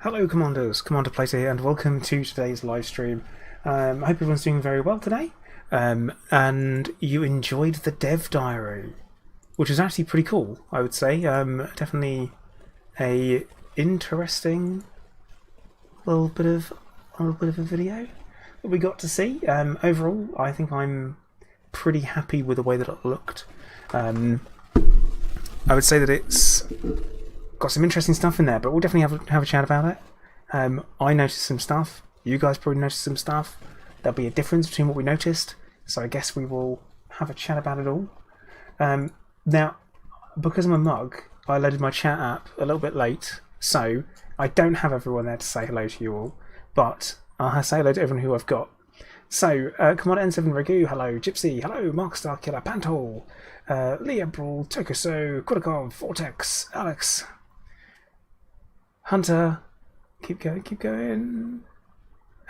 Hello Commanders, Commander Plate here, and welcome to today's live stream. I hope everyone's doing very well today, and you enjoyed the dev diary, which is actually pretty cool, I would say. Definitely a interesting little bit of a video that we got to see. Overall, I think I'm pretty happy with the way that it looked. I would say that it's got some interesting stuff in there, but we'll definitely have a chat about it. I noticed some stuff. You guys probably noticed some stuff. There'll be a difference between what we noticed, so I guess we will have a chat about it all. Now, because I'm a mug, I loaded my chat app a little bit late, so I don't have everyone there to say hello to you all, but I'll say hello to everyone who I've got. So, Commander N7 Ragu, hello. Gypsy, hello. Markstar Killer, Pantol, Leah Brawl, Tokuso, Kudakov, Vortex, Alex, Hunter, keep going.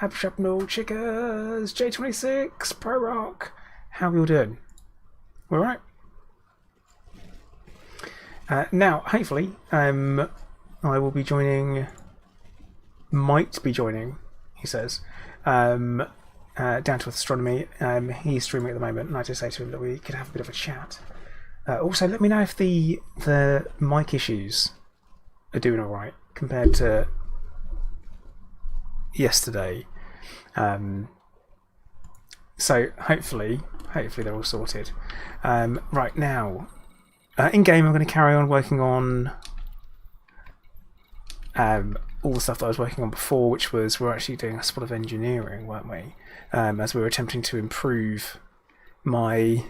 Abshrapnel, Chickers, J26, Pro Rock. How are we all doing? All right. Now, hopefully, I will be joining. Might be joining, he says. Down to Astronomy. He's streaming at the moment, and I just say to him that we could have a bit of a chat. Also, let me know if the mic issues are doing all right compared to yesterday. So hopefully they're all sorted. Right now, in game, I'm going to carry on working on all the stuff that I was working on before, which was we're actually doing a spot of engineering, weren't we? As we were attempting to improve my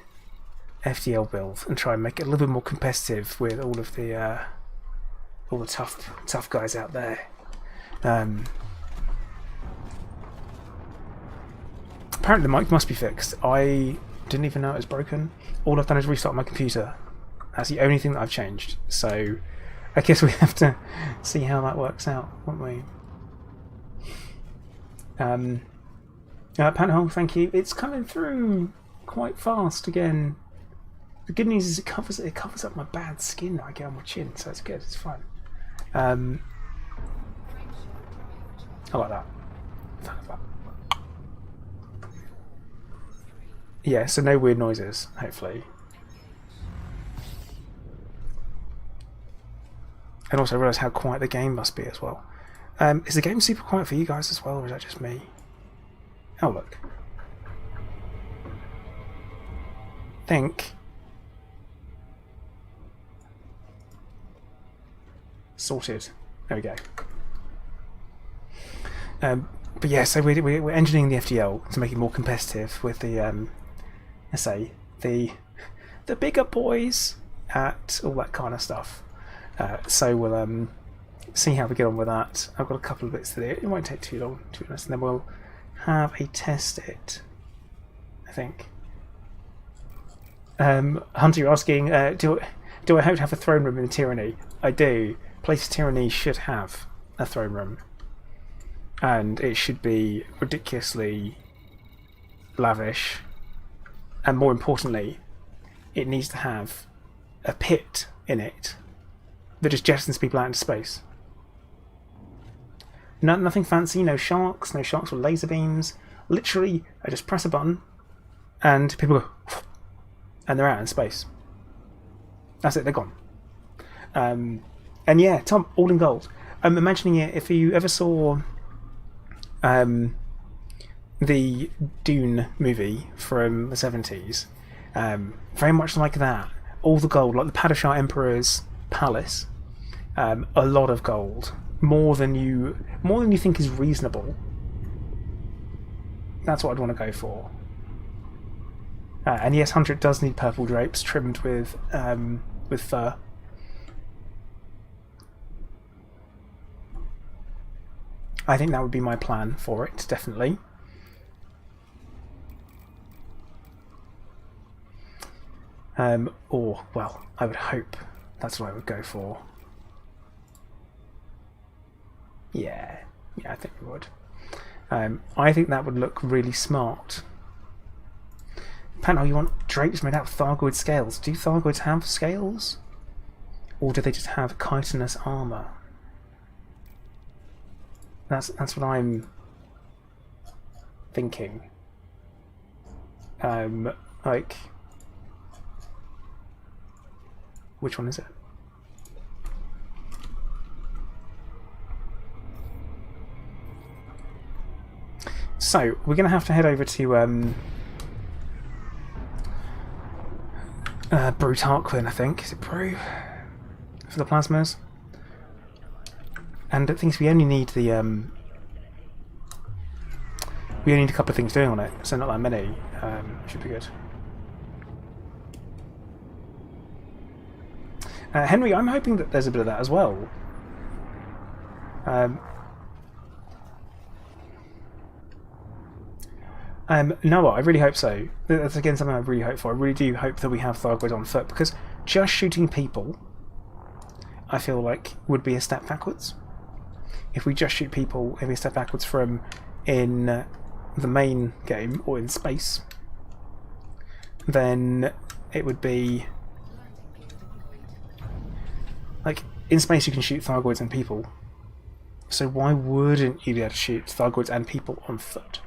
FDL build and try and make it a little bit more competitive with all of the tough guys out there. Apparently the mic must be fixed. I didn't even know it was broken. All I've done is restart my computer. That's the only thing that I've changed. So I guess we have to see how that works out, won't we? Panhole, thank you. It's coming through quite fast again. The good news is it covers up my bad skin that I get on my chin, so it's good. It's fine. I like that. Yeah, so no weird noises, hopefully. And also realise how quiet the game must be as well. Is the game super quiet for you guys as well, or is that just me? Oh look. Think. Sorted. There we go. But yeah, so we're engineering the FDL to make it more competitive with the let's say the bigger boys at all that kind of stuff. So we'll see how we get on with that. I've got a couple of bits to do. It won't take too long, to be honest, and then we'll have a test it, I think. Hunter, you're asking, do I hope to have a throne room in the Tyranny? I do. Place of Tyranny should have a throne room, and it should be ridiculously lavish, and more importantly, it needs to have a pit in it that just jettisons people out into space. Nothing fancy, no sharks with laser beams. Literally, I just press a button and people go and they're out in space. That's it, they're gone. And yeah, Tom, all in gold. I'm imagining it, if you ever saw the Dune movie from the 70s, very much like that. All the gold, like the Padishah Emperor's palace, a lot of gold, more than you think is reasonable. That's what I'd want to go for. And yes, Hunter, it does need purple drapes trimmed with fur. I think that would be my plan for it, definitely. Or, well, I would hope that's what I would go for. Yeah, I think we would. I think that would look really smart. Panel, you want drapes made out of Thargoid scales. Do Thargoids have scales? Or do they just have chitinous armour? That's what I'm thinking. Like, which one is it? So we're going to have to head over to Brew Tarquin, I think. Is it Brew for the plasmas? And it thinks we only need the we only need a couple of things doing on it, so not that many. Should be good. Henry, I'm hoping that there's a bit of that as well. No, I really hope so. That's again something I really hope for. I really do hope that we have Thargoids on foot, because just shooting people, I feel like, would be a step backwards. If we just shoot people, it'd be a step backwards from in the main game, or in space. Then it would be... like, in space you can shoot Thargoids and people. So why wouldn't you be able to shoot Thargoids and people on foot?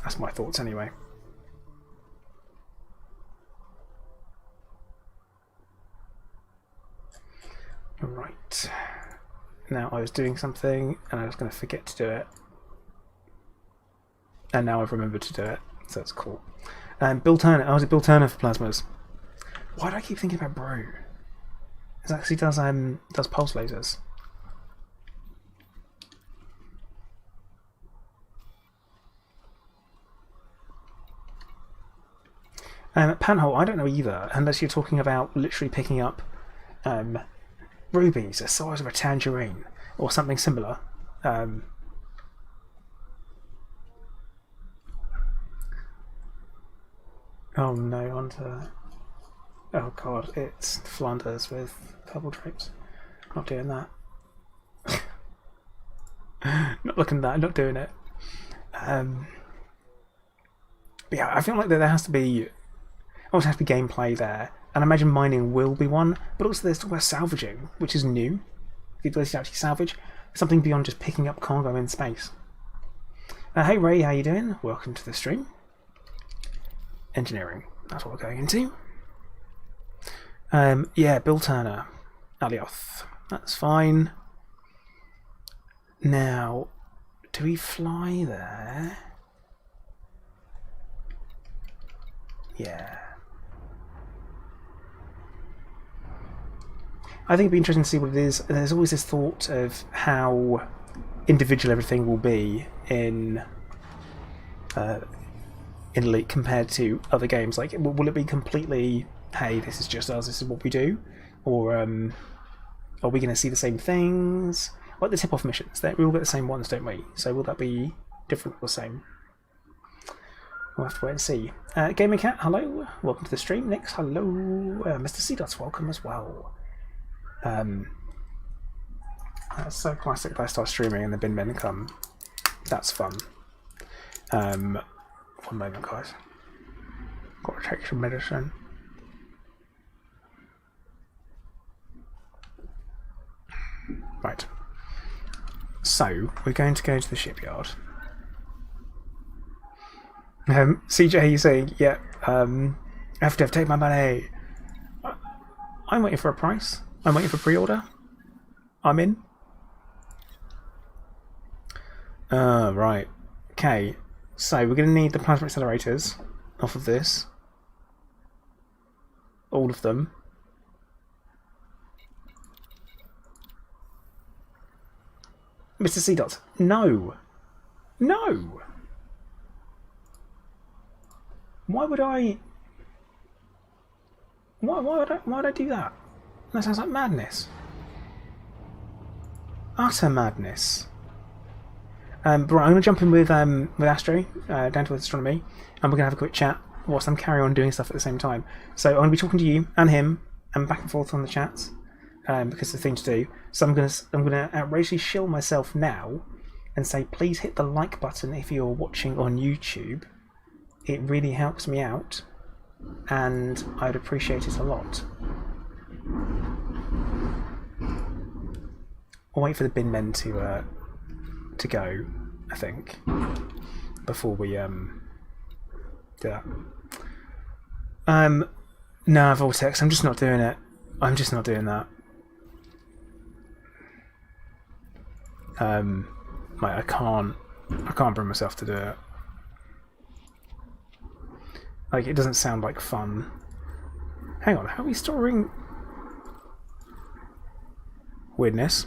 That's my thoughts anyway. Right. Now I was doing something and I was going to forget to do it. And now I've remembered to do it, so that's cool. Bill Turner. Oh, is it Bill Turner for plasmas? Why do I keep thinking about Brew? It actually does pulse lasers. Panhole, I don't know either, unless you're talking about literally picking up rubies the size of a tangerine or something similar. Oh no, onto... oh god, it's Flanders with purple drapes. Not doing that. Not looking at that, not doing it. But yeah, I feel like there has to be... also has to be gameplay there, and I imagine mining will be one, but also there's talk about salvaging, which is new. The ability to actually salvage something beyond just picking up cargo in space. Hey Ray, how you doing? Welcome to the stream. Engineering, that's what we're going into. Yeah, Bill Turner, Alioth, that's fine. Now, do we fly there? Yeah. I think it'd be interesting to see what it is. There's always this thought of how individual everything will be in Elite compared to other games. Like, will it be completely, hey, this is just us, this is what we do? Or are we going to see the same things? Like the tip-off missions, we all get the same ones, don't we? So will that be different or the same? We'll have to wait and see. Gamer Cat, hello. Welcome to the stream. Nix, hello. Mr. C-Dots, welcome as well. That's so classic if I start streaming and the bin men come. That's fun. One moment, guys. Gotta take some medicine. Right. So, we're going to go to the shipyard. CJ, you saying, yeah, FDev, take my money. I'm waiting for a price. I'm waiting for pre-order. I'm in. Right. Okay. So we're going to need the plasma accelerators off of this. All of them. Mr. C-Dot. No. No. Why would I... Why would I do that? That sounds like madness. Utter madness. But right, I'm going to jump in with Astro, down to astronomy, and we're going to have a quick chat whilst I'm carrying on doing stuff at the same time. So I'm going to be talking to you and him, and back and forth on the chats, because it's the thing to do. So I'm going to outrageously shill myself now, and say please hit the like button if you're watching on YouTube. It really helps me out, and I'd appreciate it a lot. I'll wait for the bin men to go, I think, before we do that. No, Vortex, I'm just not doing it. I'm just not doing that. Like, I can't bring myself to do it. Like, it doesn't sound like fun. Hang on, how are we storing... Weirdness.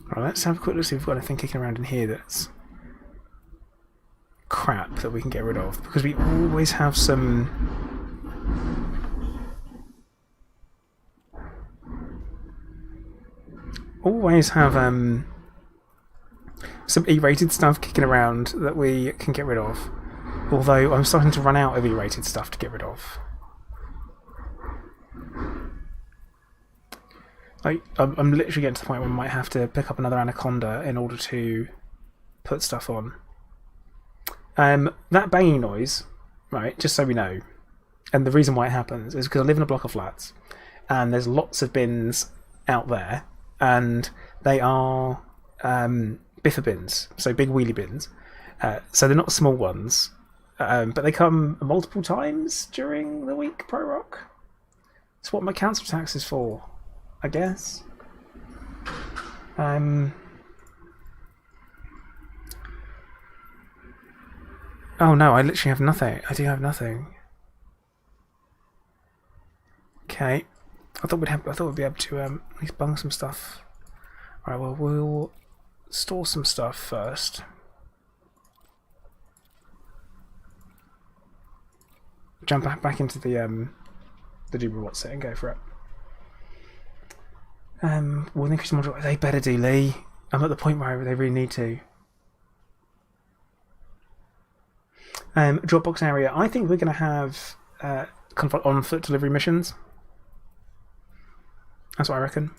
Alright, let's have a quick look, see if we've got anything kicking around in here that's crap that we can get rid of. Because we always have some... Always have some E-rated stuff kicking around that we can get rid of. Although I'm starting to run out of E-rated stuff to get rid of. I'm literally getting to the point where I might have to pick up another Anaconda in order to put stuff on. That banging noise, right, just so we know, and the reason why it happens is because I live in a block of flats, and there's lots of bins out there, and they are biffa bins, so big wheelie bins. So they're not small ones, but they come multiple times during the week, Pro Rock. It's what my council tax is for, I guess. Oh no, I literally have nothing. I do have nothing. Okay. I thought we'd be able to at least bung some stuff. Alright, well, we'll store some stuff first. Jump back into the Duber set and go for it. Will they increase the module? They better do, Lee. I'm at the point where they really need to. Dropbox area. I think we're going to have kind of like on-foot delivery missions. That's what I reckon.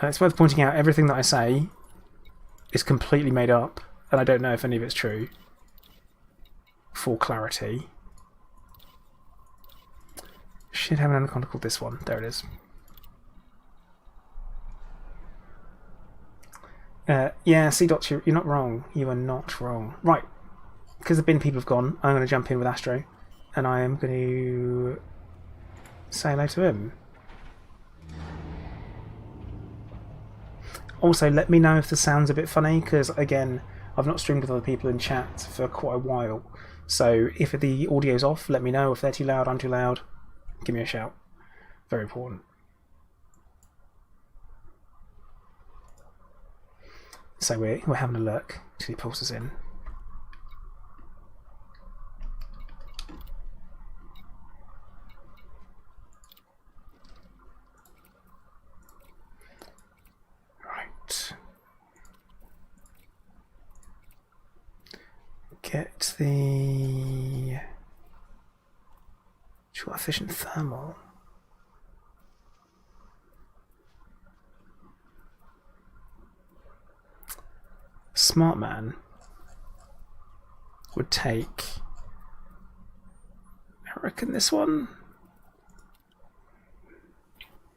It's worth pointing out everything that I say is completely made up, and I don't know if any of it's true. For clarity. Should have an anaconda called this one. There it is. Yeah, C-Dots, you're not wrong. You are not wrong. Right. Because the bin people have gone, I'm going to jump in with Astro. And I am going to say hello to him. Also, let me know if the sound's a bit funny, because, again, I've not streamed with other people in chat for quite a while. So, if the audio's off, let me know. If they're too loud, I'm too loud. Give me a shout. Very important. So we're having a look till he pulls us in. Right. Get the efficient thermal. Smart man would take, I reckon, this one.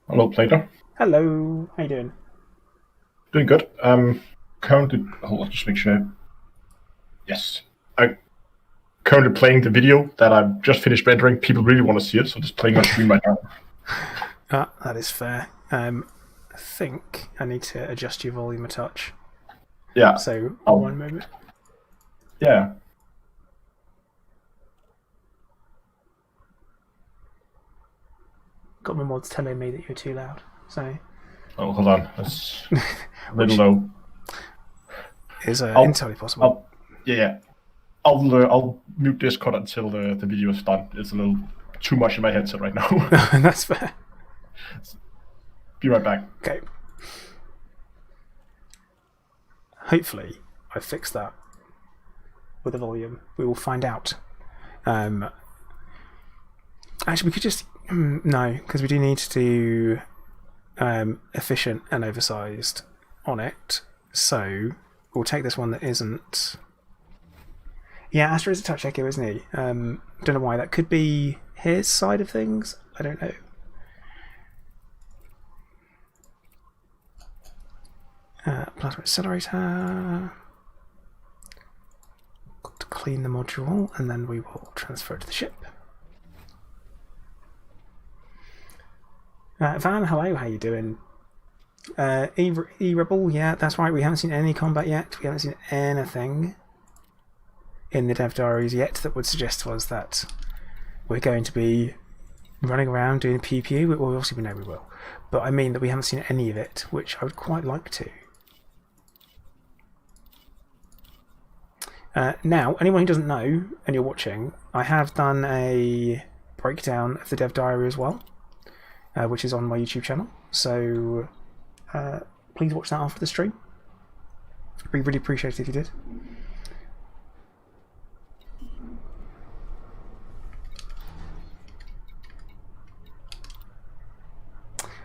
Hello, Plato. Hello, how you doing? Doing good. Currently, hold on, just make sure. Yes, I'm currently playing the video that I've just finished rendering. People really want to see it, so just playing on screen right now. That is fair. I think I need to adjust your volume a touch. Yeah. So, one moment. Yeah. Got my mods telling me that you're too loud. So. Oh, hold on. That's a little low. Is entirely possible. I'll mute Discord until the video is done. It's a little too much in my headset right now. That's fair. Be right back. Okay. Hopefully, I fixed that with the volume. We will find out. Actually, we could just... no, because we do need to do efficient and oversized on it. So, we'll take this one that isn't... Yeah, Astro is a touch echo, isn't he? Don't know why. That could be his side of things. I don't know. Plasma accelerator. Got to clean the module, and then we will transfer it to the ship. Van, hello, how you doing? E-Rebel, yeah, that's right, we haven't seen any combat yet. We haven't seen anything in the dev diaries yet that would suggest to us that we're going to be running around doing PPE. Well, obviously we know we will. But I mean that we haven't seen any of it, which I would quite like to. Now, anyone who doesn't know, and you're watching, I have done a breakdown of the dev diary as well, which is on my YouTube channel. So please watch that after the stream. We really appreciate it if you did.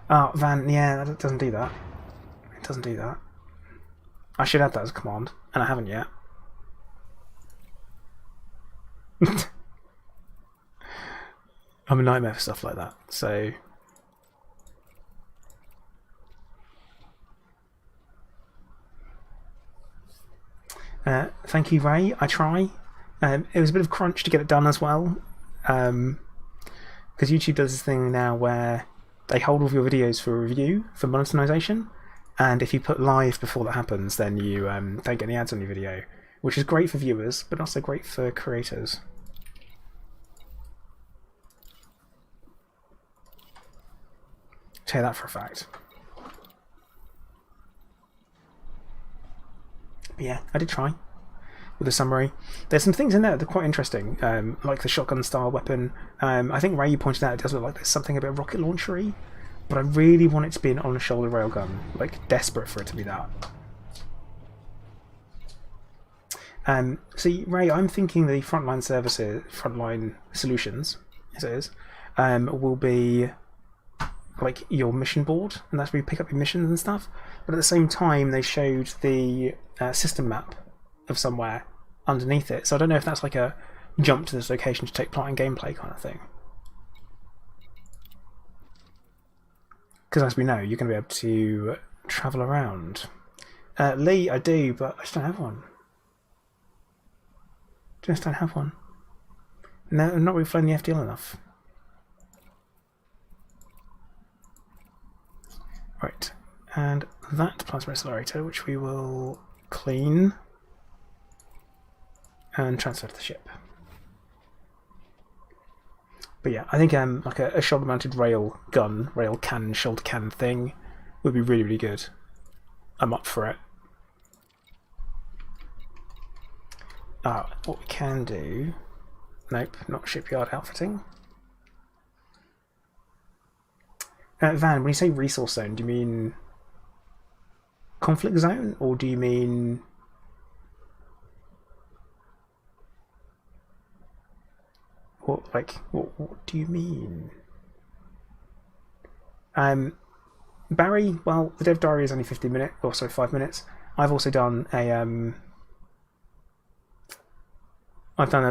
Oh, Van, yeah, that doesn't do that. It doesn't do that. I should add that as a command, and I haven't yet. I'm a nightmare for stuff like that, so... thank you, Ray. I try. It was a bit of crunch to get it done as well, because YouTube does this thing now where they hold all of your videos for review, for monetization, and if you put live before that happens, then you don't get any ads on your video, which is great for viewers, but also great for creators. Tell you that for a fact. But yeah, I did try with a summary. There's some things in there that are quite interesting, like the shotgun style weapon. I think Ray, you pointed out it does look like there's something a bit rocket launchery, but I really want it to be an on-the-shoulder railgun, like desperate for it to be that. See, Ray, I'm thinking the frontline solutions, as it is, will be like your mission board, and that's where you pick up your missions and stuff. But at the same time, they showed the system map of somewhere underneath it. So I don't know if that's like a jump to this location to take part in gameplay kind of thing. Because as we know, you're going to be able to travel around. Lee, I do, but I just don't have one. Just don't have one. No, I'm not really flown the FDL enough. Right, and that plasma accelerator, which we will clean and transfer to the ship. But yeah, I think like a shoulder-mounted rail cannon, shoulder cannon thing would be really, really good. I'm up for it. What we can do... Nope, not shipyard outfitting. Van, when you say resource zone, do you mean conflict zone, or do you mean what? Like, what do you mean? Barry, well, the dev diary is only 15 minutes, or sorry, 5 minutes. I've also done a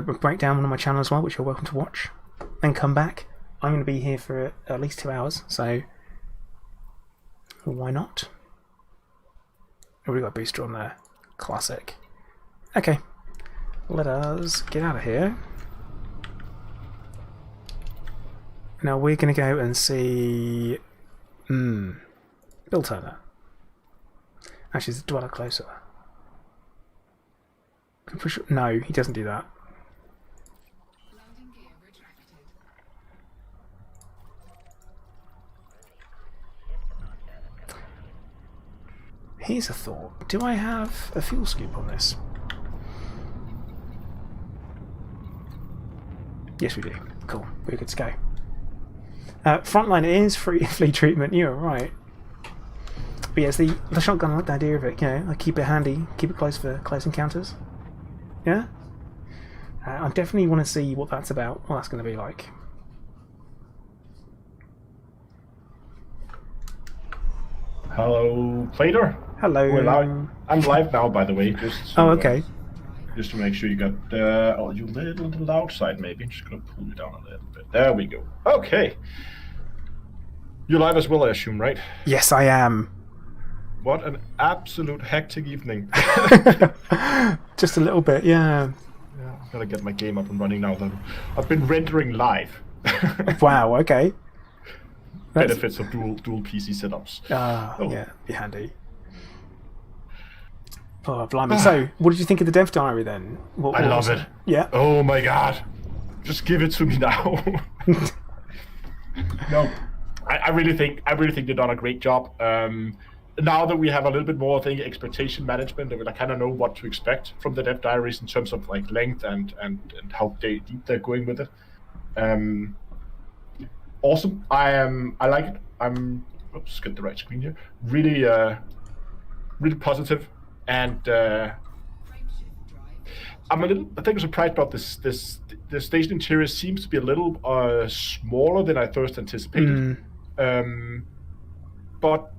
breakdown on my channel as well, which you're welcome to watch. Then come back. I'm going to be here for at least 2 hours, so why not? Oh, we got a booster on there. Classic. Okay, let us get out of here. Now we're going to go and see Bill Turner. Actually, is the dweller closer? No, he doesn't do that. Here's a thought. Do I have a fuel scoop on this? Yes, we do. Cool. We're good to go. Frontline is free fleet treatment. You're right. But yes, the shotgun, I like the idea of it. You know, I keep it handy, keep it close for close encounters. Yeah. I definitely want to see what that's about. What that's going to be like. Hello, Plater. Hello. I'm live now, by the way. Just so, oh, okay. just to make sure you got you a little outside maybe. I'm just gonna pull you down a little bit. There we go. Okay. You're live as well, I assume, right? Yes, I am. What an absolute hectic evening. Just a little bit, yeah. Yeah, I'm gonna get my game up and running now though. I've been rendering live. Wow, okay. Benefits of dual PC setups. Yeah, be handy. Oh, blimey. So, what did you think of the dev diary then? What I love was it. Yeah. Oh my god. Just give it to me now. No. I really think they've done a great job. Now that we have a little bit more, I think, expectation management, I kind of know what to expect from the dev diaries in terms of like length and how deep they're going with it. Awesome. I like it. Oops, get the right screen here. Really, really positive, and I'm a little. I think I'm surprised about this. The station interior seems to be a little smaller than I first anticipated. But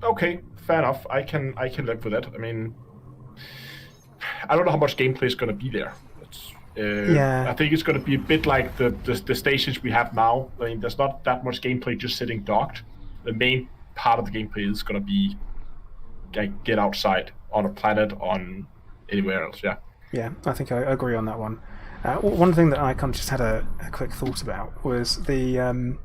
okay, fair enough. I can live with it. I mean, I don't know how much gameplay is going to be there. Yeah. I think it's going to be a bit like the stations we have now. I mean, there's not that much gameplay just sitting docked. The main part of the gameplay is going to be get outside on a planet, on anywhere else. Yeah. Yeah, I think I agree on that one. One thing that I kind of just had a quick thought about was the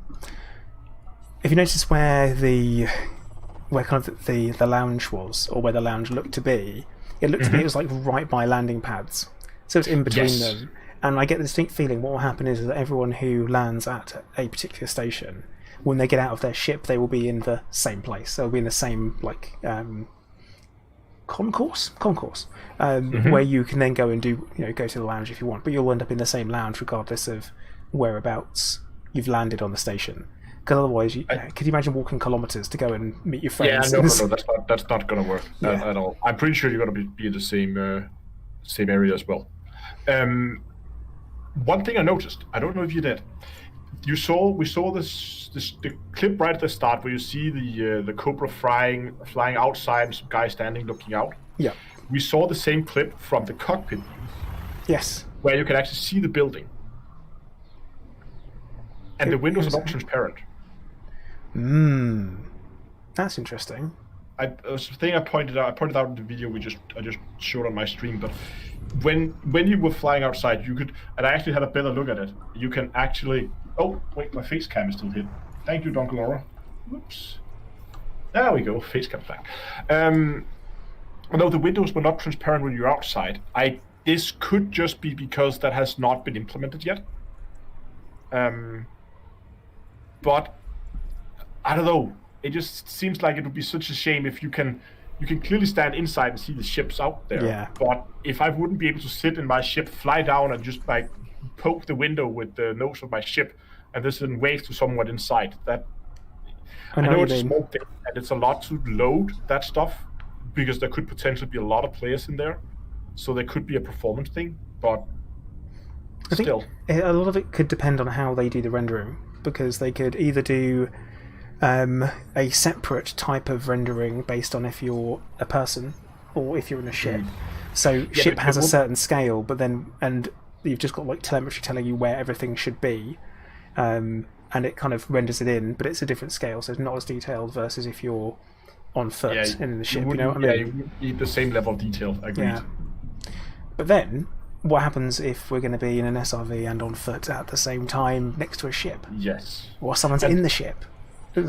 if you notice where kind of the lounge was, or where the lounge looked to be, it looked to be it was like right by landing pads. So it's in between them. And I get the distinct feeling what will happen is that everyone who lands at a particular station, when they get out of their ship, they will be in the same place. They'll be in the same, like, concourse, where you can then go and go to the lounge if you want. But you'll end up in the same lounge regardless of whereabouts you've landed on the station. Because otherwise, could you imagine walking kilometres to go and meet your friends? Yeah, no, that's not going to work at all. I'm pretty sure you're going to be in the same area as well. One thing I noticed, I don't know if you did. We saw the clip right at the start where you see the Cobra flying outside and some guy standing looking out. Yeah. We saw the same clip from the cockpit. Yes. Where you can actually see the building. And the windows are not transparent. That's interesting. It was the thing I pointed out in the video I just showed on my stream, but when you were flying outside, you could, and I actually had a better look at it. You can actually. Oh wait, my face cam is still hit. Thank you, Duncan Laura. Whoops. There we go. Face cam's back. No, the windows were not transparent when you're outside. This could just be because that has not been implemented yet. But I don't know. It just seems like it would be such a shame if you can clearly stand inside and see the ships out there. Yeah. But if I wouldn't be able to sit in my ship, fly down, and just like poke the window with the nose of my ship, and just then wave to someone inside, that I know it's a small thing and it's a lot to load that stuff because there could potentially be a lot of players in there, so there could be a performance thing. But I think a lot of it could depend on how they do the rendering, because they could either do a separate type of rendering based on if you're a person or if you're in a ship. So ship has a certain scale, but then you've just got like telemetry telling you where everything should be, and it kind of renders it in, but it's a different scale, so it's not as detailed versus if you're on foot and in the ship. You know what I mean? Yeah, you need the same level of detail. Agreed. Yeah. But then, what happens if we're going to be in an SRV and on foot at the same time next to a ship? Yes. Or someone's in the ship?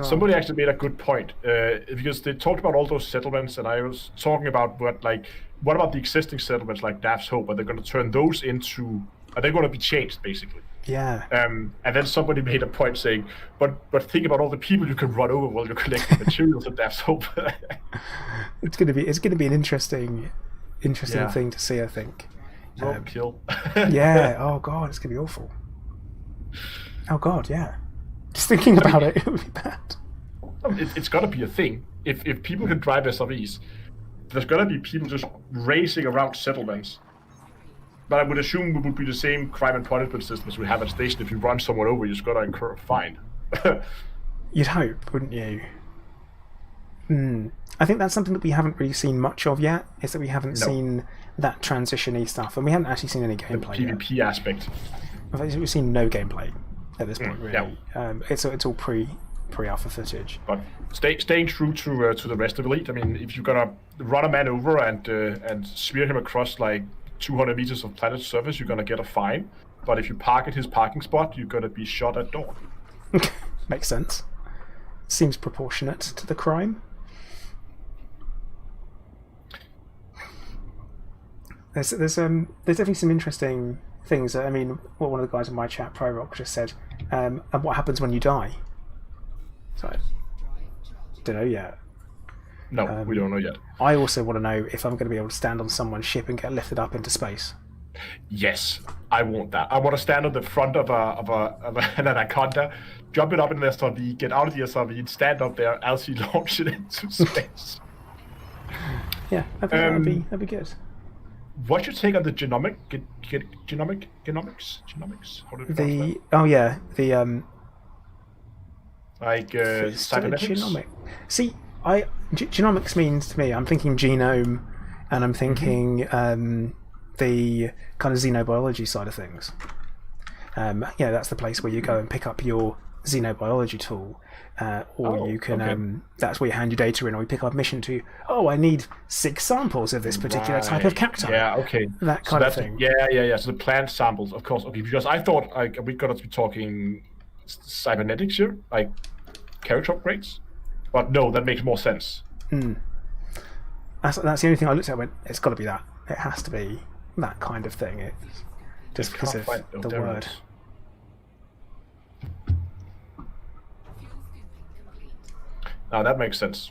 Somebody actually made a good point, because they talked about all those settlements, and I was talking about what about the existing settlements like Daph's Hope? Are they going to turn those into? Are they going to be changed basically? Yeah. And then somebody made a point saying, but think about all the people you can run over while you're collecting materials at Daph's Hope. It's going to be an interesting thing to see, I think. Kill. Yeah. Oh god, it's going to be awful. Oh god, yeah. Just thinking about it would be bad. It's got to be a thing. If people can drive SRVs, there's got to be people just racing around settlements. But I would assume it would be the same crime and punishment systems we have at station. If you run someone over, you just got to incur a fine. You'd hope, wouldn't you? I think that's something that we haven't really seen much of yet, is that we haven't No. seen that transition-y stuff, and we haven't actually seen any The gameplay yet. PvP aspect. In fact, we've seen no gameplay at this point, really. Yeah. It's all pre-alpha footage. But staying true to the rest of Elite. I mean, if you're gonna run a man over and smear him across like 200 meters of planet surface, you're gonna get a fine. But if you park at his parking spot, you're gonna be shot at dawn. Makes sense. Seems proportionate to the crime. There's definitely some interesting things. I mean, what one of the guys in my chat, ProRock, just said, and what happens when you die? So, I don't know yet. No, we don't know yet. I also want to know if I'm going to be able to stand on someone's ship and get lifted up into space. Yes, I want that. I want to stand on the front of an Anaconda, jump it up in the SRV, get out of the SRV, and stand up there as he launch it into space. Yeah, I think that'd be good. What's your take on the genomics? How do you pronounce that? Like cybernetics? Genomic. See, genomics means to me, I'm thinking genome, and I'm thinking the kind of xenobiology side of things. That's the place where you go and pick up your xenobiology tool, or you can. That's where you hand your data in, or you pick up a mission to. Oh, I need 6 samples of this particular type of cacti. Yeah, okay. That kind of thing. Yeah. So the plant samples, of course. Okay, because I thought we got to be talking cybernetics here, like character upgrades. But no, that makes more sense. That's the only thing I looked at. Went, it's got to be that. It has to be that kind of thing. It's just because of the word. Now that makes sense.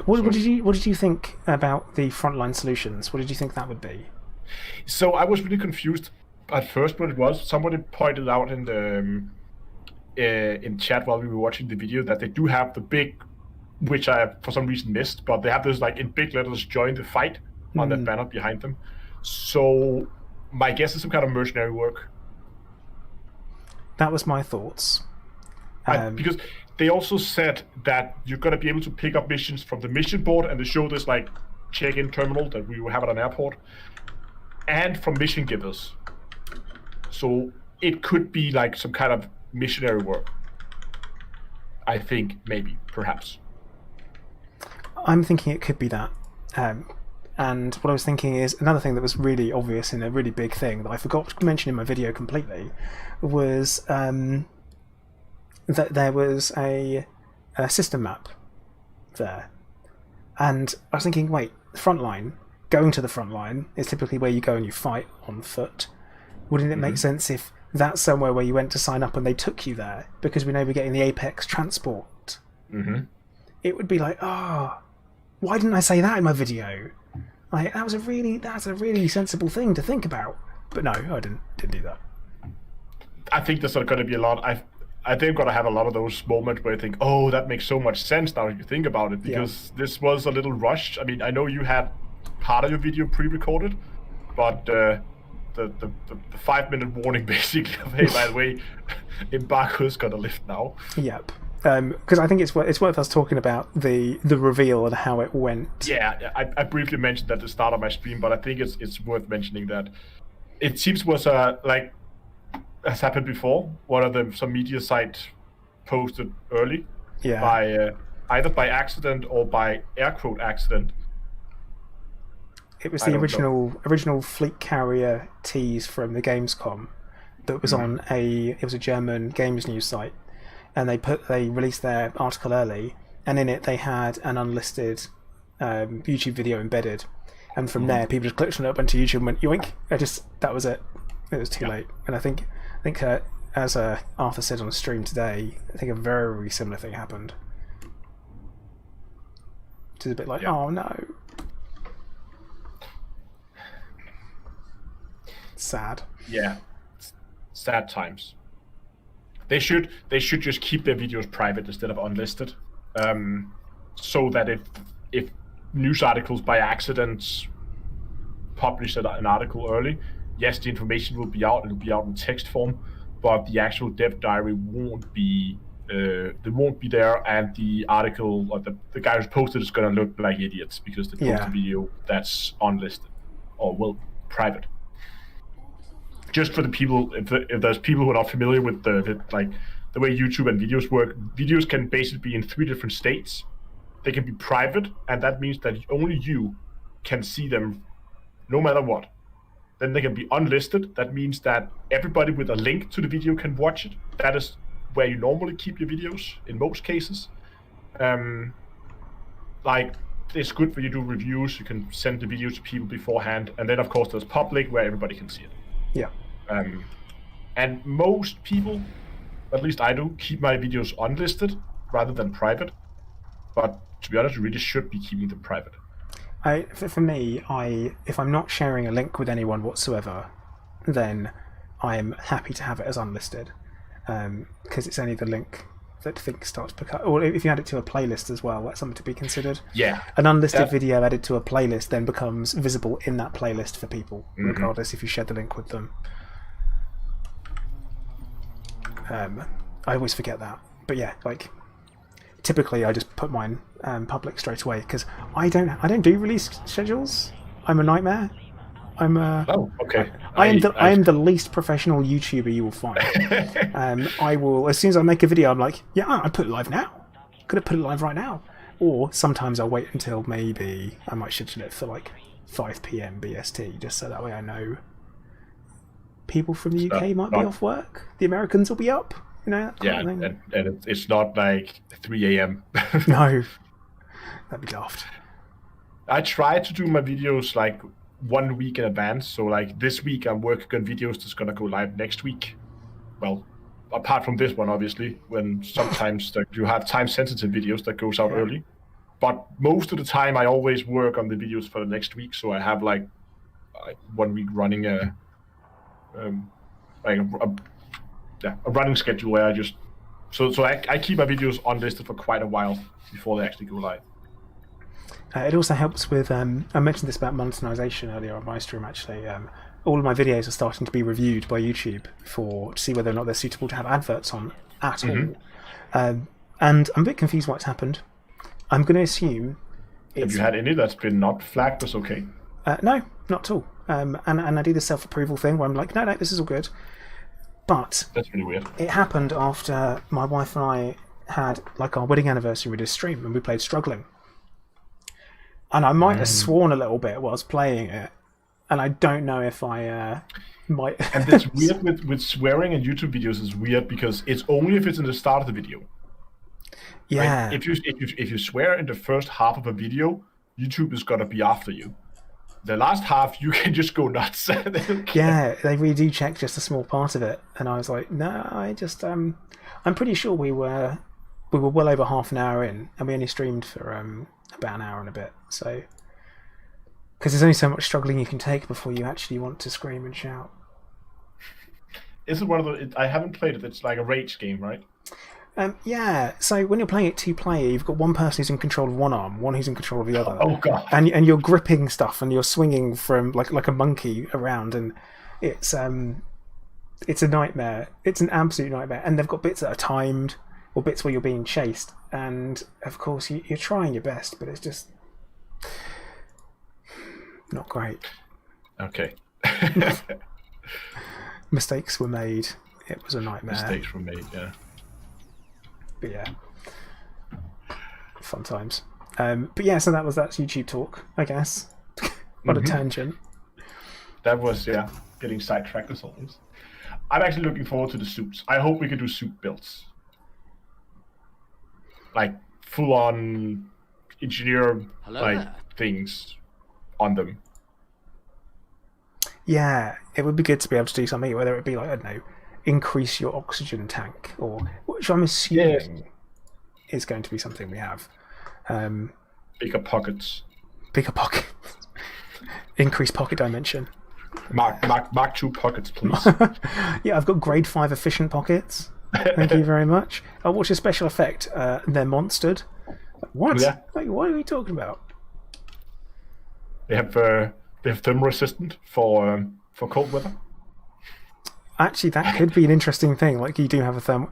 What did you think about the frontline solutions? What did you think that would be? So I was really confused at first what it was. Somebody pointed out in the in chat while we were watching the video that they do have the big, which I for some reason missed, but they have this like in big letters "Join the fight" on that banner behind them. So my guess is some kind of mercenary work. That was my thoughts. Because they also said that you're going to be able to pick up missions from the mission board, and they show this like check-in terminal that we will have at an airport, and from mission givers. So it could be like some kind of missionary work. I think maybe, perhaps. I'm thinking it could be that. And what I was thinking is another thing that was really obvious and a really big thing that I forgot to mention in my video completely was that there was a system map there. And I was thinking, wait, the front line, going to the front line is typically where you go and you fight on foot. Wouldn't it make sense if that's somewhere where you went to sign up and they took you there? Because we know we're getting the Apex transport. It would be like, why didn't I say that in my video? Like, that's a really sensible thing to think about. But no, I didn't do that. I think there's going to be a lot. I think I'm going to have a lot of those moments where you think, oh, that makes so much sense now if you think about it, because this was a little rushed. I mean, I know you had part of your video pre-recorded, but the 5-minute warning basically of, hey, by the way, embargo's got to lift now. Yep. Because I think it's worth us talking about the reveal and how it went. Yeah, I briefly mentioned that at the start of my stream, but I think it's worth mentioning that it seems was like has happened before. One of some media site posted early, by either by accident or by air quote accident. It was the original fleet carrier tease from the Gamescom that was on it was a German games news site. And they released their article early, and in it they had an unlisted YouTube video embedded, and from there people just clicked on it, went to YouTube, and went yoink. That was it. It was too late. And I think as Arthur said on stream today, I think a very similar thing happened. Which is a bit like, oh no, sad. Yeah, sad times. They should just keep their videos private instead of unlisted, so that if news articles by accident publish an article early, yes, the information will be out. It'll be out in text form, but the actual dev diary won't be they won't be there, and the article or the guy who's posted is gonna look like idiots because they post a video that's unlisted or private. Just for the people, if there's people who are not familiar with the way YouTube and videos work, videos can basically be in 3 different states. They can be private, and that means that only you can see them no matter what. Then they can be unlisted. That means that everybody with a link to the video can watch it. That is where you normally keep your videos in most cases. It's good for you to do reviews. You can send the video to people beforehand. And then, of course, there's public where everybody can see it. Yeah. And most people, at least I do, keep my videos unlisted rather than private. But to be honest, you really should be keeping them private. For me, if I'm not sharing a link with anyone whatsoever, then I'm happy to have it as unlisted, because it's only the link that things start to pick up. Or if you add it to a playlist as well, that's something to be considered. Yeah. An unlisted video added to a playlist then becomes visible in that playlist for people, regardless if you share the link with them. I always forget that, but yeah, typically I just put mine public straight away because I don't do release schedules. I'm a nightmare. Oh, okay. I am the least professional YouTuber you will find. I will, as soon as I make a video, I'm like, yeah, I put it live now. Could have put it live right now. Or sometimes I'll wait until maybe I might schedule it for 5 p.m. BST, just so that way I know people from the UK might be off work. The Americans will be up. That kind of thing. And it's not 3 a.m. No, that'd be daft. I try to do my videos 1 week in advance. So this week I'm working on videos that's gonna go live next week. Well, apart from this one, obviously, when sometimes you have time-sensitive videos that goes out early. But most of the time, I always work on the videos for the next week. So I have 1 week running a running schedule where I just I keep my videos unlisted for quite a while before they actually go live. It also helps with I mentioned this about monetization earlier on my stream actually. All of my videos are starting to be reviewed by YouTube to see whether or not they're suitable to have adverts on at all. And I'm a bit confused what's happened. I'm going to assume have you had any that's been not flagged as okay? No, not at all. And I do the self-approval thing where I'm like, no, this is all good. But that's really weird. It happened after my wife and I had our wedding anniversary with this stream and we played Struggling. And I might have sworn a little bit whilst playing it, and I don't know if I might. And it's weird with swearing in YouTube videos is weird because it's only if it's in the start of the video. Yeah. Right? If you swear in the first half of a video, YouTube is gonna be after you. The last half, you can just go nuts. Yeah, they really do check just a small part of it, and I was like, no, I just I'm pretty sure we were well over half an hour in, and we only streamed for about an hour and a bit. So, because there's only so much struggling you can take before you actually want to scream and shout. Is it one of the? I haven't played it. It's like a rage game, right? Yeah, so when you're playing it 2-player, you've got one person who's in control of one arm, one who's in control of the other. Oh god! And you're gripping stuff, and you're swinging from like a monkey around, and it's a nightmare. It's an absolute nightmare. And they've got bits that are timed, or bits where you're being chased, and of course you're trying your best, but it's just not great. Okay. Mistakes were made. It was a nightmare. Mistakes were made, yeah. But yeah, fun times. But yeah, so that's YouTube talk, I guess. What a tangent. That was getting sidetracked as always. I'm actually looking forward to the suits. I hope we can do suit builds, full on engineer things on them. Yeah, it would be good to be able to do something, whether it be I don't know, increase your oxygen tank, or which I'm assuming is going to be something we have. Bigger pockets. Bigger pockets. Increase pocket dimension. Mark 2 pockets, please. Yeah, I've got grade 5 efficient pockets. Thank you very much. Oh, what's your special effect? They're monstered. What? Yeah. What are we talking about? They have thermal resistant for cold weather. Actually, that could be an interesting thing. You do have a thermal.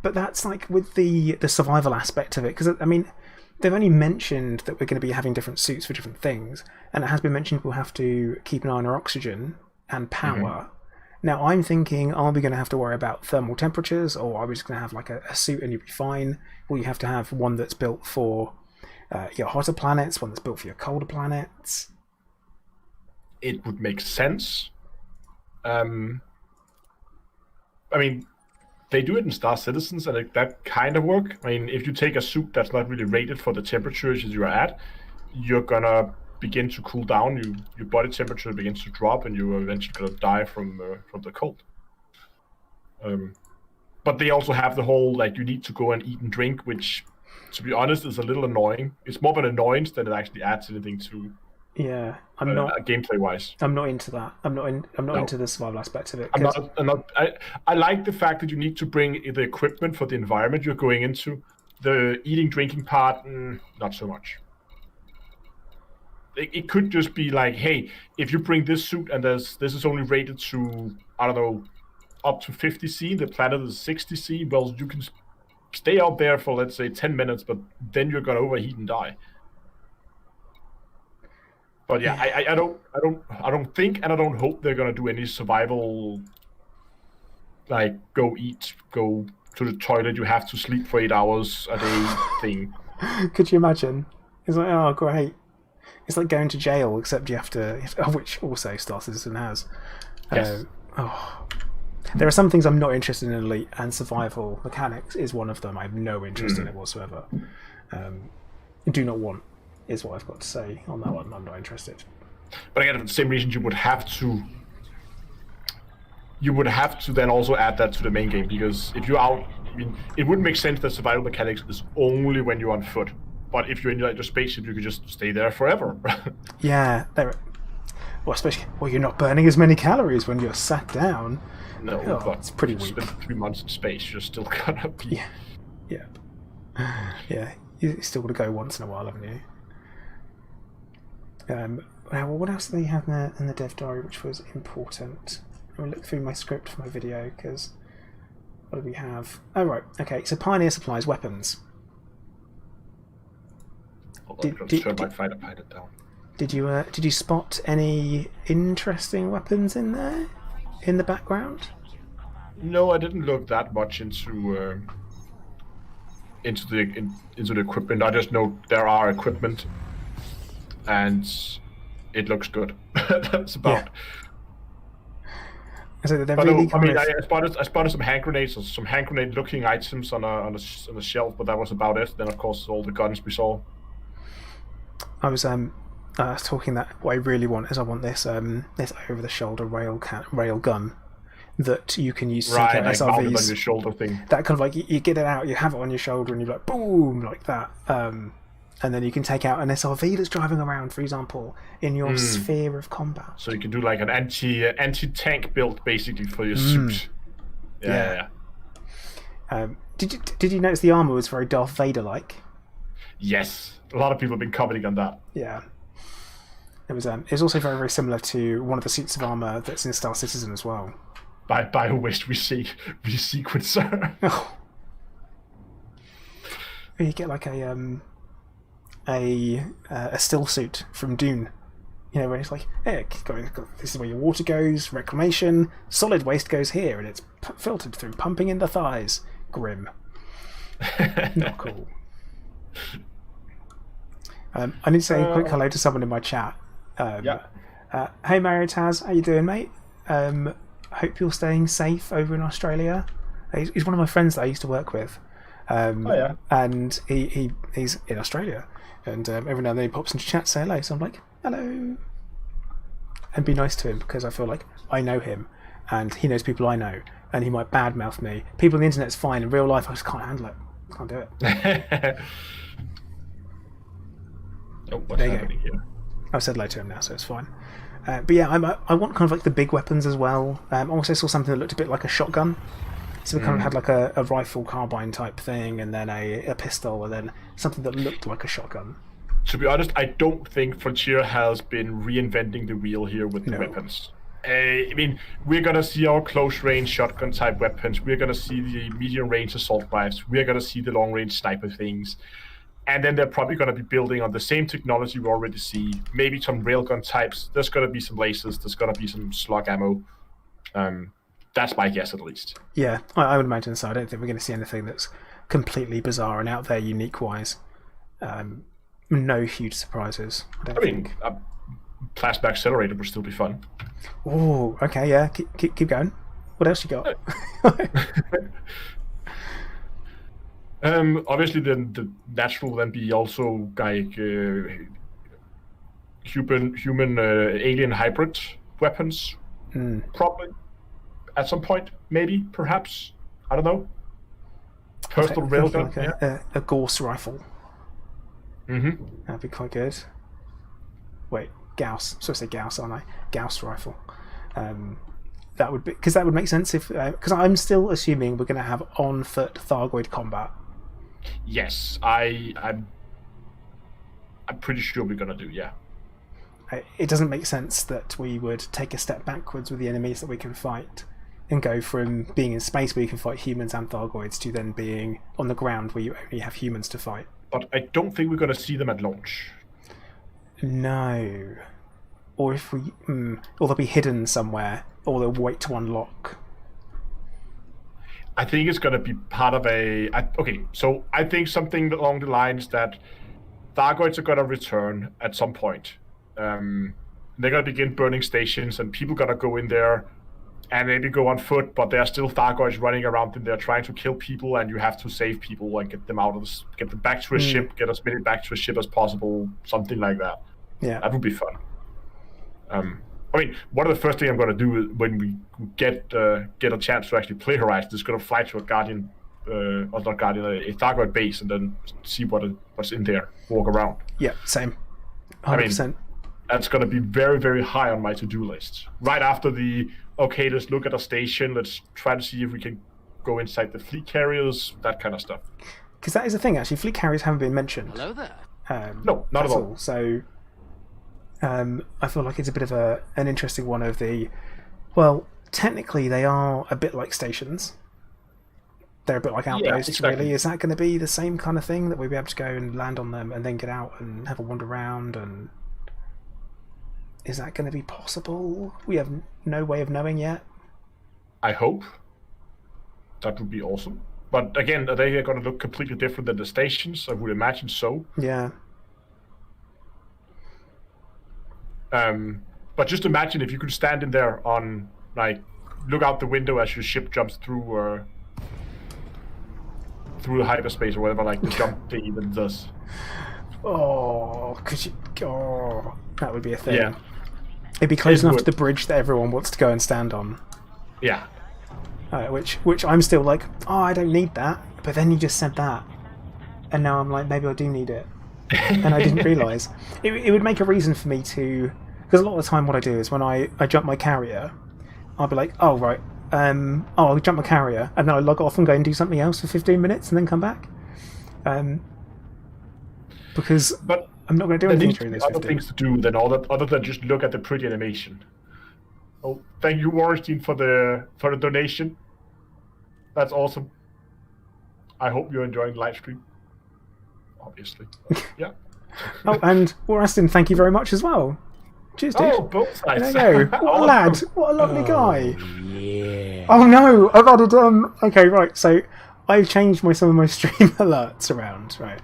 but that's like with the survival aspect of it, because I mean, they've only mentioned that we're going to be having different suits for different things, and it has been mentioned we'll have to keep an eye on our oxygen and power. Now, I'm thinking, are we going to have to worry about thermal temperatures, or are we just going to have like a suit and you'll be fine? Or you have to have one that's built for your hotter planets, one that's built for your colder planets? It would make sense. I mean, they do it in Star Citizens, and that kind of work. I mean, if you take a suit that's not really rated for the temperatures you're at, you're gonna begin to cool down. Your body temperature begins to drop, and you're eventually gonna die from the cold. But they also have the whole like you need to go and eat and drink, which, to be honest, is a little annoying. It's more of an annoyance than it actually adds anything to. Yeah, I'm not gameplay wise. I'm not into that. I'm not into the survival aspect of it. I like the fact that you need to bring the equipment for the environment you're going into. The eating, drinking part, not so much. It could just be like, hey, if you bring this suit and this is only rated to, I don't know, up to 50C, the planet is 60C, well, you can stay out there for, let's say, 10 minutes, but then you're gonna overheat and die. But yeah, I don't think, and I don't hope they're gonna do any survival, like go eat, go to the toilet, you have to sleep for 8 hours a day thing. Could you imagine? It's like, oh great. It's like going to jail, except you have to, which also Star Citizen has. Yes. There are some things I'm not interested in Elite, and survival mechanics is one of them. I have no interest in it whatsoever. Do not want, is what I've got to say on that one. I'm not interested. But again, for the same reason, you would have to then also add that to the main game, because if you're out, I mean, it wouldn't make sense that survival mechanics is only when you're on foot. But if you're in your spaceship, you could just stay there forever. Yeah, especially you're not burning as many calories when you're sat down. No, but it's pretty weak. Spend 3 months in space, you're still gonna be. Yeah. You still got to go once in a while, haven't you? Now, what else do they have in the dev diary which was important? I'll look through my script for my video, because what do we have? Oh right, okay. So Pioneer supplies weapons. Turn my fighter pilot down. Did you spot any interesting weapons in there, in the background? No, I didn't look that much into the equipment. I just know there are equipment, and it looks good. That's about. Yeah. So they're really I spotted some hand grenades, or some hand grenade looking items on a shelf, but that was about it. Then of course all the guns we saw. I was talking that what I really want is I want this over the shoulder rail gun that you can use to take out like SRVs. Mounted on your shoulder thing. That kind of like you get it out, you have it on your shoulder, and you're like boom like that, and then you can take out an SRV that's driving around, for example, in your sphere of combat. So you can do like an anti-tank build basically for your suit. Yeah. Did you notice the armor was very Darth Vader-like? Yes, a lot of people have been commenting on that. Yeah. It was also very, very similar to one of the suits of armor that's in Star Citizen as well. By who wished we sequencer. Oh. You get like a still suit from Dune. You know, where it's like, hey, this is where your water goes, reclamation, solid waste goes here, and it's filtered through pumping in the thighs. Grim. Not cool. I need to say a quick hello to someone in my chat. Hey Mario Taz, how you doing, mate? Hope you're staying safe over in Australia. He's one of my friends that I used to work with. And he's in Australia, and every now and then he pops into chat, say hello. So I'm like, hello, and be nice to him, because I feel like I know him, and he knows people I know, and he might badmouth me. People on the internet's fine. In real life, I just can't handle it. Can't do it. What's happening here? I've said hello to him now, so it's fine. But yeah, I want kind of like the big weapons as well. I also saw something that looked a bit like a shotgun. So we kind of had like a rifle carbine type thing, and then a pistol, and then something that looked like a shotgun. To be honest, I don't think Frontier has been reinventing the wheel here with the weapons. I mean, we're gonna see our close-range shotgun-type weapons. We're gonna see the medium-range assault rifles. We're gonna see the long-range sniper things, and then they're probably gonna be building on the same technology we already see. Maybe some railgun types. There's gonna be some lasers. There's gonna be some slug ammo. That's my guess, at least. Yeah, I would imagine so. I don't think we're going to see anything that's completely bizarre and out there, unique-wise. No huge surprises. I think. A plasma accelerator would still be fun. Oh, okay, yeah. Keep going. What else you got? Obviously, then the natural will then be also like human alien hybrid weapons, probably at some point, maybe, perhaps. I don't know. Personal railgun, like a Gauss rifle. Mm-hmm. That'd be quite good. Wait, Gauss. So I say Gauss, aren't I? Gauss rifle. That would be because that would make sense if because I'm still assuming we're going to have on-foot Thargoid combat. Yes, I'm pretty sure we're going to do. Yeah. It doesn't make sense that we would take a step backwards with the enemies that we can fight and go from being in space where you can fight humans and Thargoids to then being on the ground where you only have humans to fight. But I don't think we're going to see them at launch. No. Or if we... or they'll be hidden somewhere, or they'll wait to unlock. I think it's going to be part of a... Okay, so I think something along the lines that Thargoids are going to return at some point. They're going to begin burning stations, and people going to go in there and maybe go on foot, but there are still Thargoids running around in there trying to kill people, and you have to save people and get them out of get them back to a ship, get as many back to a ship as possible, something like that. Yeah, that would be fun. I mean, one of the first things I'm going to do when we get a chance to actually play Horizon is going to fly to a Guardian, or not Guardian, a Thargoid base, and then see what's in there, walk around. Yeah, same. 100%. I mean, that's going to be very, very high on my to-do list. Right after okay, let's look at a station, let's try to see if we can go inside the fleet carriers, that kind of stuff. Because that is the thing, actually. Fleet carriers haven't been mentioned. Hello there. No, not at all. So, I feel like it's a bit of an interesting one of the... Well, technically they are a bit like stations. They're a bit like outposts, exactly. Really. Is that going to be the same kind of thing, that we'll be able to go and land on them and then get out and have a wander around? And is that going to be possible? We have no way of knowing yet. I hope. That would be awesome. But again, are they going to look completely different than the stations? I would imagine so. Yeah. But just imagine if you could stand in there on, like, look out the window as your ship jumps through the hyperspace or whatever, like the jump thing that it does. Oh, could you? Oh, that would be a thing. Yeah. It'd be close enough to the bridge that everyone wants to go and stand on. Yeah. Which I'm still like, oh, I don't need that. But then you just said that, and now I'm like, maybe I do need it, and I didn't realise. It would make a reason for me to, because a lot of the time what I do is when I jump my carrier, I'll be like, oh right, I'll jump my carrier, and then I log off and go and do something else for 15 minutes and then come back. Because I'm not going to do anything during those 15. Other things to do than other than just look at the pretty animation. Oh, thank you, Warrenstein, for the donation. That's awesome. I hope you're enjoying the live stream. Obviously. Yeah. Oh, and Warrenstein, thank you very much as well. Cheers, dude. Oh, both sides. There you go. What a lad. What a lovely guy. Yeah. Oh no, I've added okay, right, so I've changed some of my stream alerts around, right?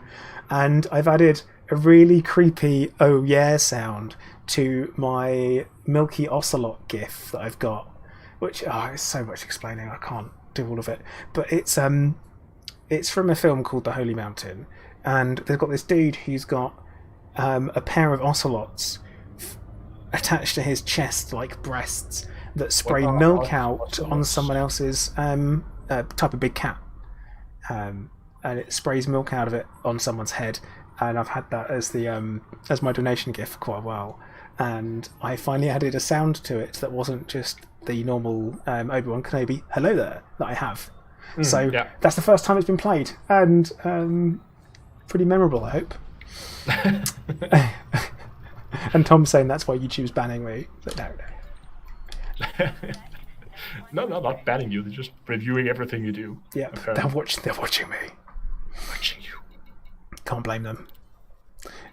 And I've added a really creepy oh yeah sound to my Milky Ocelot gif that I've got, which it's so much explaining, I can't do all of it. But it's from a film called The Holy Mountain, and they've got this dude who's got a pair of ocelots attached to his chest like breasts that spray milk out on someone else's type of big cat, and it sprays milk out of it on someone's head. And I've had that as the as my donation gift for quite a while, and I finally added a sound to it that wasn't just the normal Obi-Wan Kenobi hello there that I have. So that's the first time it's been played, and pretty memorable, I hope. And Tom's saying that's why YouTube's banning me, but no. No, not banning you. They're just reviewing everything you do. Yeah, apparently. they're watching me. Watching you. Can't blame them.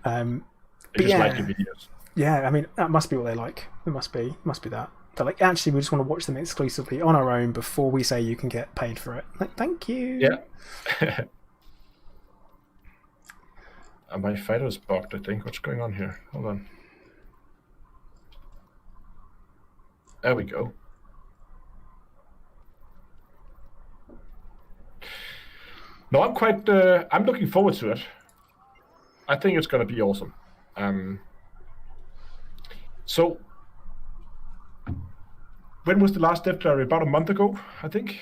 They just like your videos. Yeah, I mean that must be what they like. It must be that. They're like, actually, we just want to watch them exclusively on our own before we say you can get paid for it. Like, thank you. Yeah. My fighter is bugged, I think. What's going on here? Hold on. There we go. No, I'm quite. I'm looking forward to it. I think it's going to be awesome. So, when was the last dev diary? About a month ago, I think.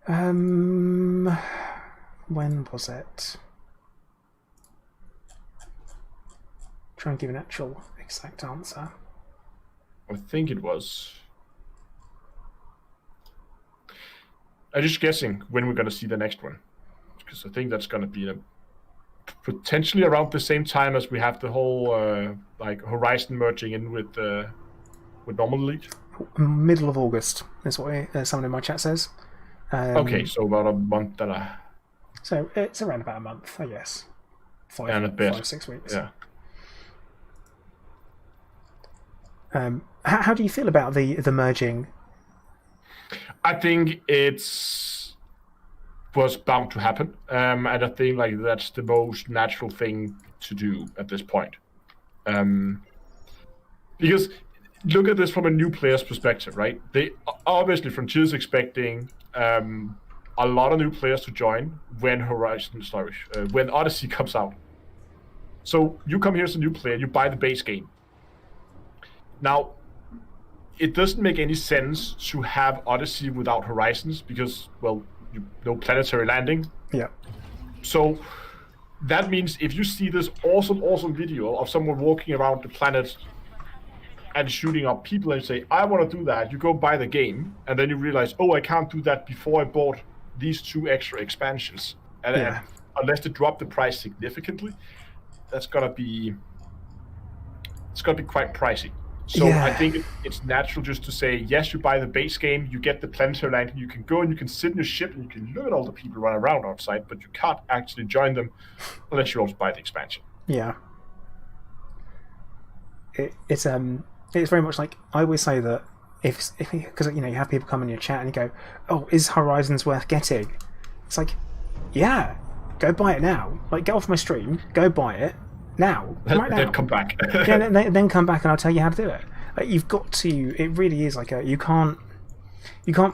When was it? Try and give an actual exact answer. I think it was. I'm just guessing when we're going to see the next one, because I think that's going to be potentially around the same time as we have the whole like Horizon merging in with normal Elite. Middle of August is what someone in my chat says. Okay, so about a month and a. So it's around about a month, I guess. 5-6 weeks. Yeah. How do you feel about the merging? I think was bound to happen, and I think like that's the most natural thing to do at this point, because look at this from a new player's perspective, right? They obviously Frontier's expecting a lot of new players to join when when Odyssey comes out. So you come here as a new player, you buy the base game. Now, it doesn't make any sense to have Odyssey without Horizons because, well, no planetary landing. Yeah. So that means if you see this awesome video of someone walking around the planet and shooting up people and say, I want to do that, you go buy the game, and then you realize, oh, I can't do that before I bought these 2 extra expansions. And unless they drop the price significantly, it's gonna be quite pricey. So I think it's natural just to say, yes, you buy the base game, you get the planetary landing, you can go and you can sit in your ship and you can look at all the people run around outside, but you can't actually join them unless you also buy the expansion. Yeah. It's very much like, I always say that if because you have people come in your chat and you go, oh, is Horizons worth getting? It's like, yeah, go buy it now. Like, get off my stream, go buy it now. Right now. Then come back. Yeah, then come back and I'll tell you how to do it. Like, you've got to. It really is like you can't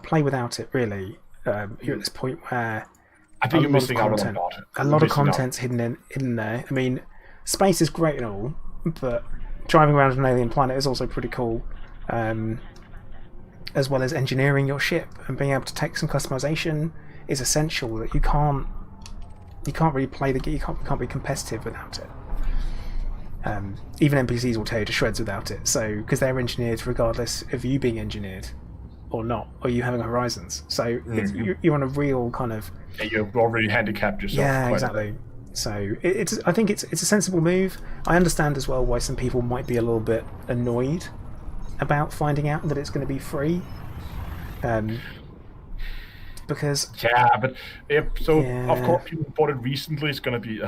play without it. Really, you're at this point where I think you're missing out on a lot. A lot of content's hidden there. I mean, space is great and all, but driving around an alien planet is also pretty cool. As well as engineering your ship and being able to take some customization is essential. That you can't really play the game. You can't be competitive without it. Even NPCs will tear you to shreds without it. So because they're engineered regardless of you being engineered or not, or you having Horizons. So you're on a real kind of. Yeah, you've already handicapped yourself. Yeah, exactly. So I think it's a sensible move. I understand as well why some people might be a little bit annoyed about finding out that it's going to be free. Because but of course people bought it recently. It's going to be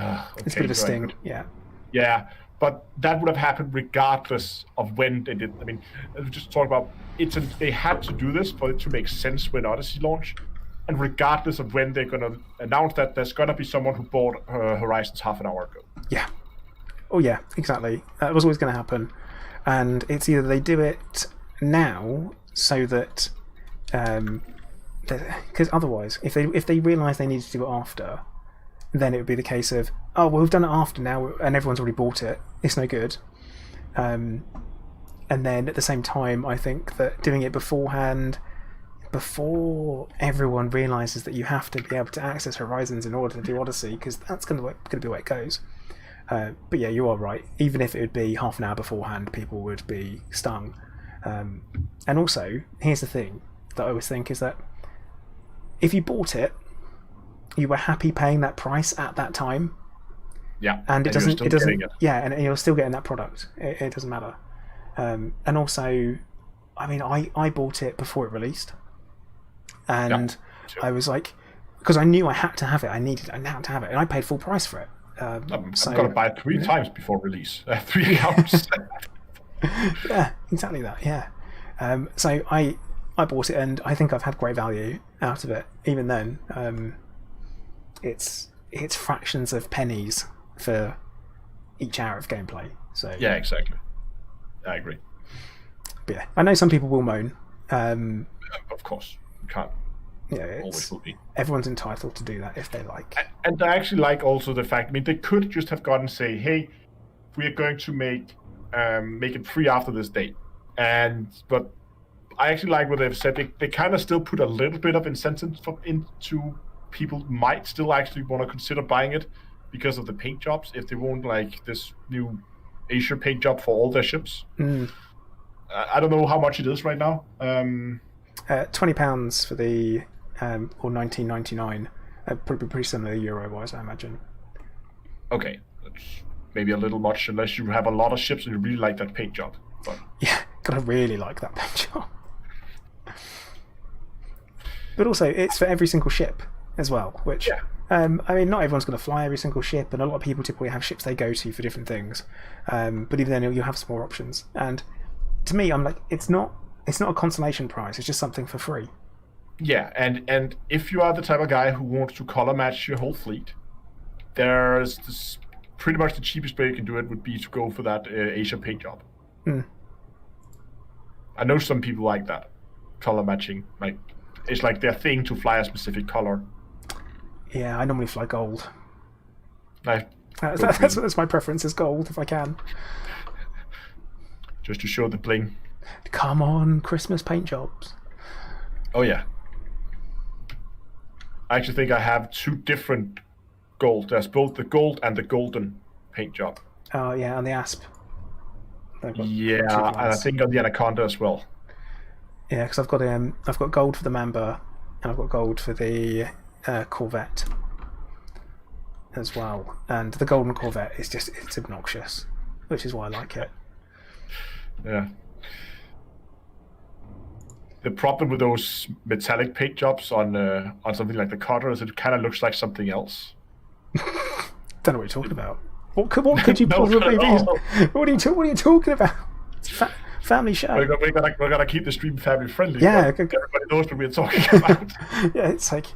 it's a bit of a sting. Yeah, but that would have happened regardless of when they did. I mean, just talk about they had to do this for it to make sense when Odyssey launched, and regardless of when they're going to announce that, there's going to be someone who bought Horizons half an hour ago. Yeah. Oh yeah, exactly. That was always going to happen, and it's either they do it now so that. Because otherwise, if they realise they need to do it after, then it would be the case of, oh, well, we've done it after now, and everyone's already bought it. It's no good. And then at the same time, I think that doing it beforehand, before everyone realises that you have to be able to access Horizons in order to do Odyssey, because that's going to be where it goes. But yeah, you are right. Even if it would be half an hour beforehand, people would be stung. And also, here's the thing that I always think is that if you bought it, you were happy paying that price at that time. Yeah, and it doesn't. Yeah, and you're still getting that product. It doesn't matter. And also, I mean, I bought it before it released, and sure. I was like, because I knew I had to have it. I had to have it, and I paid full price for it. I'm gonna buy it 3 times before release. 3 accounts. Yeah, exactly that. Yeah. So I bought it, and I think I've had great value out of it. Even then, it's fractions of pennies for each hour of gameplay. So yeah, exactly. I agree. But yeah, I know some people will moan. Of course, you can't. Yeah, Always will be. Everyone's entitled to do that if they like. And I actually like also the fact. I mean, they could just have gone and say, "Hey, we are going to make it free after this date." But I actually like what they've said. They kind of still put a little bit of incentive into people might still actually want to consider buying it because of the paint jobs. If they want like this new Asia paint job for all their ships. I don't know how much it is right now. £20 for the or $19.99. Probably pretty similar euro-wise, I imagine. Okay, that's maybe a little much unless you have a lot of ships and you really like that paint job. But yeah, gotta really like that paint job. But also, it's for every single ship as well, which I mean, not everyone's going to fly every single ship, and a lot of people typically have ships they go to for different things. But even then, you'll have some more options. And to me, I'm like, it's not a consolation prize. It's just something for free. Yeah, and if you are the type of guy who wants to color match your whole fleet, there's this, pretty much the cheapest way you can do it would be to go for that Asia paint job. I know some people like that color matching. Like it's like their thing to fly a specific color. Yeah, I normally fly gold. That's my preference, is gold if I can. Just to show the bling. Come on, Christmas paint jobs. Oh yeah. I actually think I have 2 different gold. There's both the gold and the golden paint job. Oh yeah, and the asp. Yeah, and I think on the Anaconda as well. Yeah, because I've got gold for the Mamba, and I've got gold for the Corvette as well. And the golden Corvette is it's obnoxious, which is why I like it. Yeah. The problem with those metallic paint jobs on something like the Cutter is it kind of looks like something else. Don't know what you're talking about. What could you possibly be? What are you talking about? It's family show. We're gonna keep the stream family friendly. Yeah, everybody knows what we're talking about. Yeah, it's like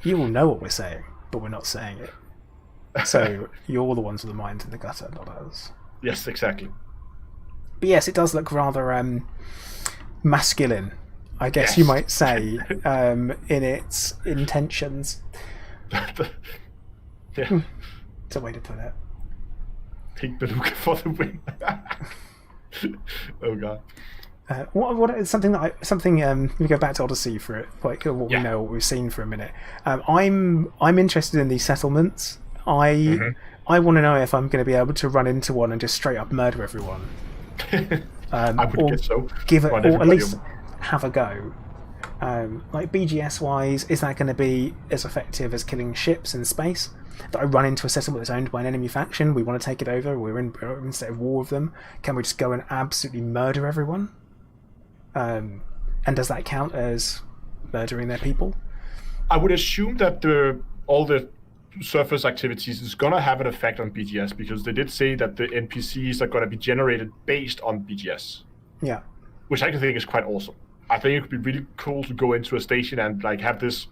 you all know what we're saying, but we're not saying it. So you're the ones with the mind in the gutter, not us. Yes, exactly. But yes, it does look rather masculine, I guess you might say, in its intentions. Yeah. It's a way to put it. Pink beluga for the win. Oh god. What is something we go back to Odyssey for it, like what we know, what we've seen for a minute. I'm interested in these settlements. I want to know if I'm going to be able to run into one and just straight up murder everyone. I would guess so. Give it, or at least have a go. Like BGS wise, is that going to be as effective as killing ships in space? That I run into a settlement that's owned by an enemy faction, we want to take it over, we're in instead of war with them, can we just go and absolutely murder everyone? And does that count as murdering their people? I would assume that all the surface activities is going to have an effect on BGS, because they did say that the NPCs are going to be generated based on BGS. Yeah. Which I think is quite awesome. I think it could be really cool to go into a station and like have this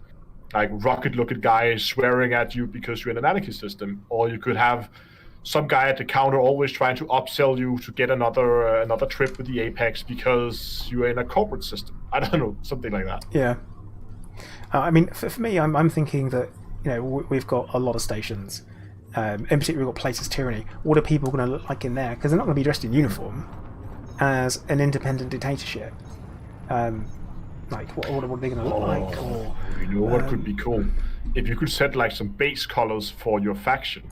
like rocket-looking guy swearing at you because you're in an anarchy system, or you could have some guy at the counter always trying to upsell you to get another trip with the Apex because you're in a corporate system. I don't know, something like that. Yeah. I mean, for me, I'm thinking that we've got a lot of stations. In particular, we've got Places Tyranny. What are people going to look like in there? Because they're not going to be dressed in uniform as an independent dictatorship. Like, what are they going to look like? Or, what could be cool? If you could set like some base colors for your faction,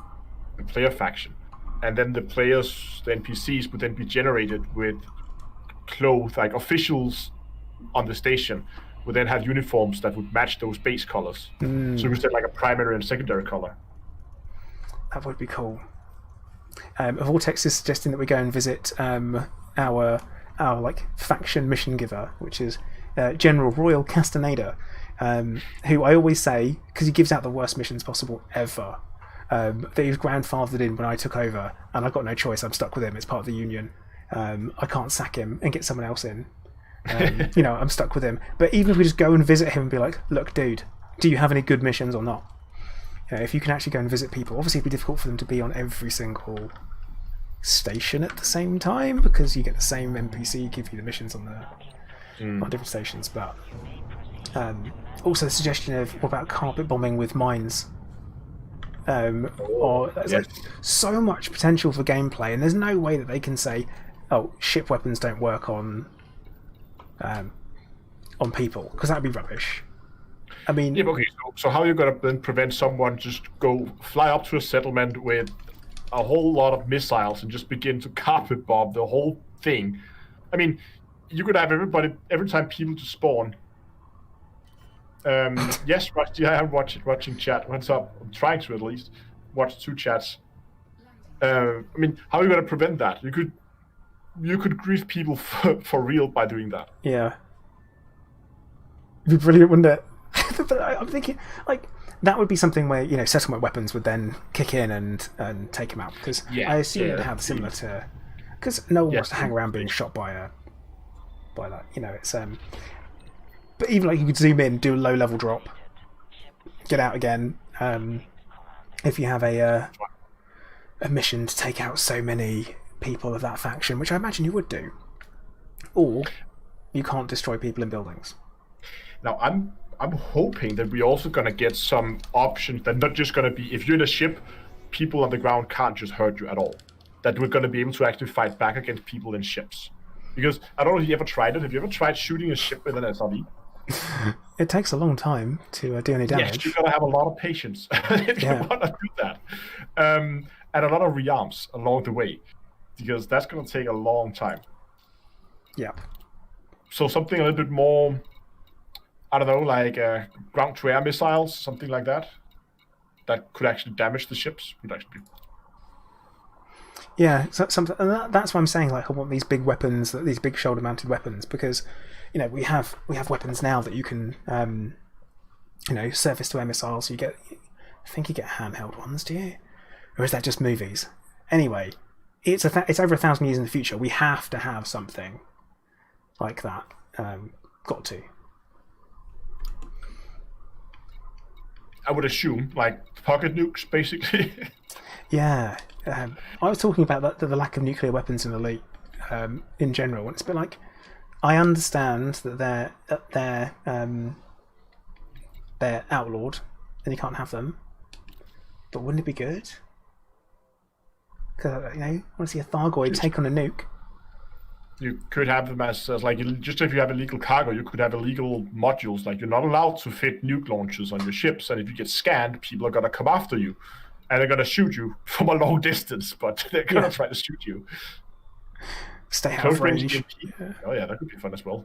the player faction, and then the players, the NPCs, would then be generated with clothes, like officials on the station would then have uniforms that would match those base colors. So you could set like a primary and secondary color. That would be cool. Vortex is suggesting that we go and visit our our like faction mission giver, which is General Royal Castaneda, who I always say, because he gives out the worst missions possible ever, that he was grandfathered in when I took over, and I've got no choice. I'm stuck with him. It's part of the union. I can't sack him and get someone else in. I'm stuck with him. But even if we just go and visit him and be like, look, dude, do you have any good missions or not? If you can actually go and visit people, obviously it'd be difficult for them to be on every single station at the same time, because you get the same NPC give you the missions on different stations. But also the suggestion of what about carpet bombing with mines? There's like so much potential for gameplay, and there's no way that they can say, oh, ship weapons don't work on people, because that'd be rubbish. I mean, yeah, okay. So how are you gonna then prevent someone just go fly up to a settlement with a whole lot of missiles and just begin to carpet bomb the whole thing? I mean, you could have every time people to spawn. Yes, Rusty, I am watching chat. What's up? I'm trying to at least watch 2 chats. I mean, how are you gonna prevent that? You could grief people for real by doing that. Yeah, it'd be brilliant, wouldn't it? But I'm thinking, like, that would be something where settlement weapons would then kick in and take him out, because I assume it'd have similar to, because no one wants to hang around being shot by that. It's but even like you could zoom in, do a low level drop, get out again. If you have a mission to take out so many people of that faction, which I imagine you would do, or you can't destroy people in buildings. Now I'm hoping that we're also going to get some options that not just going to be, if you're in a ship, people on the ground can't just hurt you at all. That we're going to be able to actually fight back against people in ships. Because I don't know if you ever tried it. Have you ever tried shooting a ship with an SRV? It takes a long time to do any damage. Yes, you've got to have a lot of patience if you want to do that. And a lot of rearms along the way. Because that's going to take a long time. Yeah. So something a little bit more, I don't know, like ground-to-air missiles, something like that could actually damage the ships. Would actually be... Yeah, something, and that's why I'm saying, like, I want these big weapons, these big shoulder-mounted weapons, because we have weapons now that you can surface-to-air missiles. So I think you get handheld ones, do you? Or is that just movies? Anyway, it's over 1,000 years in the future. We have to have something like that. Got to. I would assume, like pocket nukes, basically. Yeah, I was talking about the lack of nuclear weapons in Elite in general, and it's a bit like, I understand that they're outlawed and you can't have them, but wouldn't it be good? Because I want to see a Thargoid take on a nuke. You could have them as like, just if you have illegal cargo, you could have illegal modules. Like, you're not allowed to fit nuke launchers on your ships, and if you get scanned, people are gonna come after you, and they're gonna shoot you from a long distance. But they're gonna try to shoot you. Stay out of range. Yeah. Oh yeah, that could be fun as well.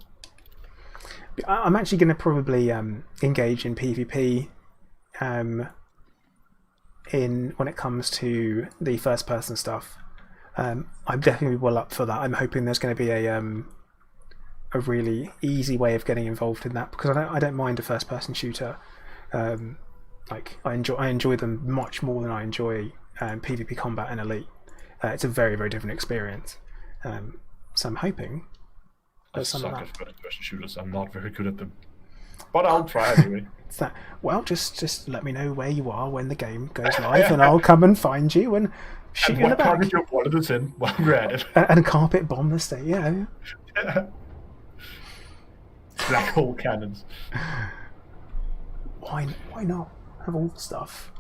I'm actually going to probably engage in PvP when it comes to the first-person stuff. I'm definitely well up for that. I'm hoping there's going to be a really easy way of getting involved in that, because I don't mind a first-person shooter. Like I enjoy them much more than I enjoy PvP combat in Elite. It's a very, very different experience. So I'm hoping. I suck at first-person shooters. I'm not very good at them, but I'll try anyway. Well, just let me know where you are when the game goes live, and I'll come and find you and shoot you in the back. And what part of it's in while we're at it. And carpet bomb the state, yeah. Black hole cannons. Why not have all the stuff?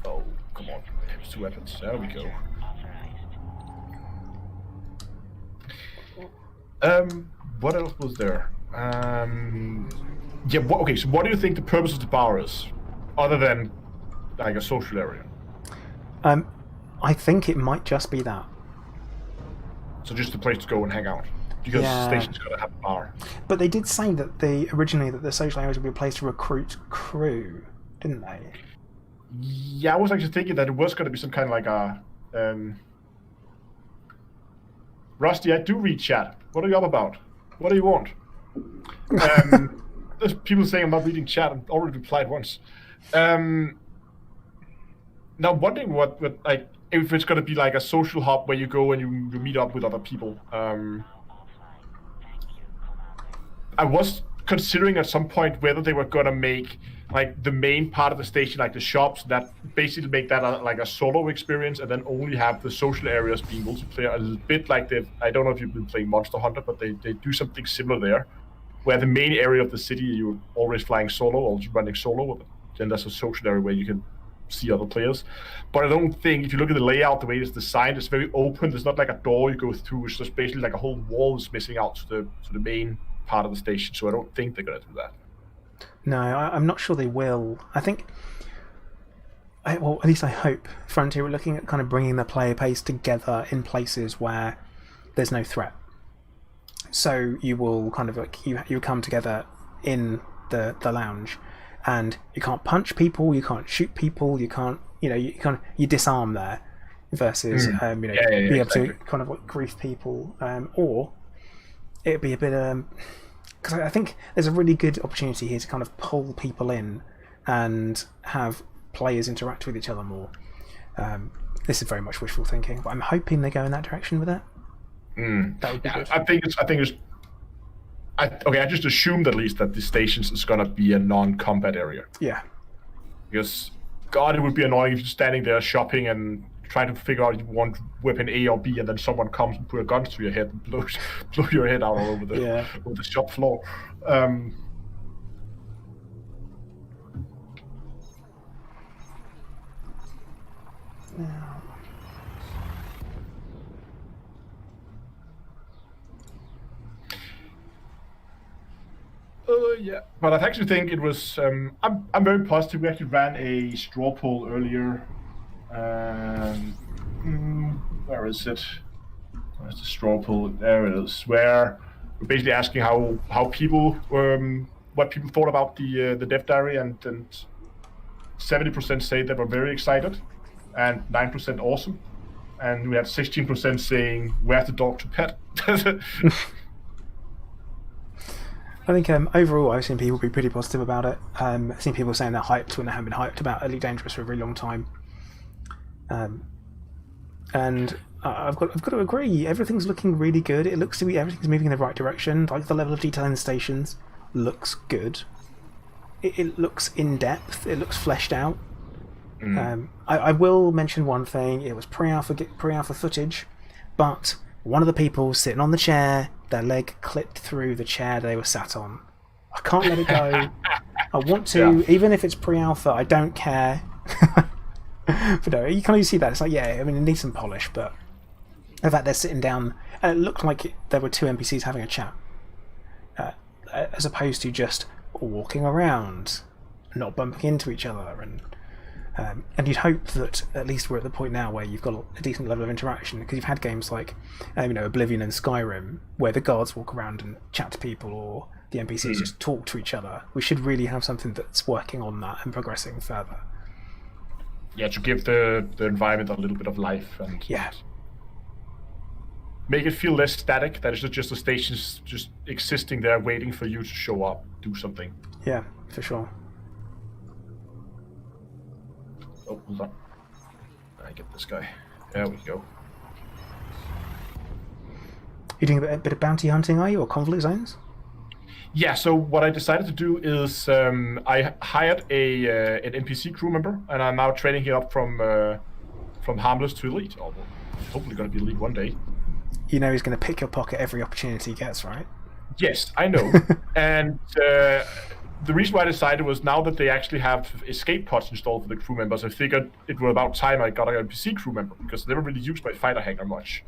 Oh, come on. There's 2 weapons. There we go. What else was there? Okay, so what do you think the purpose of the bar is? Other than, like, a social area? I think it might just be that. So just a place to go and hang out? Because the station's got to have a bar. But they did say that originally the social areas would be a place to recruit crew, didn't they? Yeah, I was actually thinking that it was going to be some kind of like a... Rusty, I do read chat. What are you up about? What do you want? There's people saying I'm not reading chat. I've already replied once. Now, wondering what like if it's going to be like a social hub where you go and you meet up with other people. I was considering at some point whether they were going to make like the main part of the station, like the shops, that basically make that like a solo experience, and then only have the social areas being multiplayer. A little bit like I don't know if you've been playing Monster Hunter, but they do something similar there, where the main area of the city you're always flying solo or running solo, then there's a social area where you can see other players. But I don't think, if you look at the layout, the way it's designed, it's very open. There's not like a door you go through. It's just basically like a whole wall is missing out to the main part of the station. So I don't think they're going to do that. No, I'm not sure they will. I think, well, at least I hope Frontier are looking at kind of bringing the player base together in places where there's no threat. So you will kind of like you come together in the lounge, and you can't punch people, you can't shoot people, you can't you disarm there, versus be able to kind of like grief people, or it'd be a bit because I think there's a really good opportunity here to kind of pull people in and have players interact with each other more. This is very much wishful thinking, but I'm hoping they go in that direction with it. That would be good. I just assumed at least that the stations is gonna be a non-combat area. Yeah. Because God, it would be annoying if you're standing there shopping and trying to figure out if you want weapon A or B, and then someone comes and put a gun to your head and blow your head out all over the shop floor. Yeah, but I actually think it was. I'm very positive. We actually ran a straw poll earlier. Where is it? Where's the straw poll? There it is. Where we're basically asking how people what people thought about the Dev Diary, and 70% say they were very excited, and 9% awesome, and we had 16% saying where's the dog to pet. I think overall I've seen people be pretty positive about it. I've seen people saying they're hyped when they haven't been hyped about Elite Dangerous for a very long time. And I've got to agree, everything's looking really good. It looks to be everything's moving in the right direction. Like the level of detail in the stations looks good. It looks in depth. It looks fleshed out. I will mention one thing. It was pre-alpha footage, but one of the people sitting on the chair, their leg clipped through the chair they were sat on. I can't let it go. I want to, even if it's pre-alpha, I don't care. But no, you kind of see that. It's like, yeah, I mean, it needs some polish, but in fact, they're sitting down, and it looked like there were two NPCs having a chat, as opposed to just walking around, not bumping into each other, and you'd hope that at least we're at the point now where you've got a decent level of interaction, because you've had games like Oblivion and Skyrim where the guards walk around and chat to people, or the NPCs just talk to each other. We should really have something that's working on that and progressing further. Yeah, to give the environment a little bit of life and make it feel less static, that it's not just the stations just existing there waiting for you to show up, do something. Yeah, for sure. Oh, hold on. I get this guy. There we go. You're doing a bit of bounty hunting, are you, or conflict zones? Yeah, so what I decided to do is I hired an NPC crew member, and I'm now training him up from harmless to elite. Or hopefully going to be elite one day. You know he's going to pick your pocket every opportunity he gets, right? Yes, I know. And the reason why I decided was, now that they actually have escape pods installed for the crew members, I figured it was about time I got an NPC crew member, because I never really used my fighter hanger much.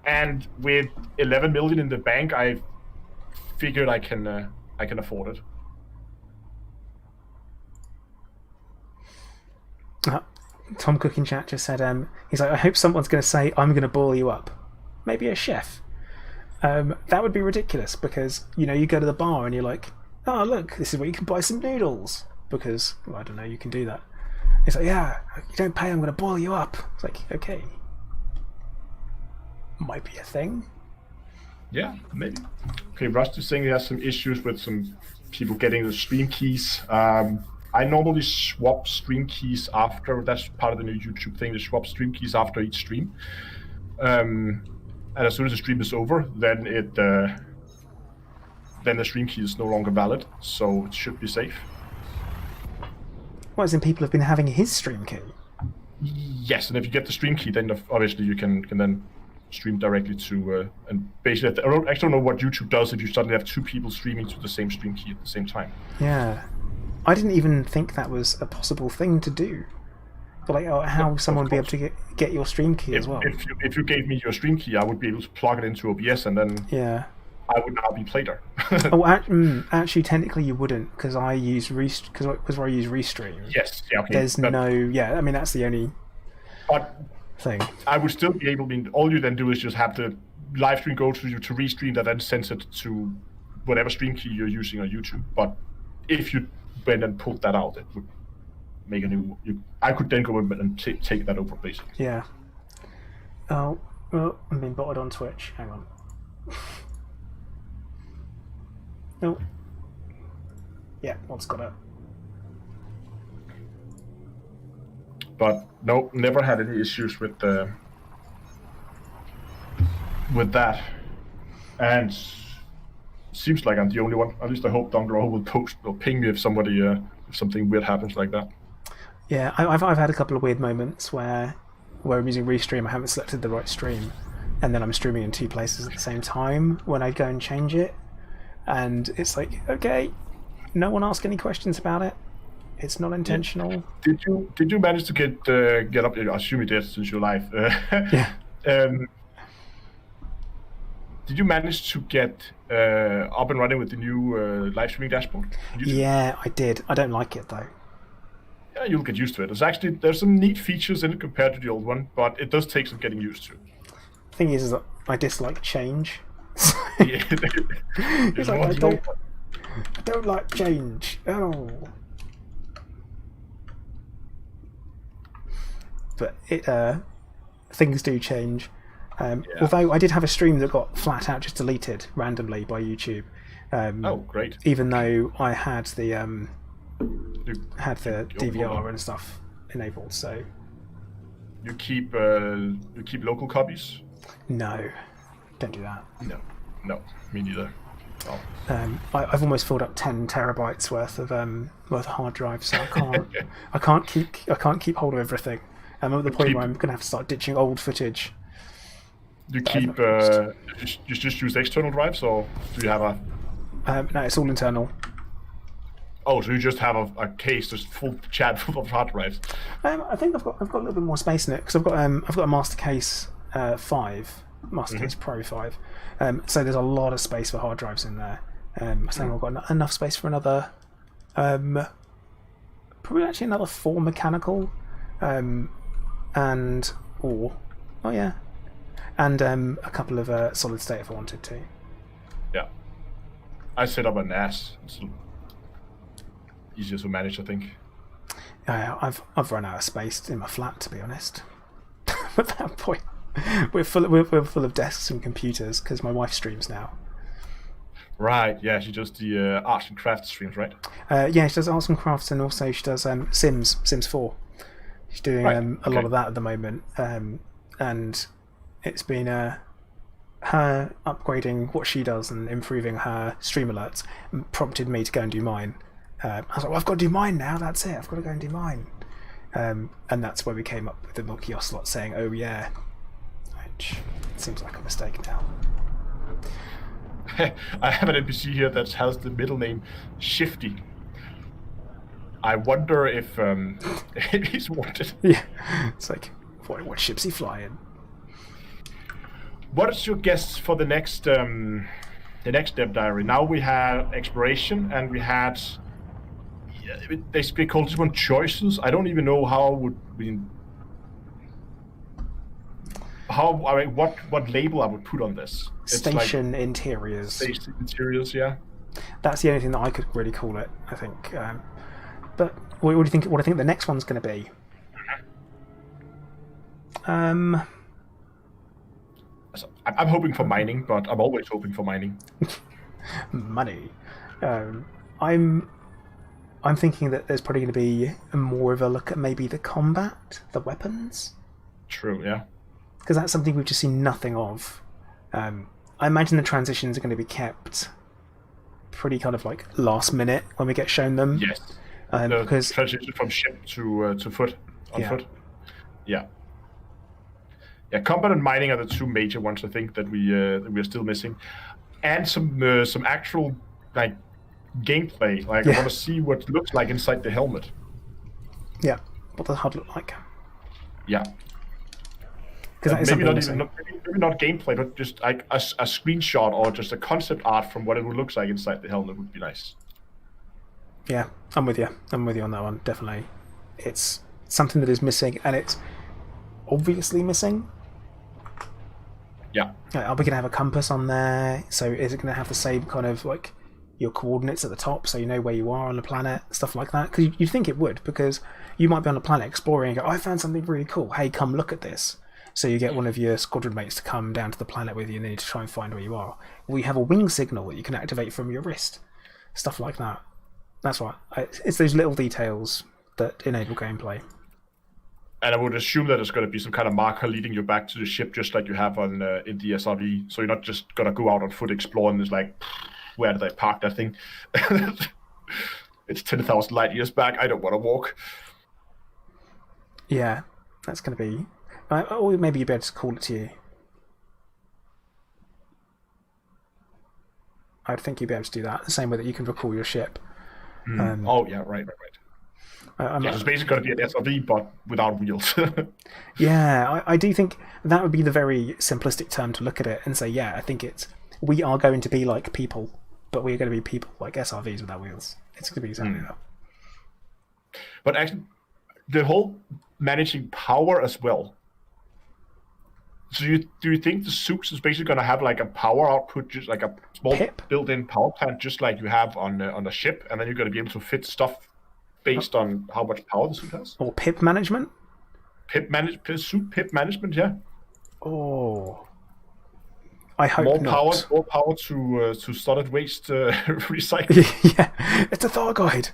And with 11 million in the bank, I figured I can afford it. Tom Cook in chat just said, he's like, I hope someone's going to say, I'm going to boil you up. Maybe a chef. That would be ridiculous, because, you go to the bar and you're like, oh, look, this is where you can buy some noodles. Because, well, I don't know, you can do that. It's like, yeah, you don't pay, I'm going to boil you up. It's like, okay. Might be a thing. Yeah, maybe. Okay, Rust is saying he has some issues with some people getting the stream keys. I normally swap stream keys after. That's part of the new YouTube thing. To swap stream keys after each stream. And as soon as the stream is over, then then the stream key is no longer valid. So it should be safe. Well, as in people have been having his stream key. Yes, and if you get the stream key, then obviously you can then stream directly to and basically I don't know what YouTube does if you suddenly have two people streaming to the same stream key at the same time. Yeah, I didn't even think that was a possible thing to do. But like, how someone would be able to get your stream key as well? If you gave me your stream key, I would be able to plug it into OBS, and then I would now be Plater. Actually, technically you wouldn't, because I use because I use Restream. Yes, yeah, okay. There's I mean that's the only thing. I would still be able to. All you then do is just have the live stream go to you to Restream, that then sends it to whatever stream key you're using on YouTube. But if you went and pulled that out, it would make a new. I could then go and take that over, basically. Yeah. Oh, well, I'm being botted on Twitch. Hang on. Oh. Yeah, one's got it. But no, never had any issues with that, and seems like I'm the only one. At least I hope Dongrow will post or ping me if somebody if something weird happens like that. Yeah, I've had a couple of weird moments where I'm using Restream, I haven't selected the right stream, and then I'm streaming in two places at the same time when I go and change it, and it's like, okay, no one ask any questions about it. It's not intentional. Did you manage to get up? I assume you did since you're live. Yeah. Did you manage to get up and running with the new live streaming dashboard? Yeah, I did. I don't like it though. Yeah, you'll get used to it. There's some neat features in it compared to the old one, but it does take some getting used to. The thing is that I dislike change. Yeah. It's like, I don't like change. Oh. But things do change. Although I did have a stream that got flat out just deleted randomly by YouTube. Oh, great! Even though I had the DVR and stuff enabled, so you keep local copies. No, don't do that. No, me neither. Oh. I've almost filled up 10 terabytes worth of hard drive, so I can't keep hold of everything. I'm at the point where I'm going to have to start ditching old footage. Do you keep just use external drives, or do you have a? No, it's all internal. Oh, so you just have a case just full of hard drives? I think I've got a little bit more space in it because I've got a Master Case 5, Master Case Pro 5. So there's a lot of space for hard drives in there. I think I've got enough space for another, probably actually another 4 mechanical, and a couple of solid state if I wanted to. Yeah, I set up a NAS. It's easier to manage, I think. I've run out of space in my flat, to be honest. At that point, we're full of desks and computers because my wife streams now. Right. Yeah, she does the arts and crafts streams, right? Yeah, she does arts and crafts, and also she does Sims 4. She's doing a lot of that at the moment, and it's been her upgrading what she does and improving her stream alerts prompted me to go and do mine. I was like, well, I've got to do mine now. That's it. I've got to go and do mine. And that's where we came up with the Milky Ocelot saying, "Oh yeah," which seems like a mistake now. I have an NPC here that has the middle name Shifty. I wonder if he's wanted. Yeah, it's like, what ship's he flying? What is your guess for the next Dev Diary? Now we had exploration, and we had they called this one choices. I don't even know how what label I would put on this. Station interiors. Station interiors, yeah. That's the only thing that I could really call it, I think. But what do you think? What I think the next one's going to be? I'm hoping for mining, but I'm always hoping for mining. Money. I'm thinking that there's probably going to be more of a look at maybe the combat, the weapons. True, yeah. Because that's something we've just seen nothing of. I imagine the transitions are going to be kept pretty kind of like last minute when we get shown them. Yes. Because transition from ship to foot on foot. Yeah. Yeah, combat and mining are the two major ones I think that we are still missing, and some actual like gameplay. Like I want to see what it looks like inside the helmet. Yeah, what does the HUD look like? Yeah. Because maybe not gameplay, but just like a screenshot or just a concept art from what it would look like inside the helmet would be nice. Yeah, I'm with you. I'm with you on that one. Definitely, it's something that is missing, and it's obviously missing. Yeah. Are we gonna have a compass on there? So is it gonna have the same kind of like your coordinates at the top, so you know where you are on the planet, stuff like that? Because you'd think it would, because you might be on a planet exploring and go, I found something really cool. Hey, come look at this. So you get one of your squadron mates to come down to the planet with you, and then you need to try and find where you are. We have a wing signal that you can activate from your wrist, stuff like that. That's right. It's those little details that enable gameplay. And I would assume that there's going to be some kind of marker leading you back to the ship, just like you have on in the SRV. So you're not just going to go out on foot exploring. It's like, where did I park that thing? It's 10,000 light years back. I don't want to walk. Yeah, that's going to be... or maybe you'd be able to call it to you. I'd think you'd be able to do that, the same way that you can recall your ship. Oh, yeah, right. It's basically going to be an SRV, but without wheels. Yeah, I do think that would be the very simplistic term to look at it and say, yeah, I think we are going to be like people, but we're going to be people like SRVs without wheels. It's going to be exactly that. But actually, the whole managing power as well. So do you think the Zoox is basically going to have like a power output, just like a small built-in power plant, just like you have on a ship, and then you're going to be able to fit stuff based on how much power the suit has? Or pip management? Pip management, yeah. Oh, I hope not. More power to solid waste recycling. Yeah, it's a Thor guide.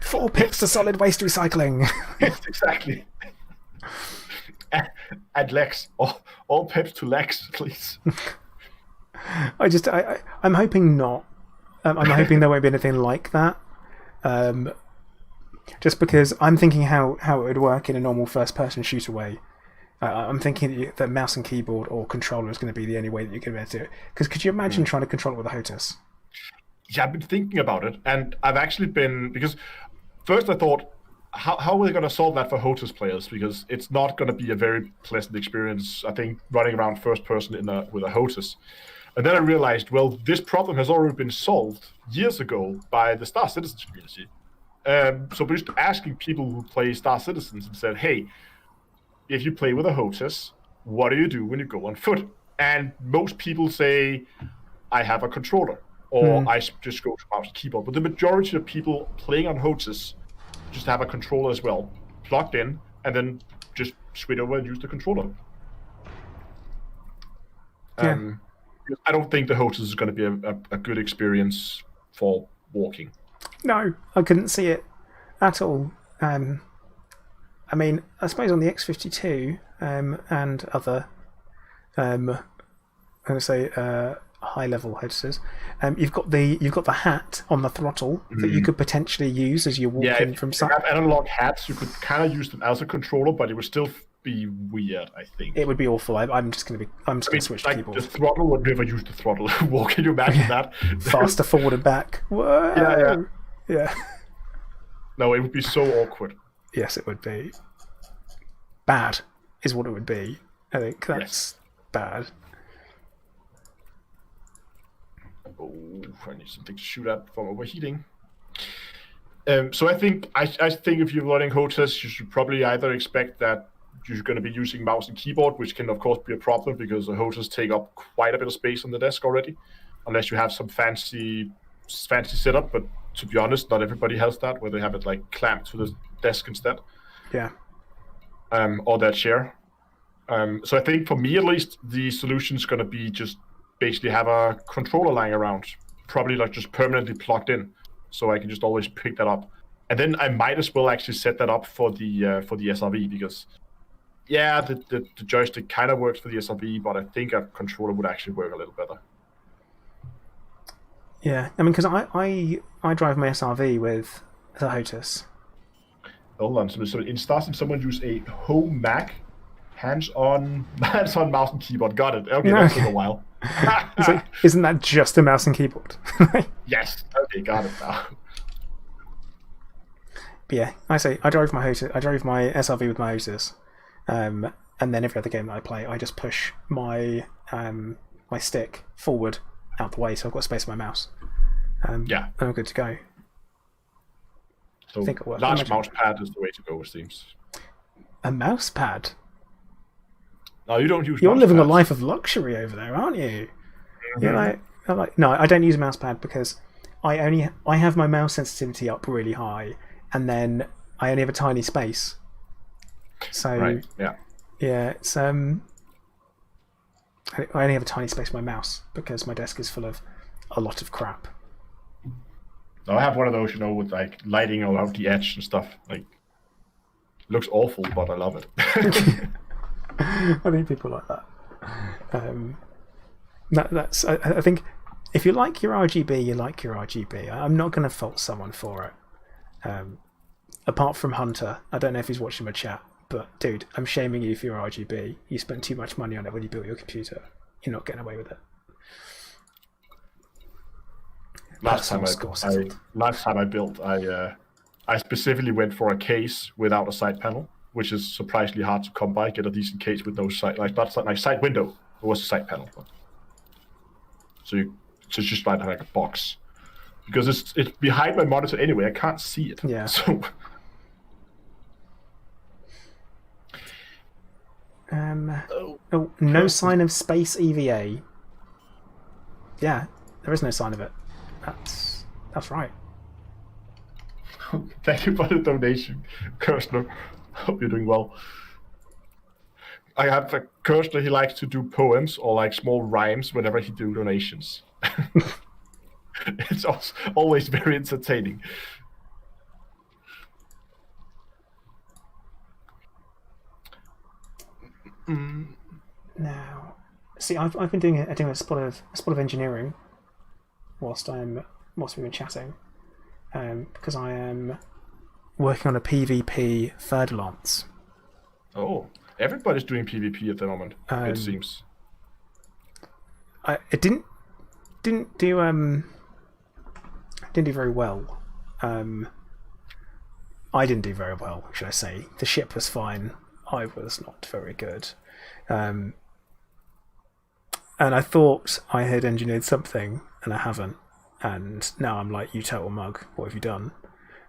4 pips to solid waste recycling. Yes, exactly. Add legs. All pips to legs, please. I'm hoping not. I'm hoping there won't be anything like that. Just because I'm thinking how it would work in a normal first-person shooter way. I'm thinking that mouse and keyboard or controller is going to be the only way that you can do it. Because could you imagine trying to control it with a HOTAS? Yeah, I've been thinking about it, and I've actually been... Because first I thought, how are they going to solve that for HOTAS players? Because it's not going to be a very pleasant experience, I think, running around first-person with a HOTAS. And then I realized, well, this problem has already been solved years ago by the Star Citizens community. So we're just asking people who play Star Citizens and said, hey, if you play with a HOTAS, what do you do when you go on foot? And most people say, I have a controller, or I just go to mouse and keyboard. But the majority of people playing on HOTAS just have a controller as well, plugged in, and then just switch over and use the controller. Yeah. I don't think the HOTAS is going to be a good experience for walking. No, I couldn't see it at all. I mean, I suppose on the X52 and other, I'm going to say high-level HOTASes, you've got the hat on the throttle that you could potentially use as you're walking from side. If you have analog hats, you could kind of use them as a controller, but it would still be weird, I think. It would be awful. I'm just going to switch to keyboard. The throttle would never use the throttle. Can you imagine that? Faster forward and back. Whoa. Yeah. No, it would be so awkward. Yes, it would be. Bad is what it would be. I think that's bad. Oh, I need something to shoot at from overheating. So I think if you're running HOTAS, you should probably either expect that you're going to be using mouse and keyboard, which can of course be a problem because the HOTAS take up quite a bit of space on the desk already, unless you have some fancy setup. But to be honest, not everybody has that, where they have it like clamped to the desk instead. Yeah. Or their chair. So I think for me at least, the solution is going to be just basically have a controller lying around, probably like just permanently plugged in, so I can just always pick that up. And then I might as well actually set that up for the SRV, because yeah, the joystick kind of works for the SRV, but I think a controller would actually work a little better. Yeah, I mean, because I drive my SRV with the HOTUS. Hold on, so in Starship, someone use a home Mac, hands-on mouse and keyboard. Got it. Okay, that took a while. So, isn't that just a mouse and keyboard? Yes. Okay, got it now. But yeah, I drive my SRV with my HOTUS, and then every other game that I play, I just push my my stick forward out the way, so I've got space on my mouse. Yeah, and I'm good to go. So large mouse pad is the way to go, it seems. A mouse pad? No, you don't use. You're living a life of luxury over there, aren't you? Mm-hmm. You're like, no, I don't use a mouse pad because I have my mouse sensitivity up really high, and then I only have a tiny space. So right, yeah, it's I only have a tiny space for my mouse because my desk is full of a lot of crap. No, I have one of those, with like lighting around the edge and stuff. Like, looks awful, but I love it. I need people like that. That's. I think if you like your RGB, you like your RGB. I'm not going to fault someone for it. Apart from Hunter, I don't know if he's watching my chat, but dude, I'm shaming you for your RGB. You spent too much money on it when you built your computer. You're not getting away with it. Last time I built, I specifically went for a case without a side panel, which is surprisingly hard to come by. Get a decent case with no side, not like side window. It was a side panel, so it's just like a box, because it's behind my monitor anyway. I can't see it. Yeah. So. No sign of space EVA. Yeah, there is no sign of it. That's right. Thank you for the donation, Kirstner. Hope you're doing well. I have a Kirstner. He likes to do poems or like small rhymes whenever he do donations. It's always very entertaining. Now, see, I've been doing a spot of engineering whilst we've been chatting, because I am working on a PvP third lance. Oh, everybody's doing PvP at the moment. It seems. It didn't do very well. I didn't do very well, should I say? The ship was fine. I was not very good. And I thought I had engineered something, and I haven't. And now I'm like, you total mug. What have you done?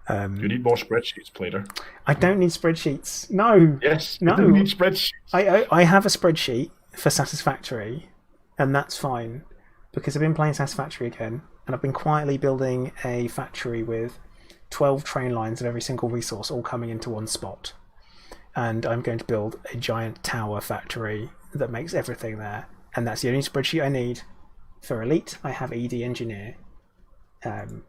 You need more spreadsheets, Plater. I don't need spreadsheets. No. Yes, no. You don't need spreadsheets. I have a spreadsheet for Satisfactory, and that's fine, because I've been playing Satisfactory again, and I've been quietly building a factory with 12 train lines of every single resource all coming into one spot. And I'm going to build a giant tower factory that makes everything there. And that's the only spreadsheet I need. For Elite, I have ED Engineer and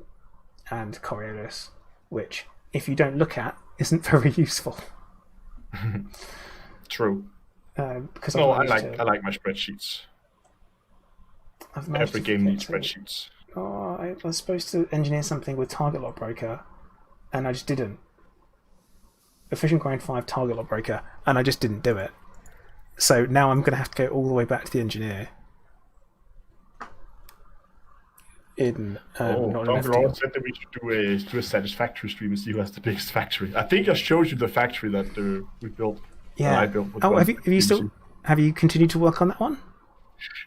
Coriolis, which, if you don't look at, isn't very useful. True. Because I like my spreadsheets. Every game needs spreadsheets. Oh, I was supposed to engineer something with Target Lock Breaker, and I just didn't. Efficient Grind 5 Target Lock Breaker, and I just didn't do it. So now I'm going to have to go all the way back to the engineer. Dr. Rowan said that we should do a Satisfactory stream and see who has the biggest factory. I think I showed you the factory that we built. Yeah. I built. Have you continued to work on that one?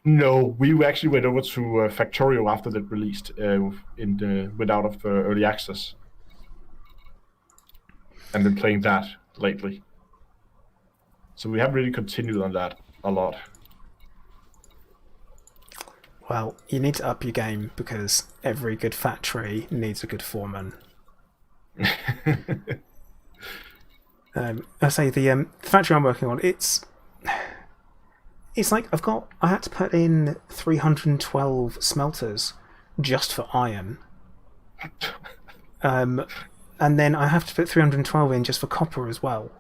No, we actually went over to Factorio after that released went out of early access, and been playing that lately. So we haven't really continued on that a lot. Well, you need to up your game, because every good factory needs a good foreman. I say the factory I'm working on, it's like I had to put in 312 smelters just for iron. And then I have to put 312 in just for copper as well.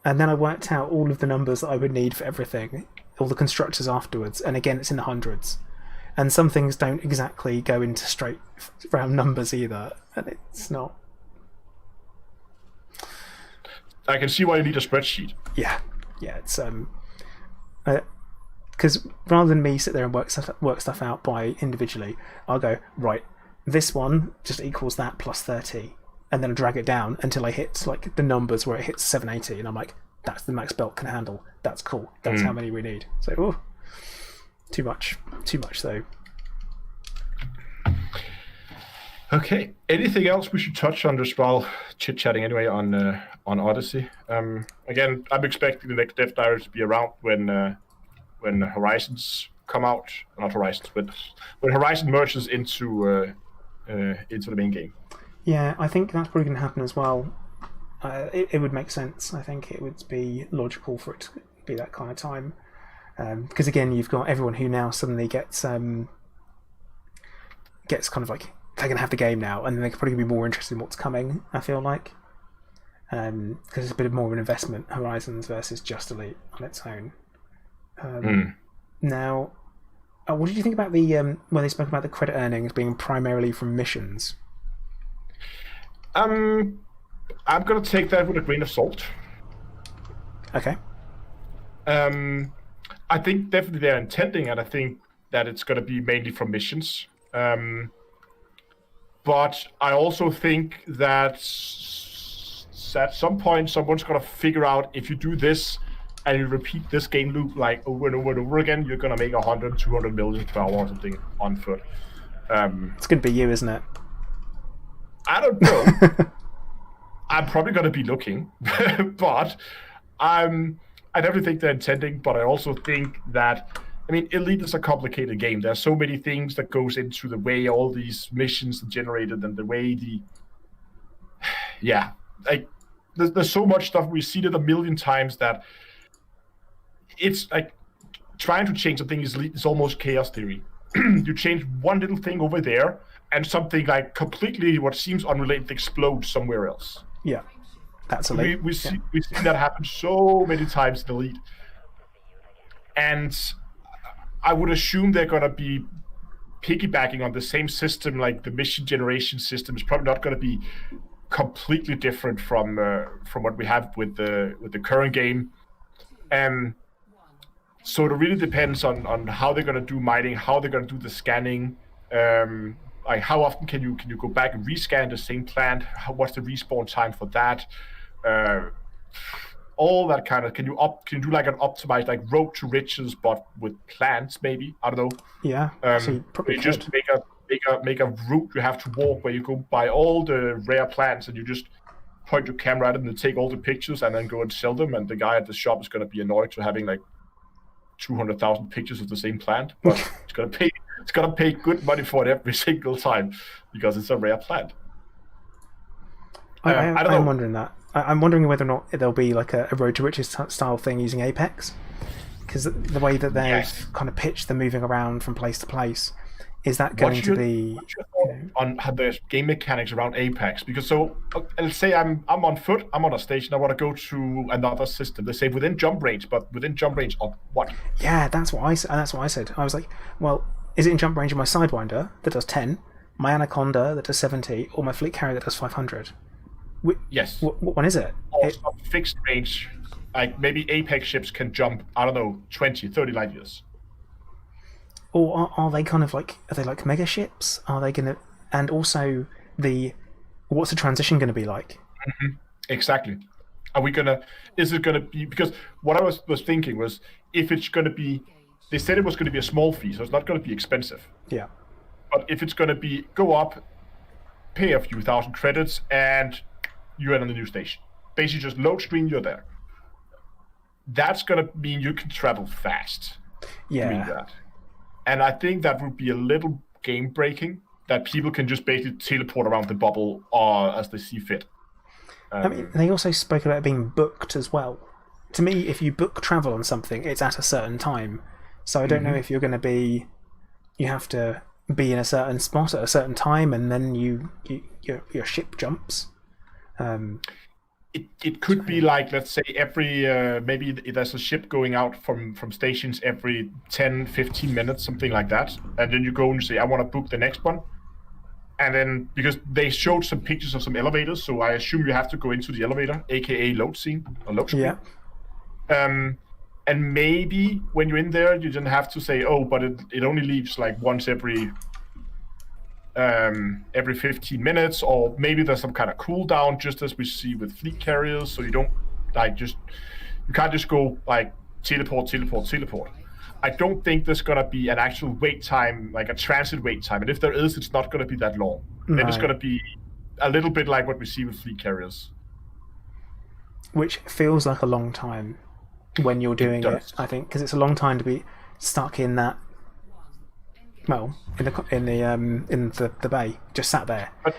And then I worked out all of the numbers that I would need for everything, all the constructors afterwards, and again it's in the hundreds. And some things don't exactly go into straight round numbers either, and it's not. I can see why you need a spreadsheet. Yeah, it's because rather than me sit there and work stuff out by individually, I'll go, right, this one just equals that plus 30, and then I drag it down until I hit like the numbers where it hits 780, and I'm like, that's the max belt can handle. That's cool. That's how many we need. So, too much though. Okay. Anything else we should touch on just while chit-chatting anyway on Odyssey? Again, I'm expecting the next Dev Diary to be around when Horizons come out. Not Horizons, but when Horizon merges into the main game. Yeah, I think that's probably going to happen as well. It would make sense. I think it would be logical for it to be that kind of time. Because again, you've got everyone who now suddenly gets kind of like, they're going to have the game now, and then they're probably going to be more interested in what's coming, I feel like. Because it's a bit more of an investment, Horizons versus Just Elite on its own. Now, what did you think about the when they spoke about the credit earnings being primarily from missions? I'm going to take that with a grain of salt. Okay. I think definitely they're intending, and I think that it's going to be mainly from missions. But I also think that at some point someone's going to figure out if you do this and you repeat this game loop like over and over and over again, you're going to make 100, 200 million per hour or something on foot. It's going to be you, isn't it? I don't know. I'm probably going to be looking, but I definitely think they're intending, but I also think that, I mean, Elite is a complicated game. There's so many things that goes into the way all these missions are generated and the way there's so much stuff. We've seen it a million times that it's like trying to change something is almost chaos theory. You change one little thing over there and something like completely what seems unrelated explodes somewhere else. Yeah, that's Elite. We've seen that happen so many times in Elite. And I would assume they're going to be piggybacking on the same system, like the mission generation system is probably not going to be completely different from what we have with the current game. So it really depends on how they're going to do mining, how they're going to do the scanning, like how often can you go back and rescan the same plant? What's the respawn time for that? All that kind of, can you do like an optimized like road to riches but with plants maybe? I don't know. Yeah. So you probably you just make a route you have to walk where you go buy all the rare plants and you just point your camera at it and take all the pictures and then go and sell them, and the guy at the shop is going to be annoyed to having like 200,000 pictures of the same plant, but it's gonna pay good money for it every single time because it's a rare plant. I'm wondering that. I'm wondering whether or not there'll be like a Road to Riches style thing using Apex, because the way that they've kind of pitched the moving around from place to place, is that going to be? What's your thought on the game mechanics around Apex? Because so let's say I'm on foot, I'm on a station, I want to go to another system. They say within jump range, but within jump range of what? Yeah, that's what I said. I was like, well, is it in jump range of my Sidewinder that does 10, my Anaconda that does 70, or my Fleet Carrier that does 500? Yes. What one is it? Or some fixed range, like maybe Apex ships can jump, I don't know, 20, 30 light years. Or are they kind of like, are they like mega ships? Are they going to, and also what's the transition going to be like? Mm-hmm. Exactly. Is it going to be, because what I was thinking was, if it's going to be, they said it was going to be a small fee, so it's not going to be expensive. Yeah. But if it's going to be, go up, pay a few thousand credits, and you're in the new station. Basically just load screen, you're there. That's going to mean you can travel fast. Yeah. Doing that. And I think that would be a little game breaking, that people can just basically teleport around the bubble or as they see fit. I mean, they also spoke about it being booked as well. to me, if you book travel on something, it's at a certain time. So I don't know if you're going to be. You have to be in a certain spot at a certain time, and then your ship jumps. It could be like, let's say, every maybe there's a ship going out from stations every 10, 15 minutes, something like that, and then you go and say, I want to book the next one. And then, because they showed some pictures of some elevators, so I assume you have to go into the elevator, aka load scene or load screen. Yeah. And maybe when you're in there, you don't have to say, oh, but it only leaves like once every 15 minutes, or maybe there's some kind of cooldown, just as we see with fleet carriers, so you don't you can't just go like teleport. I don't think there's gonna be an actual wait time, like a transit wait time, and if there is, it's not gonna be that long. No. Then it's gonna be a little bit like what we see with fleet carriers, which feels like a long time when you're doing it. I think because it's a long time to be stuck in that. Well, in the bay, just sat there. But,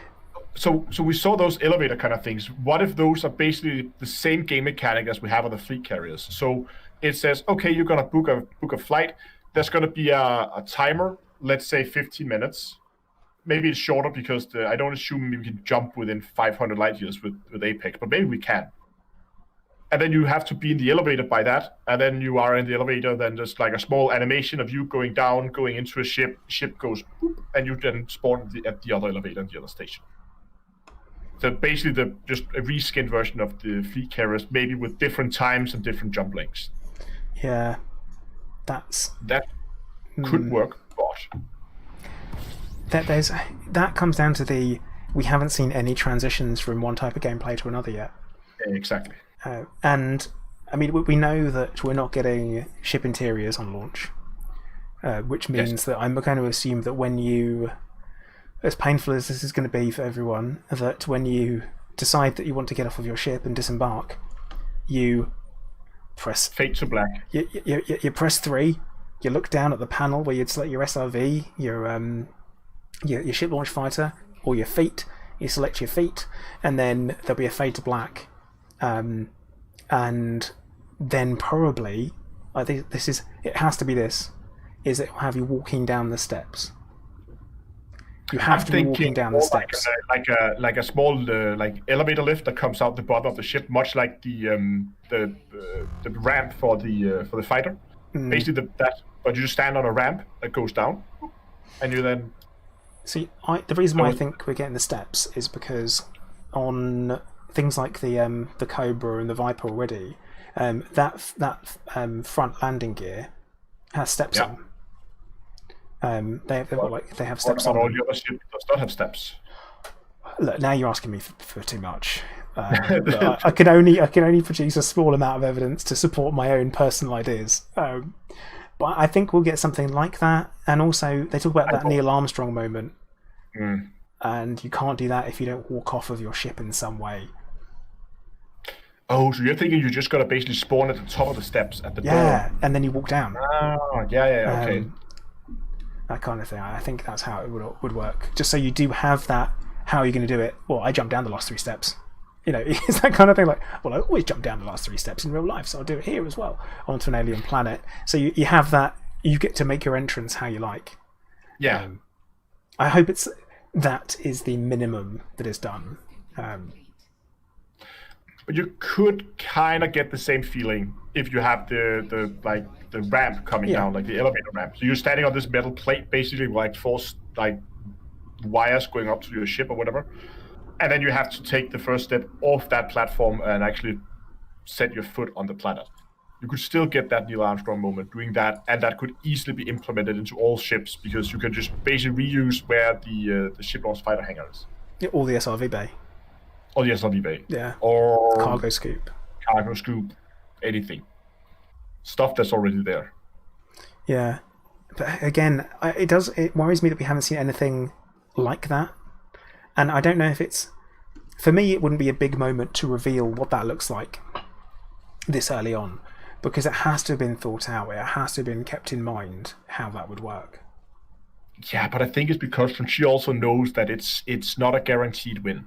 so we saw those elevator kind of things. What if those are basically the same game mechanic as we have on the fleet carriers? So it says, okay, you're gonna book a flight. There's gonna be a timer, let's say 15 minutes. Maybe it's shorter because I don't assume we can jump within 500 light years with Apex, but maybe we can. And then you have to be in the elevator by that, and then you are in the elevator, then just like a small animation of you going down, going into a ship goes boop, and you then spawn at the other elevator in the other station. So basically just a reskinned version of the fleet carriers, maybe with different times and different jump lengths. Yeah, that could work, but that comes down to we haven't seen any transitions from one type of gameplay to another yet. Yeah, exactly. And I mean, we know that we're not getting ship interiors on launch, which means that I'm going to assume that when you, as painful as this is going to be for everyone, that when you decide that you want to get off of your ship and disembark, you press fade to black. You press 3. You look down at the panel where you'd select your SRV, your ship launch fighter, or your feet. You select your feet, and then there'll be a fade to black. And then probably, I think it has to be this, is it will have you walking down the steps. You have to be walking down the steps. Like a small like elevator lift that comes out the bottom of the ship, much like the ramp for the fighter. Basically but you just stand on a ramp that goes down, and you then. See, the reason why I think we're getting the steps is because on things like the Cobra and the Viper already, that front landing gear has steps on. They have steps on. All the other ships does not have steps. Look, now you're asking me for too much. I can only produce a small amount of evidence to support my own personal ideas. But I think we'll get something like that. And also, they talk about that Neil Armstrong moment. And you can't do that if you don't walk off of your ship in some way. Oh, so you're thinking you're just going to basically spawn at the top of the steps at the door? Yeah, and then you walk down. Oh, yeah, okay. That kind of thing. I think that's how it would work. Just so you do have that, how are you going to do it? Well, I jumped down the last 3 steps. You know, it's that kind of thing like, well, I always jump down the last 3 steps in real life, so I'll do it here as well, onto an alien planet. So you have that, you get to make your entrance how you like. Yeah. I hope that is the minimum that is done. But you could kind of get the same feeling if you have the ramp coming down, like the elevator ramp. So you're standing on this metal plate, basically like forced wires going up to your ship or whatever, and then you have to take the first step off that platform and actually set your foot on the planet. You could still get that Neil Armstrong moment doing that, and that could easily be implemented into all ships because you can just basically reuse where the ship launch fighter hangar is. Yeah, or the SRV bay. Or the SRV bay. Yeah. Or cargo scoop. Cargo scoop. Anything. Stuff that's already there. Yeah. But again, it worries me that we haven't seen anything like that. And I don't know if it's... For me, it wouldn't be a big moment to reveal what that looks like this early on. Because it has to have been thought out. It has to have been kept in mind how that would work. Yeah, but I think it's because she also knows that it's not a guaranteed win.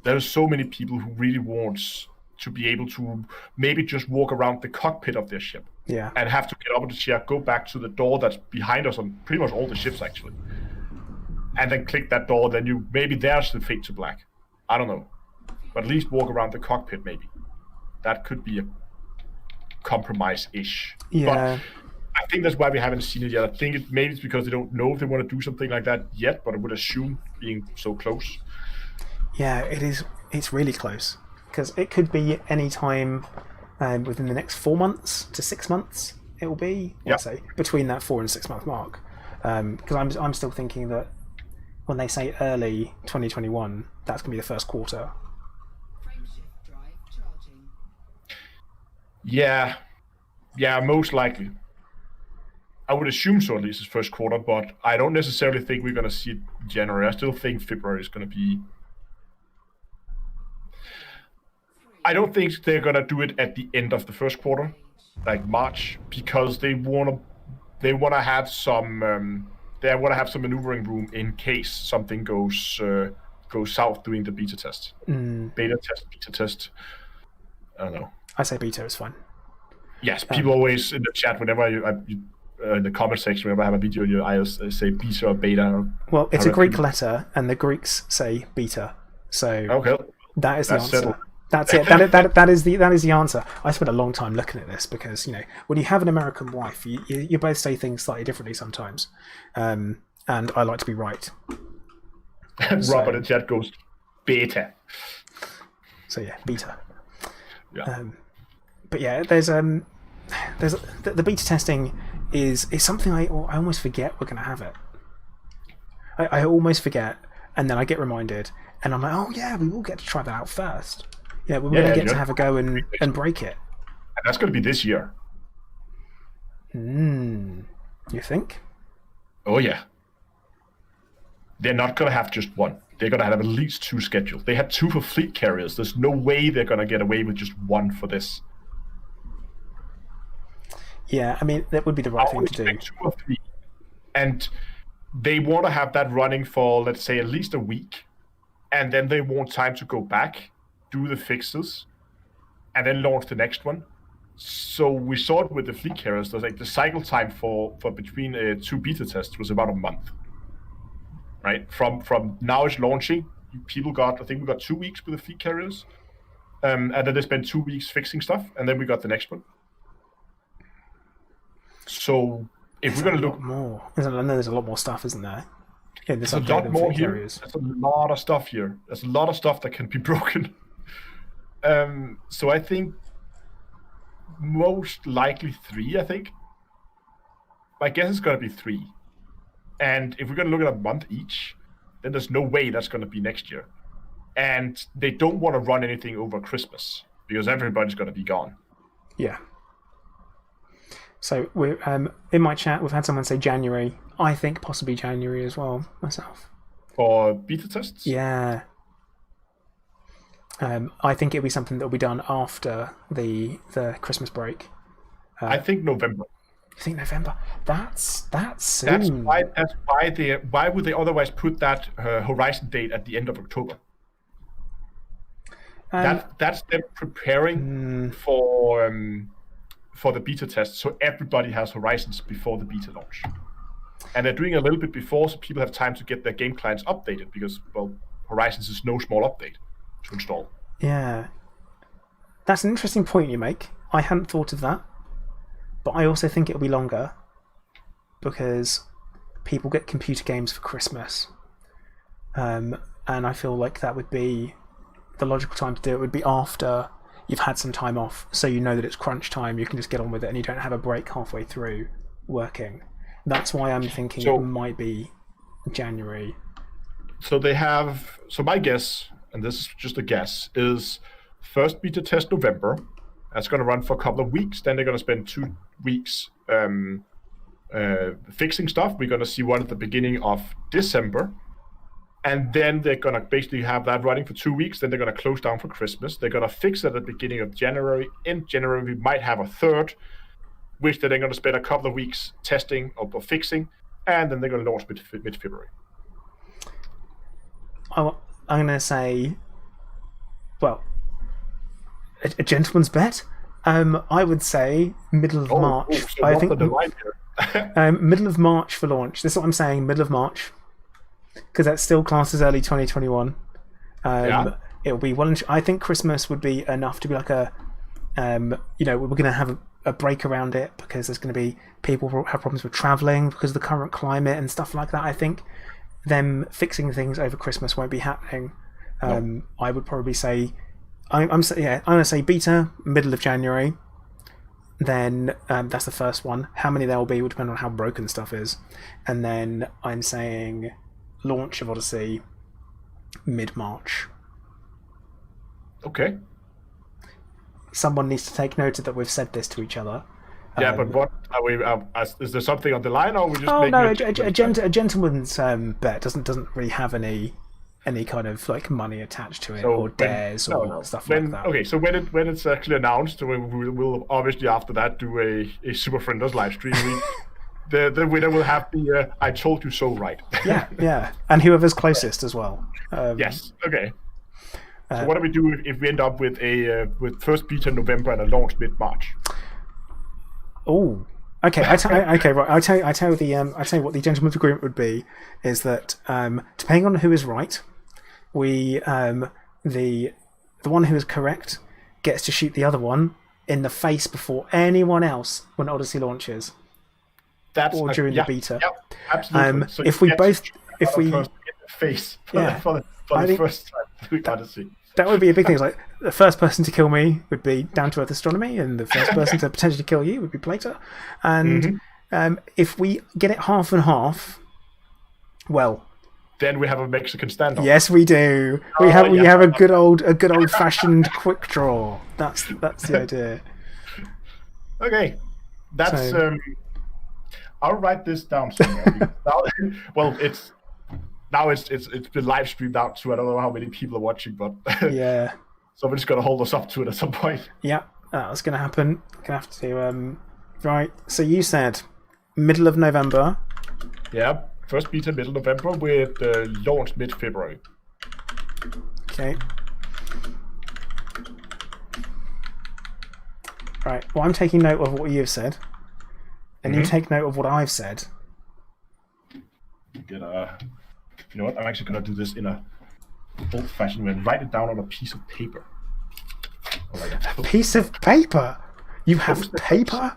There are so many people who really want to be able to maybe just walk around the cockpit of their ship. Yeah. And have to get up in the chair, go back to the door that's behind us on pretty much all the ships actually. And then click that door, then maybe there's the fade to black. I don't know. But at least walk around the cockpit maybe. That could be a compromise-ish. Yeah. But I think that's why we haven't seen it yet. I think maybe it's because they don't know if they want to do something like that yet, but I would assume being so close. Yeah, it is. It's really close. Because it could be any time within the next 4 months to 6 months. It will be, let's say, between that 4 and 6 month mark. Because I'm still thinking that when they say early 2021, that's going to be the first quarter. Frameshift drive charging. Yeah, most likely. I would assume so, at least it's first quarter, but I don't necessarily think we're going to see it in January. I still think February is going to be... I don't think they're going to do it at the end of the first quarter, like March, because they want to have some maneuvering room in case something goes south doing the beta test. Beta test. I don't know. I say beta is fine. Yes, people always in the chat whenever in the comment section whenever I have a video, I say beta or beta. Well, it's a Greek letter, and the Greeks say beta, so okay, that is the answer. Settled. That's it. That is the answer. I spent a long time looking at this because when you have an American wife, you both say things slightly differently sometimes, and I like to be right. Robert in chat goes beta. So yeah, beta. Yeah. But yeah, there's the beta testing is something I almost forget we're going to have it. I almost forget, and then I get reminded, and I'm like, oh yeah, we will get to try that out first. Yeah, we're going to get to have a go and break it. And that's going to be this year. You think? Oh yeah. They're not going to have just one. They're going to have at least 2 scheduled. They had 2 for fleet carriers. There's no way they're going to get away with just 1 for this. Yeah, I mean, that would be the right thing to do. 2 or 3. And they want to have that running for, let's say, at least a week. And then they want time to go back, do the fixes, and then launch the next one. So we saw it with the fleet carriers. There's like the cycle time for between 2 beta tests was about a month. Right? From now it's launching, I think we got 2 weeks with the fleet carriers. And then they spent 2 weeks fixing stuff, and then we got the next one. So if we're going to look more, I know there's a lot more stuff, isn't there? In this there's a lot more here. There's a lot of stuff here. There's a lot of stuff that can be broken. So I think most likely 3. I think my guess is going to be 3. And if we're going to look at a month each, then there's no way that's going to be next year. And they don't want to run anything over Christmas because everybody's going to be gone. Yeah. So we're in my chat. We've had someone say January. I think possibly January as well myself. For beta tests? Yeah. I think it'll be something that'll be done after the Christmas break. I think November. You think November? That's soon. Why would they otherwise put that Horizon date at the end of October? That's them preparing for the beta test, so everybody has Horizons before the beta launch. And they're doing a little bit before, so people have time to get their game clients updated, because, well, Horizons is no small update to install. Yeah. That's an interesting point you make. I hadn't thought of that. But I also think it'll be longer, because people get computer games for Christmas. And I feel like that would be the logical time to do it would be after you've had some time off, so you know that it's crunch time, you can just get on with it, and you don't have a break halfway through working. That's why I'm thinking it might be January. So my guess, and this is just a guess, is first beta test November. That's going to run for a couple of weeks. Then they're going to spend 2 weeks fixing stuff. We're going to see one at the beginning of December. And then they're going to basically have that running for 2 weeks. Then they're going to close down for Christmas. They're going to fix it at the beginning of January. In January, we might have a third, which they're then going to spend a couple of weeks testing or fixing. And then they're going to launch mid-February. I'm going to say, well, a gentleman's bet. I would say middle of March. So I what's think the line here? middle of March for launch. This is what I'm saying. Middle of March, because that still classes early 2021. Yeah. It'll be well. I think Christmas would be enough to be like a, we're going to have a break around it because there's going to be people who have problems with traveling because of the current climate and stuff like that. I think them fixing things over Christmas won't be happening. I would probably say, I'm going to say beta middle of January. Then that's the first one. How many there will be will depend on how broken stuff is, and then I'm saying launch of Odyssey mid-March. Okay. Someone needs to take note that we've said this to each other. Yeah, but what are we? Is there something on the line, or are we just? Oh no, making a gentleman's bet doesn't really have any kind of like money attached to it, or dares or stuff like that. Okay, so when it's actually announced, we'll obviously after that do a Super Frienders live stream. The winner will have the "I told you so" right. yeah, and whoever's closest as well. Yes. Okay. So what do we do if we end up with with first beta in November and a launch mid-March? Oh, okay. Okay, right. I tell you what the gentleman's agreement would be is that depending on who is right, we the one who is correct gets to shoot the other one in the face before anyone else when Odyssey launches. Or during the beta. Yeah, absolutely. So if we both, if we in the face for the first time through Odyssey. That would be a big thing. It's like the first person to kill me would be Down to Earth Astronomy, and the first person to potentially kill you would be Plato. And if we get it half and half, well, then we have a Mexican standoff. Yes, we do. We have a good old fashioned quick draw. That's the idea. Okay, that's I'll write this down somewhere. Well, it's been live streamed out to I don't know how many people are watching, but yeah, somebody's got to hold us up to it at some point. Yeah, that's going to happen. Gonna have to do right. So you said middle of November. Yeah, first beta middle November with launch mid-February. Okay. Right. Well, I'm taking note of what you've said, and you take note of what I've said. You know what? I'm actually going to do this in a old-fashioned way and write it down on a piece of paper. A piece of paper? You have paper?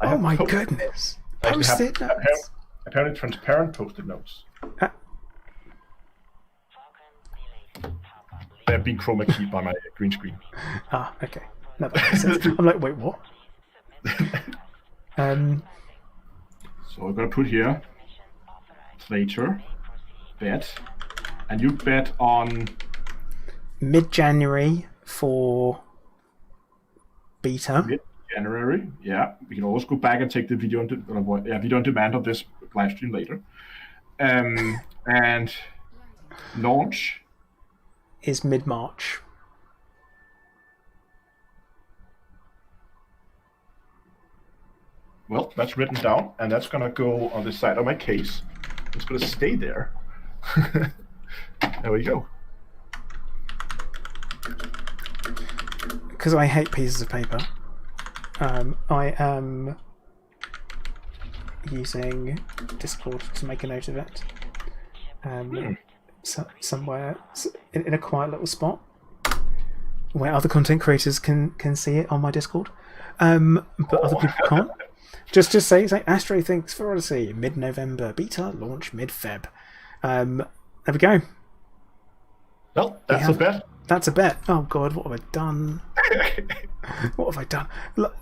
Oh my goodness. Post-it notes? Apparently transparent post-it notes. They're being chroma keyed by my green screen. Ah, okay. No, that makes sense. I'm like, wait, what? So we're going to put here Plater. Bet, and you bet on mid-January for beta. Mid-January, yeah. We can always go back and take the video on demand of this live stream later. And launch is mid-March. Well, that's written down, and that's gonna go on the side of my case. It's gonna stay there. There we go. Because I hate pieces of paper, I am using Discord to make a note of it. Somewhere in a quiet little spot where other content creators can see it on my Discord, but other people can't. Just say Astro thinks for Odyssey mid-November, beta launch mid-Feb. There we go. Well, that's a bet. That's a bet. Oh God, what have I done? What have I done? Look,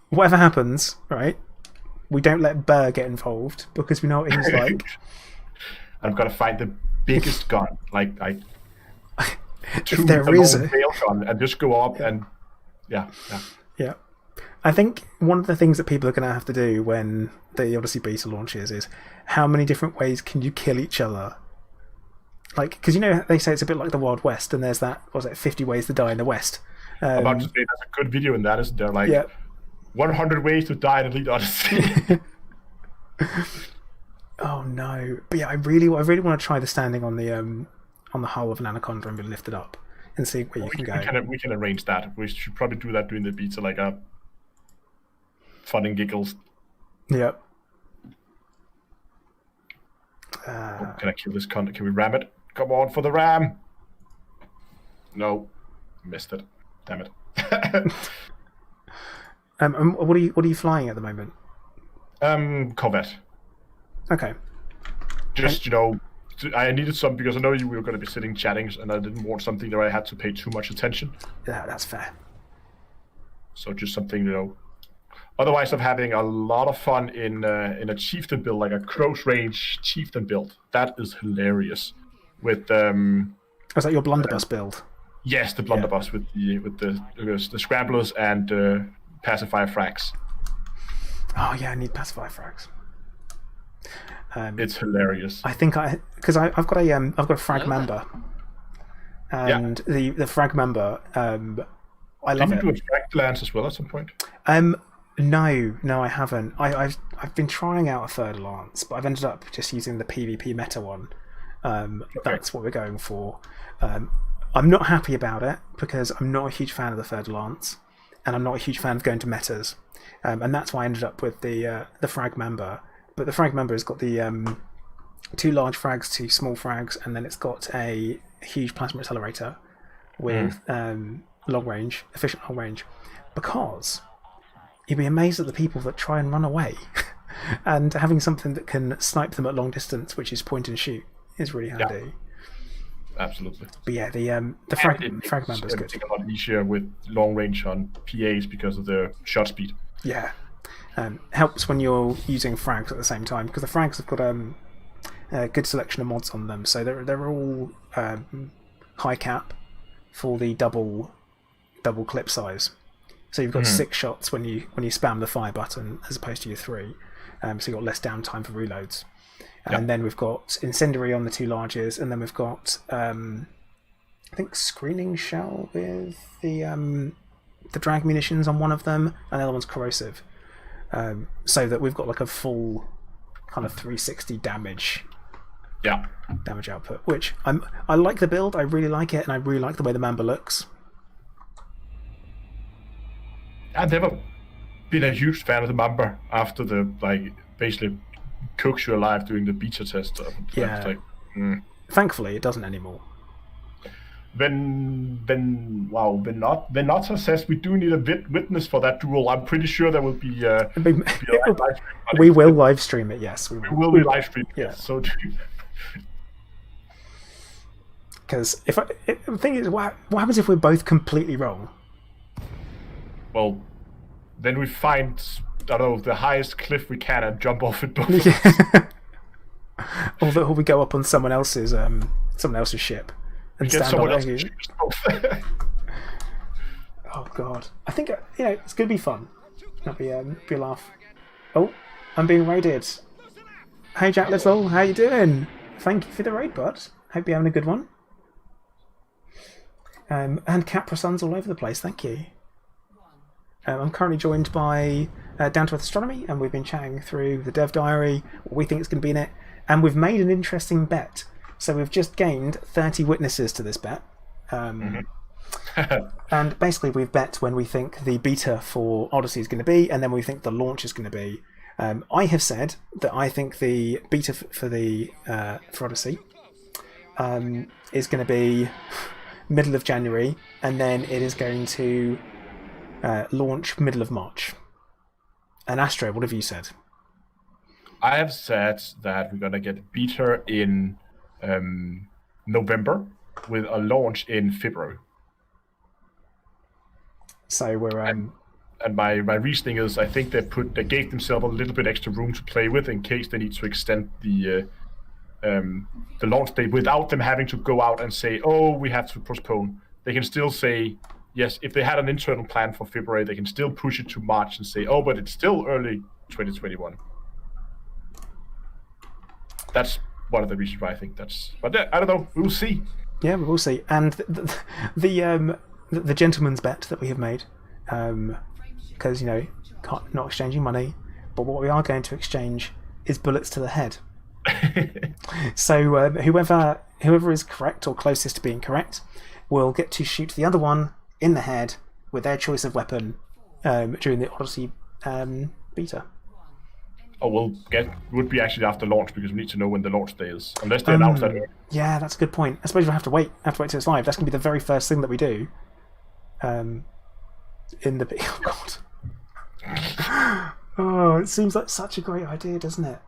whatever happens, right? We don't let Burr get involved because we know what he's like. I've got to find the biggest gun, like if there is a gun, and just go up and yeah. I think one of the things that people are going to have to do when the Odyssey beta launches is how many different ways can you kill each other? Like, because they say it's a bit like the Wild West, and there's that 50 ways to die in the West. I'm about to say there's a good video in that, isn't there? Like 100 ways to die in Elite Odyssey. Oh no! But yeah, I really want to try the standing on the hull of an anaconda and be lifted up. and see where you can go. We can arrange that. We should probably do that during the beta, like a fun and giggles. Yep. Can I kill this cunt? Can we ram it? Come on for the ram! No, missed it. Damn it. What are you flying at the moment? Corvette. Okay. Just I needed some because I know you were going to be sitting chatting, and I didn't want something that I had to pay too much attention. Yeah, that's fair. So just something, Otherwise, I'm having a lot of fun in a chieftain build, like a close range chieftain build. That is hilarious. With Was that your blunderbuss build? Yes, the blunderbuss with the scramblers and pacifier frags. Oh yeah, I need pacifier frags. It's hilarious. I think because I've got a frag member, and the frag member I love it. Did you do a frag lance as well at some point? No, I haven't. I've been trying out a third lance, but I've ended up just using the PvP meta one. That's what we're going for. I'm not happy about it because I'm not a huge fan of the third lance, and I'm not a huge fan of going to metas, and that's why I ended up with the frag member. But the frag member has got the 2 large frags, 2 small frags, and then it's got a huge plasma accelerator with long range, efficient long range. Because you'd be amazed at the people that try and run away, and having something that can snipe them at long distance, which is point and shoot, is really handy. Yeah. Absolutely. But yeah, the frag member is good. It's a lot easier with long range on PAs because of the shot speed. Yeah. Helps when you're using frags at the same time, because the frags have got a good selection of mods on them, so they're all high cap for the double clip size. So you've got 6 shots when you spam the fire button as opposed to your 3, so you've got less downtime for reloads. And then we've got incendiary on the 2 larges, and then we've got I think screening shell with the drag munitions on one of them, and the other one's corrosive. So that we've got like a full kind of 360 damage output, which I like the build. I really like it, and I really like the way the Mamba looks. I've never been a huge fan of the Mamba after the basically cooks you alive during the beta test. Thankfully, it doesn't anymore. When Nota says we do need a witness for that duel, I'm pretty sure there will be. We will live stream it. Yes, we will be live stream. Yeah. So. Because the thing is, what happens if we're both completely wrong? Well, then we find the highest cliff we can and jump off it both. Or we go up on someone else's ship. And stand on it. Oh god! I think it's gonna be fun. That'll be a laugh. Oh, I'm being raided. Hey Jack Little, how you doing? Thank you for the raid, bud. Hope you're having a good one. And Capra Suns all over the place. Thank you. I'm currently joined by Down to Earth Astronomy, and we've been chatting through the dev diary, what we think is going to be in it, and we've made an interesting bet. So we've just gained 30 witnesses to this bet. And basically we've bet when we think the beta for Odyssey is going to be, and then we think the launch is going to be. I have said that I think the beta for Odyssey is going to be middle of January, and then it is going to launch middle of March. And Astro, what have you said? I have said that we're going to get beta in November with a launch in February. So we're and my reasoning is I think they gave themselves a little bit extra room to play with in case they need to extend the launch date without them having to go out and say, oh, we have to postpone. They can still say yes. If they had an internal plan for February, they can still push it to March and say, oh, but it's still early 2021. That's one of the reasons why I think that's. But I don't know. We'll see. Yeah, we will see. And the gentleman's bet that we have made, because not exchanging money, but what we are going to exchange is bullets to the head. So whoever is correct or closest to being correct will get to shoot the other one in the head with their choice of weapon during the Odyssey beta. Oh, would be actually after launch because we need to know when the launch day is. Unless they announce that. Yeah, that's a good point. I suppose we'll have to wait till it's live. That's going to be the very first thing that we do. In the oh god. Oh, it seems like such a great idea, doesn't it?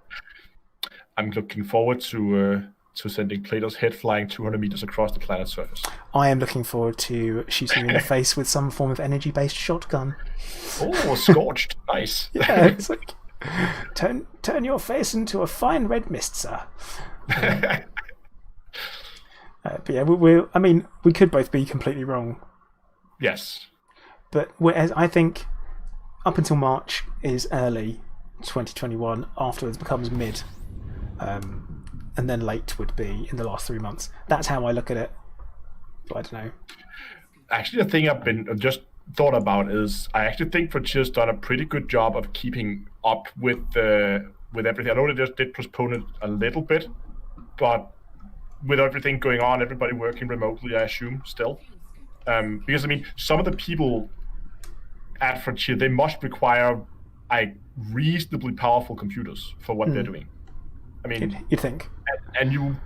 I'm looking forward to sending Plato's head flying 200 meters across the planet's surface. I am looking forward to shooting him in the face with some form of energy-based shotgun. Oh, scorched! Nice. Yeah, it's like turn your face into a fine red mist, sir. But yeah, we could both be completely wrong. Yes. But I think up until March is early 2021. Afterwards becomes mid, and then late would be in the last 3 months. That's how I look at it. But I don't know. Actually, the thing I've just thought about is I actually think Frontier's done a pretty good job of keeping up with everything. I know they just did postpone it a little bit, but with everything going on, everybody working remotely, I assume still. Because I mean, some of the people at Frontier, they must require reasonably powerful computers for what they're doing. I mean, you'd think, and you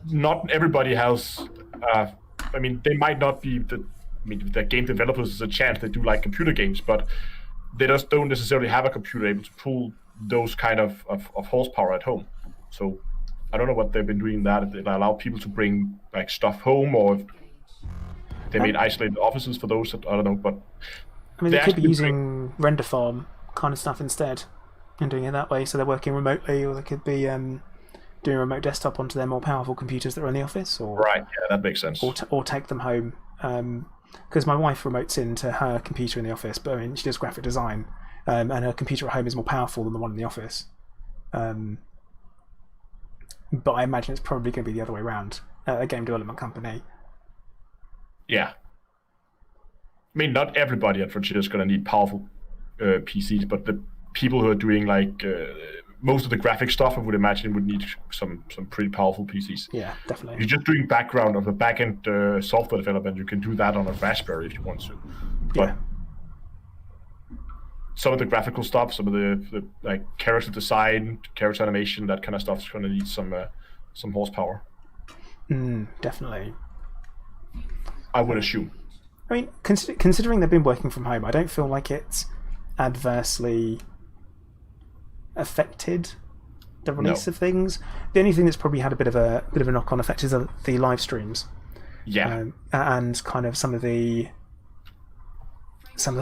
not everybody has. I mean, they might not be the game developers is a chance they do like computer games, but they just don't necessarily have a computer able to pull those kind of horsepower at home. So I don't know what they've been doing that if they allow people to bring like stuff home, or if they made isolated offices for those. I don't know, but I mean, they could be using render farm kind of stuff instead and doing it that way. So they're working remotely, or they could be doing a remote desktop onto their more powerful computers that are in the office. Or right, yeah, that makes sense. Or take them home. Because my wife remotes into her computer in the office, but I mean, she does graphic design, and her computer at home is more powerful than the one in the office. But I imagine it's probably going to be the other way around. A game development company. Yeah. I mean, not everybody at Frontier is going to need powerful PCs, but the people who are doing like most of the graphic stuff, I would imagine, would need some pretty powerful PCs. Yeah, definitely. If you're just doing background of the backend software development, you can do that on a Raspberry if you want to. But yeah. Some of the graphical stuff, some of the like character design, character animation, that kind of stuff is going to need some horsepower. Definitely. I would assume. I mean, considering they've been working from home, I don't feel like it's adversely affected the release of things. The only thing that's probably had a bit of a knock-on effect is the live streams. Yeah. And kind of some of the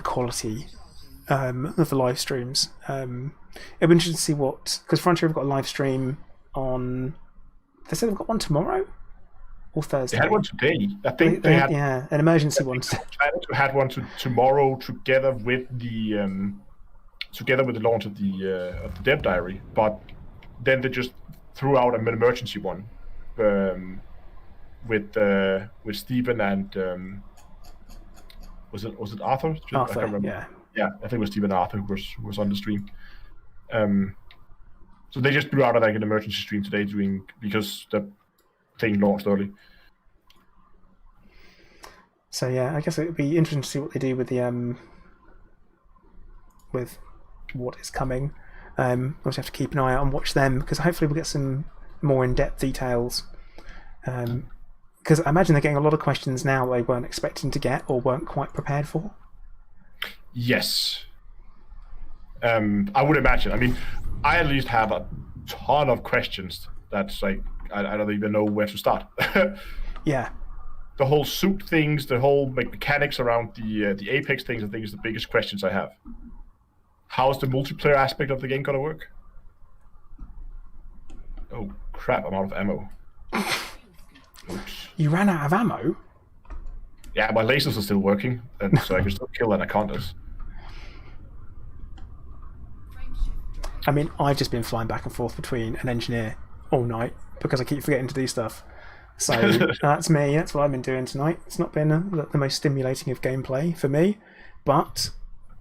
quality of the live streams. It'll be interesting to see because Frontier have got a live stream on. They said they've got one tomorrow or Thursday. They had one today. I think they had an emergency one. They had one tomorrow together with the launch of the Dev Diary, but then they just threw out an emergency one with Stephen and was it Arthur? Arthur, I can't remember. Yeah, I think it was Stephen and Arthur who was on the stream. So they just threw out like an emergency stream today, because the thing launched early. So yeah, I guess it would be interesting to see what they do with the with what is coming. We'll just have to keep an eye out and watch them, because hopefully we'll get some more in-depth details. Because I imagine they're getting a lot of questions now they weren't expecting to get or weren't quite prepared for. Yes. I would imagine. I mean, I at least have a ton of questions that's like, I don't even know where to start. Yeah. The whole suit things, the whole mechanics around the Apex things, I think is the biggest questions I have. How's the multiplayer aspect of the game gonna work? Oh crap, I'm out of ammo. Oops. You ran out of ammo? Yeah, my lasers are still working, and so I can still kill anacondas. I mean, I've just been flying back and forth between an engineer all night because I keep forgetting to do stuff. So that's me. That's what I've been doing tonight. It's not been the most stimulating of gameplay for me, but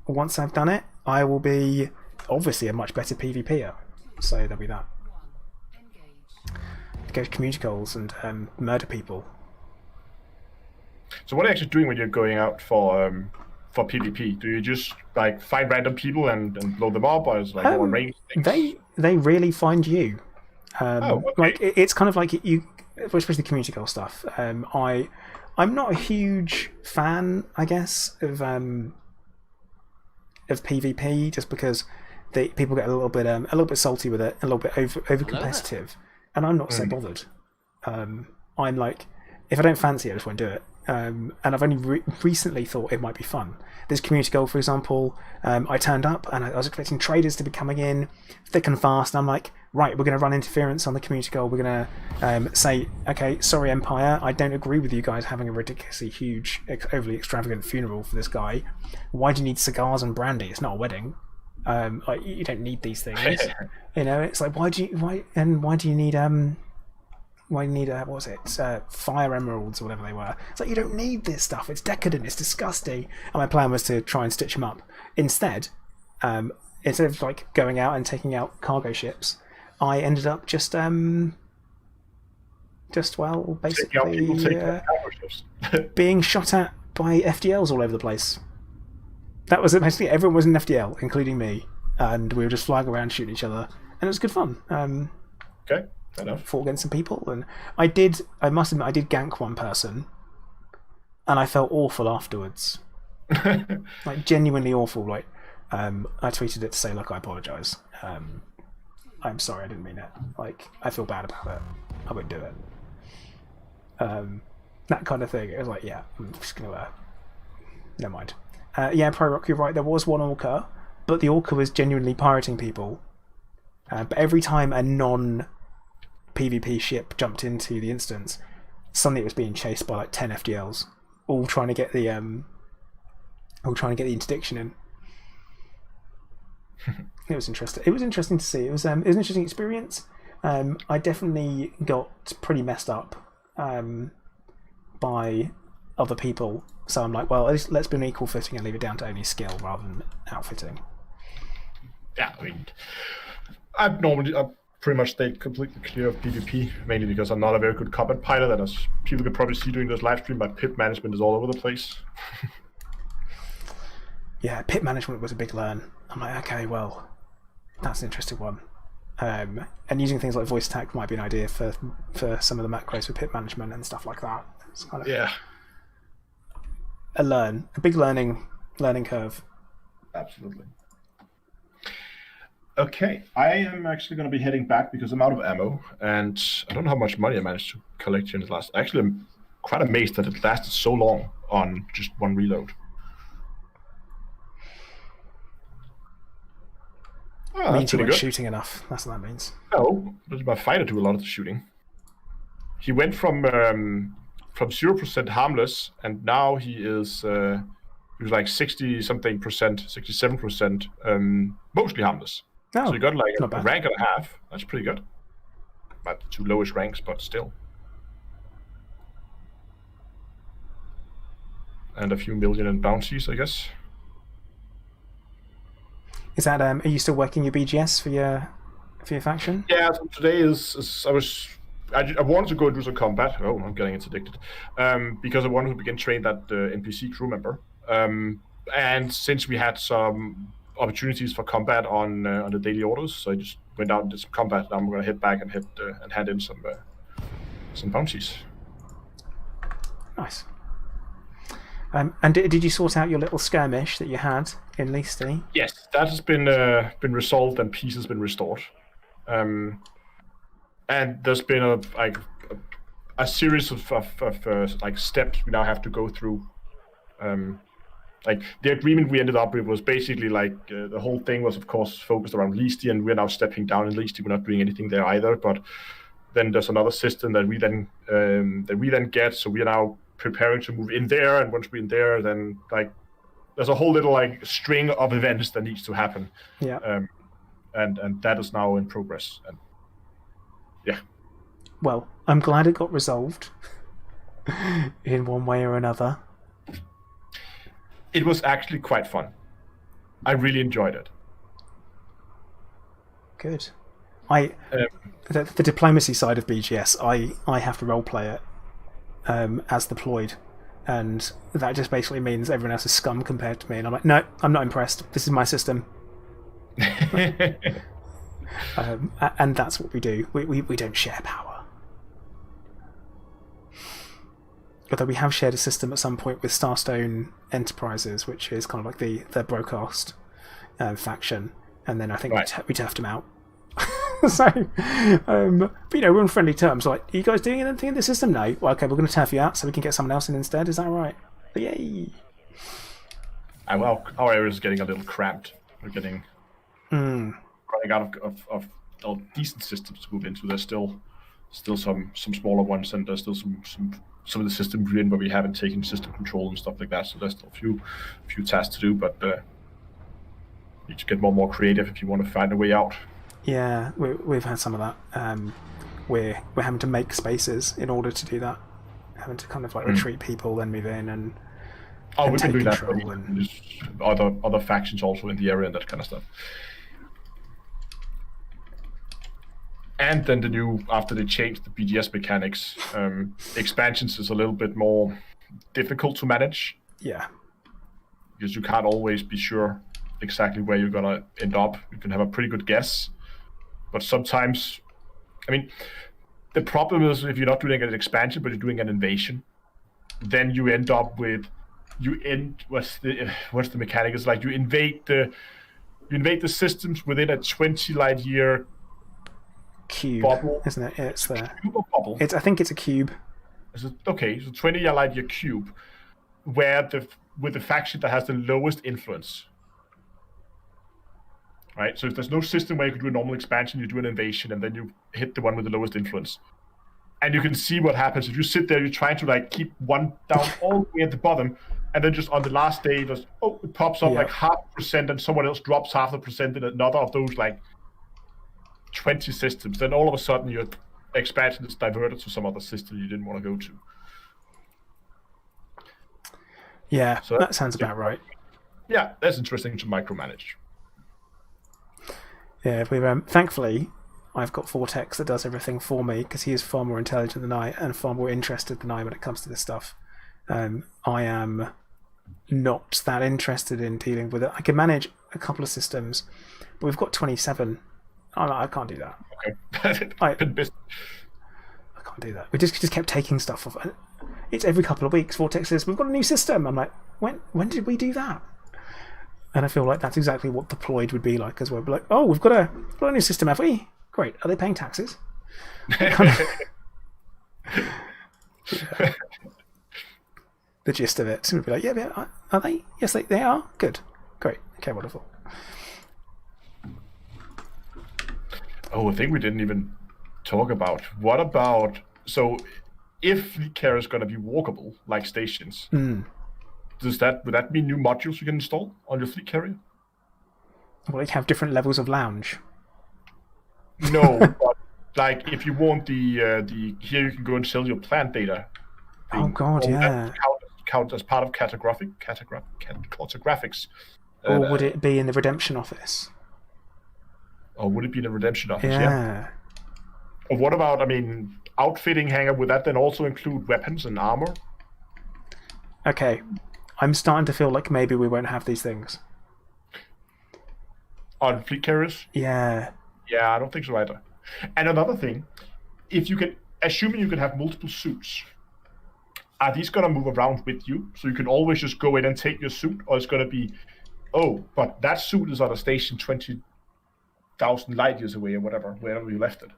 once I've done it, I will be obviously a much better PvPer. So there'll be that. Go to community goals and murder people. So what are you actually doing when you're going out for PvP? Do you just like find random people and blow them up, or is it like more range things? They really find you. Oh, okay. Like it's kind of like you, especially the community goal stuff. I'm not a huge fan, I guess, of PvP just because people get a little bit salty with it, a little bit over competitive, and I'm not so bothered. I'm like, if I don't fancy it, I just won't do it. And I've only recently thought it might be fun. This community goal, for example, I turned up and I was expecting traders to be coming in thick and fast. And I'm like, right, we're going to run interference on the community goal. We're going to say, okay, sorry, Empire, I don't agree with you guys having a ridiculously huge, overly extravagant funeral for this guy. Why do you need cigars and brandy? It's not a wedding. Like, you don't need these things. It's like, why do you need what was it? Fire emeralds or whatever they were. It's like, you don't need this stuff. It's decadent. It's disgusting. And my plan was to try and stitch them up. Instead of like going out and taking out cargo ships, I ended up just basically being shot at by FDLs all over the place. That was it. Basically, everyone was an FDL, including me, and we were just flying around shooting each other, and it was good fun. Okay. Enough. Fought against some people, and I must admit, I did gank one person, and I felt awful afterwards. Like, genuinely awful. Like, I tweeted it to say, look, I apologise. I'm sorry, I didn't mean it. Like, I feel bad about it. I won't do it. That kind of thing. It was like, yeah, I'm just gonna never mind. Yeah, Pro Rock, you're right, there was one orca, but the orca was genuinely pirating people. But every time a non-PvP ship jumped into the instance, suddenly it was being chased by like 10 FDLs, all trying to get the interdiction in. It was interesting. It was interesting to see. It was an interesting experience. I definitely got pretty messed up by other people, so I'm like, well, let's be on equal footing and leave it down to only skill rather than outfitting. Yeah, I mean, I've pretty much stayed completely clear of PvP, mainly because I'm not a very good combat pilot, and as people could probably see during this live stream, my pit management is all over the place. Yeah, pit management was a big learn. I'm like, okay, well, that's an interesting one. And using things like voice tag might be an idea for some of the macros for pit management and stuff like that. It's kind of a big learning curve. Absolutely. Okay, I am actually going to be heading back because I'm out of ammo, and I don't know how much money I managed to collect here in the last. Actually, I'm quite amazed that it lasted so long on just one reload. Oh, means you weren't shooting enough. That's what that means. No, but my fighter do a lot of the shooting. He went from 0% harmless, and now he was like 60-something%, 67%, mostly harmless. Oh, so you got like a rank and a half. That's pretty good. Not the two lowest ranks, but still. And a few million in bounties, I guess. Is that are you still working your BGS for your faction? Yeah, so today I wanted to go do some combat. Oh, I'm getting interdicted. Because I wanted to begin train that NPC crew member. And since we had some opportunities for combat on the daily orders, so I just went out and did some combat. Now I'm going to head back and hand in some bounties. Nice. And did you sort out your little skirmish that you had in Leasty? Yes, that has been resolved and peace has been restored. And there's been a series of like steps we now have to go through. Like the agreement we ended up with was basically like the whole thing was of course focused around Leasty, and we're now stepping down in Leasty. We're not doing anything there either. But then there's another system that we then get. So we are now preparing to move in there, and once we're in there, then like there's a whole little like string of events that needs to happen. Yeah. And that is now in progress. And yeah. Well, I'm glad it got resolved in one way or another. It was actually quite fun. I really enjoyed it. Good. The diplomacy side of BGS, I have to roleplay it as deployed, and that just basically means everyone else is scum compared to me. And I'm like, no, I'm not impressed. This is my system. And that's what we do. We don't share power. Although we have shared a system at some point with Starstone Enterprises, which is kind of like the broadcast faction, and then I think we turfed them out. So, but we're on friendly terms. Like, are you guys doing anything in the system? No. Well, okay, we're going to turf you out so we can get someone else in instead. Is that right? But yay! Well, our area is getting a little cramped. We're getting running out of decent systems to move into. There's still some smaller ones, and there's still some of the systems we're in where we haven't taken system control and stuff like that. So there's still a few tasks to do, but you need to get more creative if you want to find a way out. Yeah, we've had some of that. We're having to make spaces in order to do that. Having to kind of like retreat people, then move in and we've been doing that. And there's other factions also in the area and that kind of stuff. And then after they changed the BGS mechanics, expansions is a little bit more difficult to manage. Yeah. Because you can't always be sure exactly where you're gonna end up. You can have a pretty good guess, but sometimes, I mean, the problem is if you're not doing an expansion but you're doing an invasion, then you end up with what's the mechanic? It's like you invade the systems within a 20 light year cube bubble, isn't it? It's the cube or bubble. I think it's a cube. Okay, so 20 light year cube, where with the faction that has the lowest influence. Right, so if there's no system where you can do a normal expansion, you do an invasion, and then you hit the one with the lowest influence. And you can see what happens if you sit there. You're trying to like keep one down all the way at the bottom, and then just on the last day, it pops up like 0.5%, and someone else drops 0.5% in another of those like 20 systems. Then all of a sudden, your expansion is diverted to some other system you didn't want to go to. Yeah, so that sounds about right. Yeah, that's interesting to micromanage. Yeah, thankfully, I've got Vortex that does everything for me because he is far more intelligent than I and far more interested than I when it comes to this stuff. I am not that interested in dealing with it. I can manage a couple of systems, but we've got 27. I can't do that. Okay. I can't do that. We just kept taking stuff off. It's every couple of weeks. Vortex says, we've got a new system. I'm like, when did we do that? And I feel like that's exactly what deployed would be like as well. We're like, oh, we've got a new system, have we? Great. Are they paying taxes? The gist of it. So we'd be like, yeah, are they? Yes, they are. Good. Great. Okay, wonderful. Oh, a thing we didn't even talk about. What about, so if fleet carrier is going to be walkable, like stations, would that mean new modules you can install on your fleet carrier? Well, they have different levels of lounge. No, but like if you want the here you can go and sell your plant data. Oh God, yeah. Count as part of cartographics. Or would it be in the redemption office? Or would it be in the redemption office? Yeah. Or what about, outfitting hangar? Would that then also include weapons and armor? Okay, I'm starting to feel like maybe we won't have these things. On fleet carriers? Yeah. Yeah, I don't think so either. And another thing, assuming you can have multiple suits, are these going to move around with you? So you can always just go in and take your suit? Or it's going to be, but that suit is on a station 20,000 light years away or wherever you left it.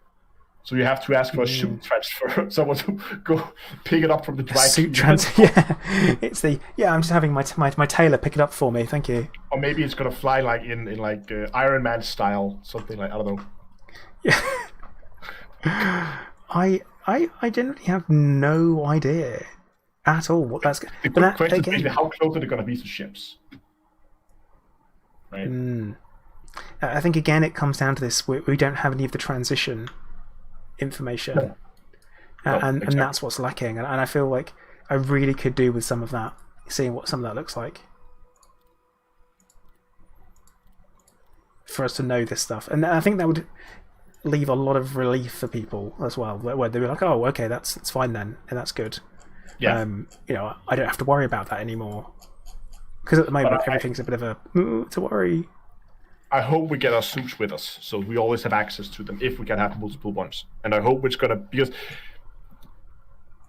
So you have to ask for a suit transfer. Someone to go pick it up from the dry suit transfer. Yeah, it's I'm just having my tailor pick it up for me. Thank you. Or maybe it's gonna fly like in Iron Man style, something like, I don't know. Yeah. I generally have no idea at all what that's. The good question is basically how close are they gonna be to ships? Right. I think again it comes down to this: we don't have any of the transition information, and that's what's lacking. And I feel like I really could do with some of that, seeing what some of that looks like, for us to know this stuff. And I think that would leave a lot of relief for people as well, where they'd be like, "Oh, okay, that's fine then, and that's good." Yeah. I don't have to worry about that anymore. Because at the moment, But everything's a bit of a to worry. I hope we get our suits with us, so we always have access to them if we can have multiple ones. And I hope it's gonna because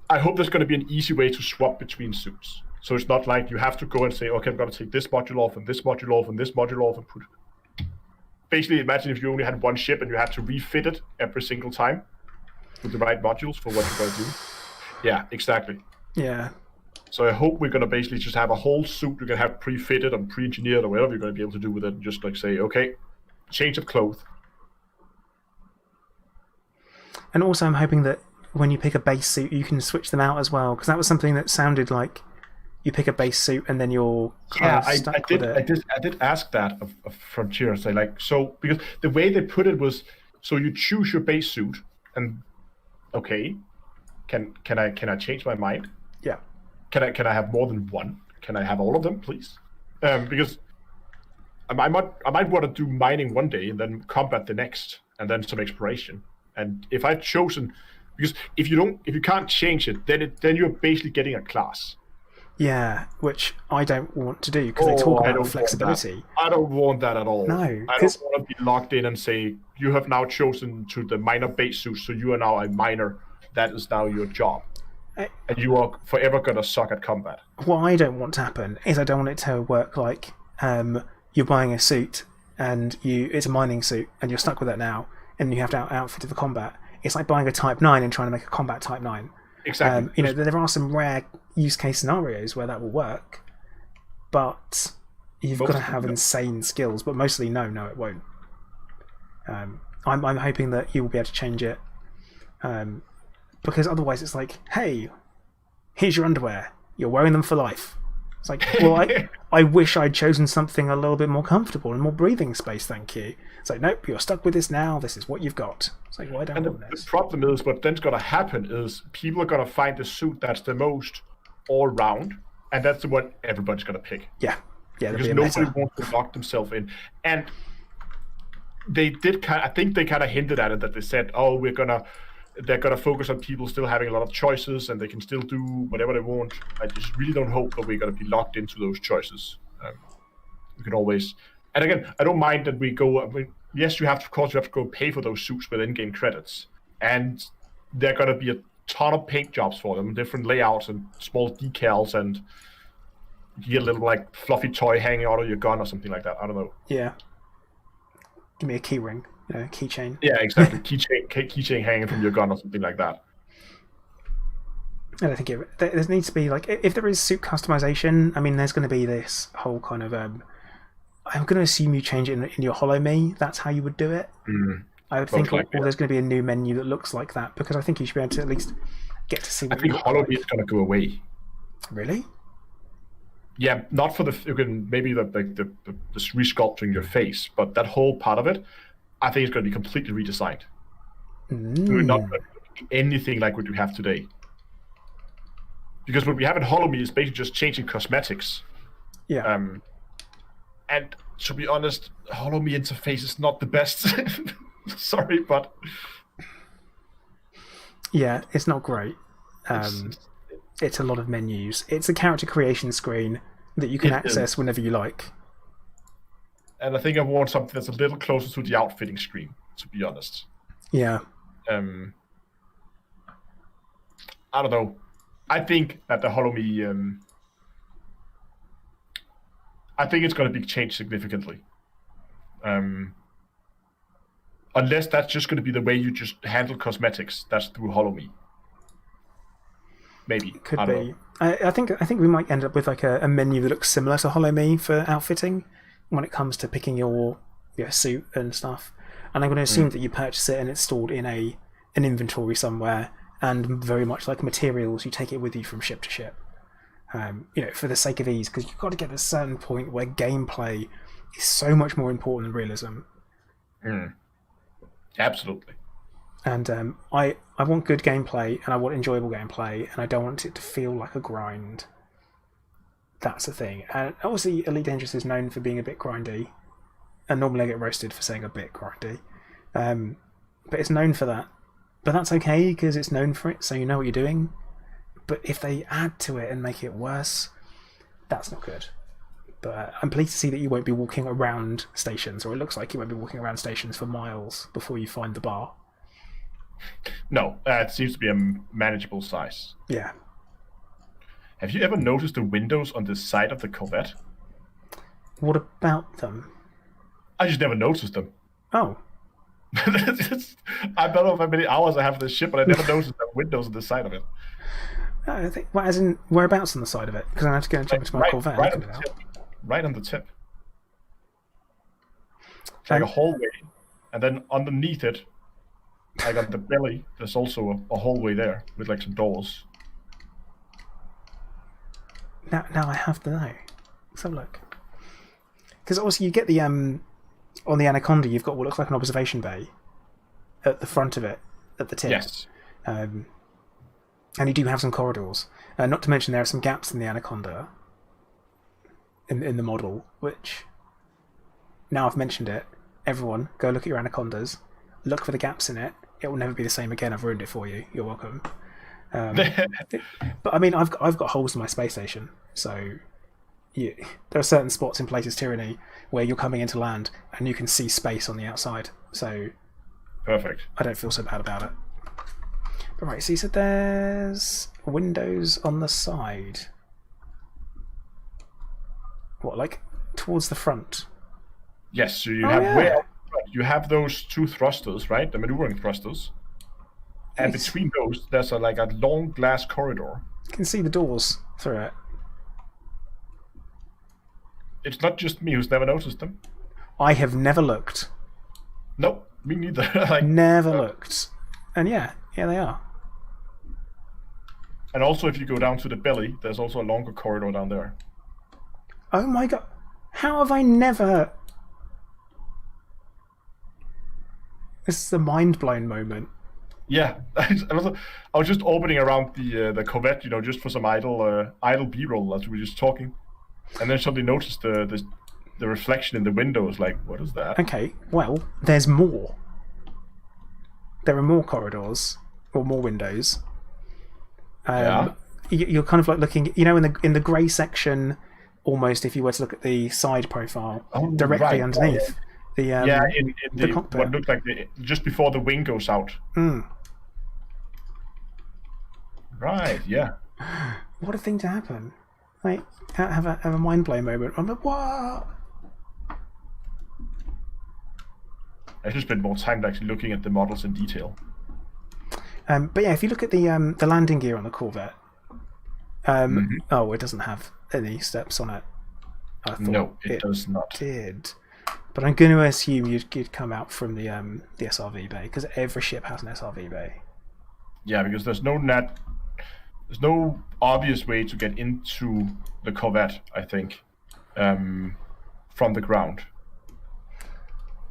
I hope there's gonna be an easy way to swap between suits. So it's not like you have to go and say, okay, I'm gonna take this module off and this module off and this module off and put. Basically, imagine if you only had one ship and you had to refit it every single time with the right modules for what you're gonna do. Yeah, exactly. Yeah. So I hope we're gonna basically just have a whole suit you can have pre-fitted and pre-engineered or whatever you're gonna be able to do with it, and just like say, okay, change of clothes. And also, I'm hoping that when you pick a base suit, you can switch them out as well, because that was something that sounded like you pick a base suit and then you're kind of stuck with it. I did ask that of Frontier. Say like, so because the way they put it was, so you choose your base suit, and okay, can I change my mind? Yeah. Can I have more than one? Can I have all of them, please? Because I might want to do mining one day and then combat the next, and then some exploration. And if I've chosen, because if you can't change it, then you're basically getting a class. Yeah, which I don't want to do because they talk about flexibility. I don't want that at all. No, I don't want to be locked in and say you have now chosen to the minor base suit, so you are now a miner. That is now your job. And you are forever gonna suck at combat. What I don't want to happen is I don't want it to work like you're buying a suit and it's a mining suit and you're stuck with it now and you have to outfit it for combat. It's like buying a Type 9 and trying to make a combat Type 9. Exactly. There are some rare use case scenarios where that will work, but you've got to have insane skills. But mostly, no, it won't. I'm hoping that you will be able to change it. Because otherwise it's like, hey, here's your underwear. You're wearing them for life. It's like, well, I wish I'd chosen something a little bit more comfortable and more breathing space, thank you. It's like, nope, you're stuck with this now. This is what you've got. It's like, well, I don't want this. The problem is, what then's going to happen is people are going to find the suit that's the most all-round, and that's the one everybody's going to pick. Yeah, because nobody wants to lock themselves in. And they did I think they kind of hinted at it, that they said, oh, they're gonna focus on people still having a lot of choices and they can still do whatever they want. I just really don't hope that we're gonna be locked into those choices. We can always, and again, I don't mind that we go. I mean, yes, you have to go pay for those suits with in-game credits, and there are gonna be a ton of paint jobs for them, different layouts and small decals, and you get a little like fluffy toy hanging out of your gun or something like that. I don't know. Yeah. Give me a key ring. Keychain. Yeah, exactly. keychain hanging from your gun or something like that. I don't think there needs to be, like, if there is suit customization, I mean, there's going to be this whole kind of I'm going to assume you change it in your Hollow Me. That's how you would do it. I would think, or there's going to be a new menu that looks like that, because I think you should be able to at least get to see what I think Hollow Me is going to go away. Really? Yeah, not for maybe the resculpting your face, but that whole part of it, I think it's going to be completely redesigned. We're not going to do anything like what we have today. Because what we have in Hollow Me is basically just changing cosmetics. Yeah. And to be honest, Hollow Me interface is not the best. Sorry, but yeah, it's not great. It's a lot of menus. It's a character creation screen that you can access whenever you like. And I think I want something that's a little closer to the outfitting screen, to be honest. Yeah. I don't know. I think that the Hollow Me, I think it's going to be changed significantly. Unless that's just going to be the way you just handle cosmetics, that's through Hollow Me. Maybe. Could be. I think we might end up with like a menu that looks similar to Hollow Me for outfitting when it comes to picking your suit and stuff. And I'm going to assume that you purchase it and it's stored in an inventory somewhere, and very much like materials, you take it with you from ship to ship. For the sake of ease, because you've got to get to a certain point where gameplay is so much more important than realism. Absolutely. And I want good gameplay, and I want enjoyable gameplay, and I don't want it to feel like a grind. That's the thing. And obviously Elite Dangerous is known for being a bit grindy, and normally I get roasted for saying a bit grindy. But it's known for that. But that's okay, because it's known for it, so you know what you're doing. But if they add to it and make it worse, that's not good. But I'm pleased to see that you won't be walking around stations, or it looks like you won't be walking around stations for miles before you find the bar. No, it seems to be a manageable size. Yeah. Have you ever noticed the windows on the side of the Corvette? What about them? I just never noticed them. Oh. I don't know how many hours I have this ship, but I never noticed the windows on the side of it. I think, well, as in whereabouts on the side of it? Because I have to go and jump into my Corvette. Right on the tip. Right on the tip. It's like a hallway, and then underneath it, like on the belly, there's also a hallway there with like some doors. Now I have to know. Let's have a look. Because also you get the on the Anaconda, you've got what looks like an observation bay at the front of it, at the tip. Yes. And you do have some corridors. Not to mention there are some gaps in the Anaconda in the model, which, now I've mentioned it, everyone go look at your Anacondas, look for the gaps in it. It will never be the same again. I've ruined it for you. You're welcome. But I mean, I've got holes in my space station, so there are certain spots in Places Tyranny where you're coming into land and you can see space on the outside. So perfect. I don't feel so bad about it. But right, so you said there's windows on the side. What, like towards the front? Yes. So you have those two thrusters, right? The maneuvering thrusters. And between those, there's like a long glass corridor. You can see the doors through it. It's not just me who's never noticed them. I have never looked. Nope, me neither. Never looked. And yeah, they are. And also, if you go down to the belly, there's also a longer corridor down there. Oh my god. How have I never... This is a mind-blown moment. Yeah, I was just opening around the Corvette, just for some idle B-roll as we were just talking, and then suddenly noticed the reflection in the windows. Like, what is that? Okay, well, there's more. There are more corridors or more windows. Yeah. You're kind of like looking, in the grey section, almost if you were to look at the side profile directly underneath. In the cockpit. What looked like just before the wing goes out. Right, yeah. What a thing to happen. Like, have a mind blow moment. I'm like, what? I should spend more time actually looking at the models in detail. But yeah, if you look at the landing gear on the Corvette, it doesn't have any steps on it. I thought no, it does not. Did. But I'm going to assume you'd come out from the SRV bay, because every ship has an SRV bay. Yeah, because there's no obvious way to get into the Corvette, I think, from the ground.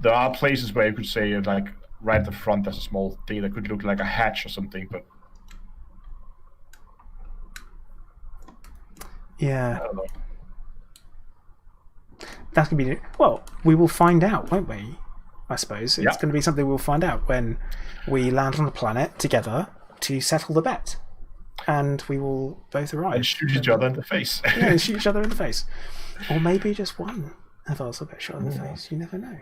There are places where you could say, like, right at the front, there's a small thing that could look like a hatch or something, but... Yeah. I don't know. That's going to be... Well, we will find out, won't we? I suppose. It's going to be something we'll find out when we land on the planet together to settle the bet. And we will both arrive. And shoot each other in the face. Yeah, and shoot each other in the face. Or maybe just one of us will get shot in the face. You never know.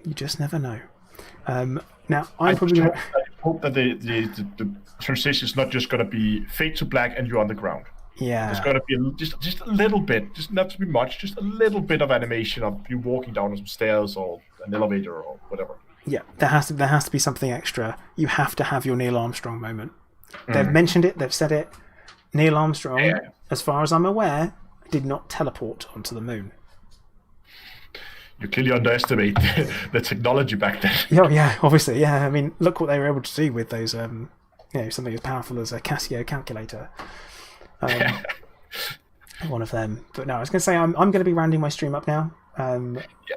You just never know. Now, I hope that the transition is not just going to be fade to black and you're on the ground. Yeah. There's got to be just a little bit, just not to be much, just a little bit of animation of you walking down some stairs or an elevator or whatever. Yeah, there has to be something extra. You have to have your Neil Armstrong moment. They've mentioned it, they've said it. Neil Armstrong, as far as I'm aware, did not teleport onto the moon. You clearly underestimate the technology back then. Oh yeah, obviously, yeah. I mean, look what they were able to do with those, something as powerful as a Casio calculator. One of them. But no, I was going to say I'm going to be rounding my stream up now,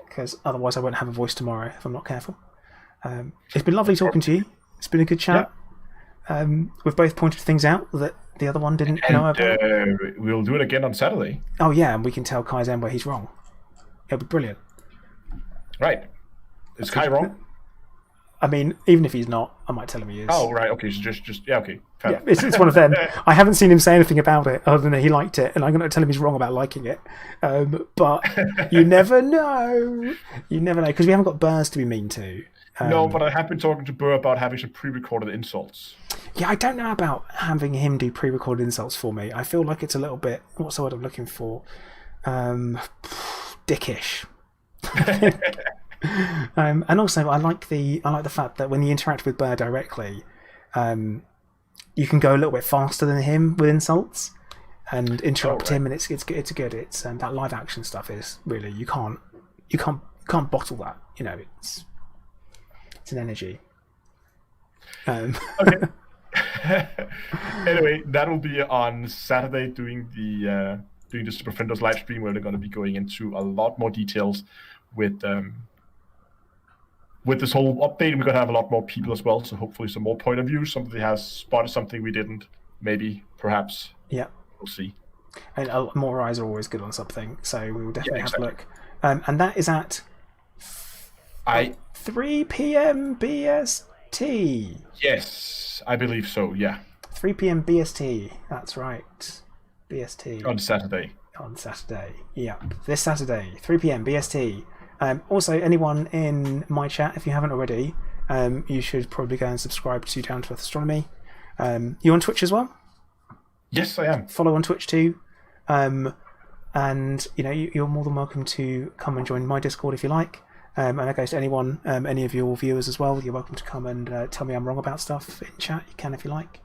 because otherwise I won't have a voice tomorrow if I'm not careful. It's been lovely talking to you. It's been a good chat. We've both pointed things out that the other one didn't know about. We'll do it again on Saturday. Oh yeah, and we can tell Kaizen where he's wrong. It'll be brilliant. Right. Is Kai wrong? I mean, even if he's not, I might tell him he is. Oh, right. Okay. So just yeah. Okay. Fair Yeah, enough. it's one of them. I haven't seen him say anything about it other than that he liked it, and I'm going to tell him he's wrong about liking it. But you never know. You never know, because we haven't got Burrs to be mean to. No, but I have been talking to Burr about having some pre-recorded insults. Yeah, I don't know about having him do pre-recorded insults for me. I feel like it's a little bit... What's the word I'm looking for? Dickish. And also, I like the fact that when you interact with Burr directly, you can go a little bit faster than him with insults and interrupt him, and it's good. It's that live action stuff is really you can't bottle that. You know, it's an energy. Okay. Anyway, that will be on Saturday doing the Super Friendos live stream, where they're going to be going into a lot more details with this whole update. We're going to have a lot more people as well, so hopefully some more point of view. Somebody has spotted something we didn't. Maybe, perhaps. Yeah. We'll see. And more eyes are always good on something, so we will definitely have a look. And that is at 3 p.m. BST. Yes, I believe so, yeah. 3 p.m. BST, that's right. BST. On Saturday. On Saturday, yeah. This Saturday, 3 p.m. BST. Also, anyone in my chat, if you haven't already, you should probably go and subscribe to Down to Earth Astronomy. You on Twitch as well? Yes, I am. Follow on Twitch too. And, you know, you're more than welcome to come and join my Discord if you like. And that goes to anyone, any of your viewers as well. You're welcome to come and tell me I'm wrong about stuff in chat. You can if you like.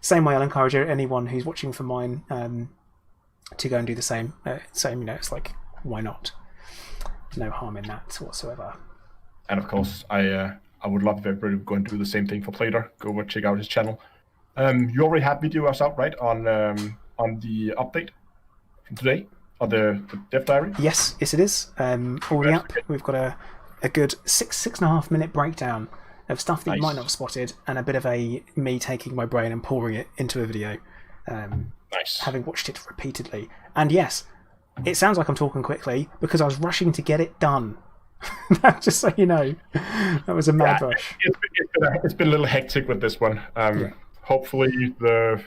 Same way, I'll encourage anyone who's watching for mine to go and do the same. You know, it's like, why not? There's no harm in that whatsoever. And of course, I would love if everybody would go and do the same thing for Plater. Go over check out his channel. You already have videos out, right, on the update from today, or the Dev Diary? Yes, it is. Already up. We've got a good 6.5 minute breakdown of stuff that you might not have spotted, and a bit of me taking my brain and pouring it into a video. Nice. Having watched it repeatedly. And yes, it sounds like I'm talking quickly because I was rushing to get it done. Just so you know, that was a mad rush. It's been a little hectic with this one. Hopefully the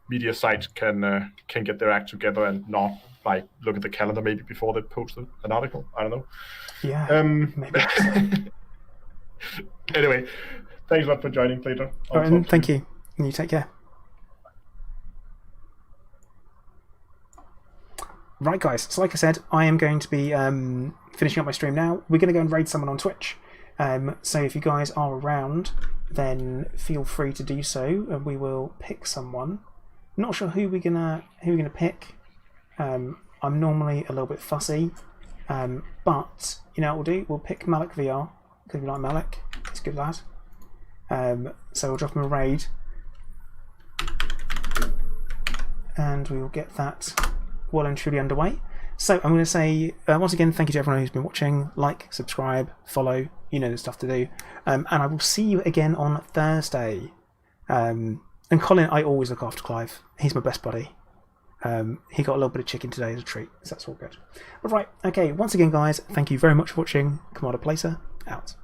media sites can get their act together and not like look at the calendar maybe before they post an article. I don't know. Yeah. Maybe. Anyway, thanks a lot for joining, Plater. All right, and thank you. And you take care. Right, guys. So, like I said, I am going to be finishing up my stream now. We're going to go and raid someone on Twitch. So, if you guys are around, then feel free to do so, and we will pick someone. Not sure who we're gonna pick. I'm normally a little bit fussy, but you know what we'll do? We'll pick Malik VR because we like Malik. He's a good lad. So we'll drop him a raid, and we will get that well and truly underway. So I'm going to say once again, thank you to everyone who's been watching. Like, subscribe, follow. You know the stuff to do. And I will see you again on Thursday. And Colin, I always look after Clive. He's my best buddy. He got a little bit of chicken today as a treat, so that's all good. All right, okay, once again, guys, thank you very much for watching. Commander Placer, out.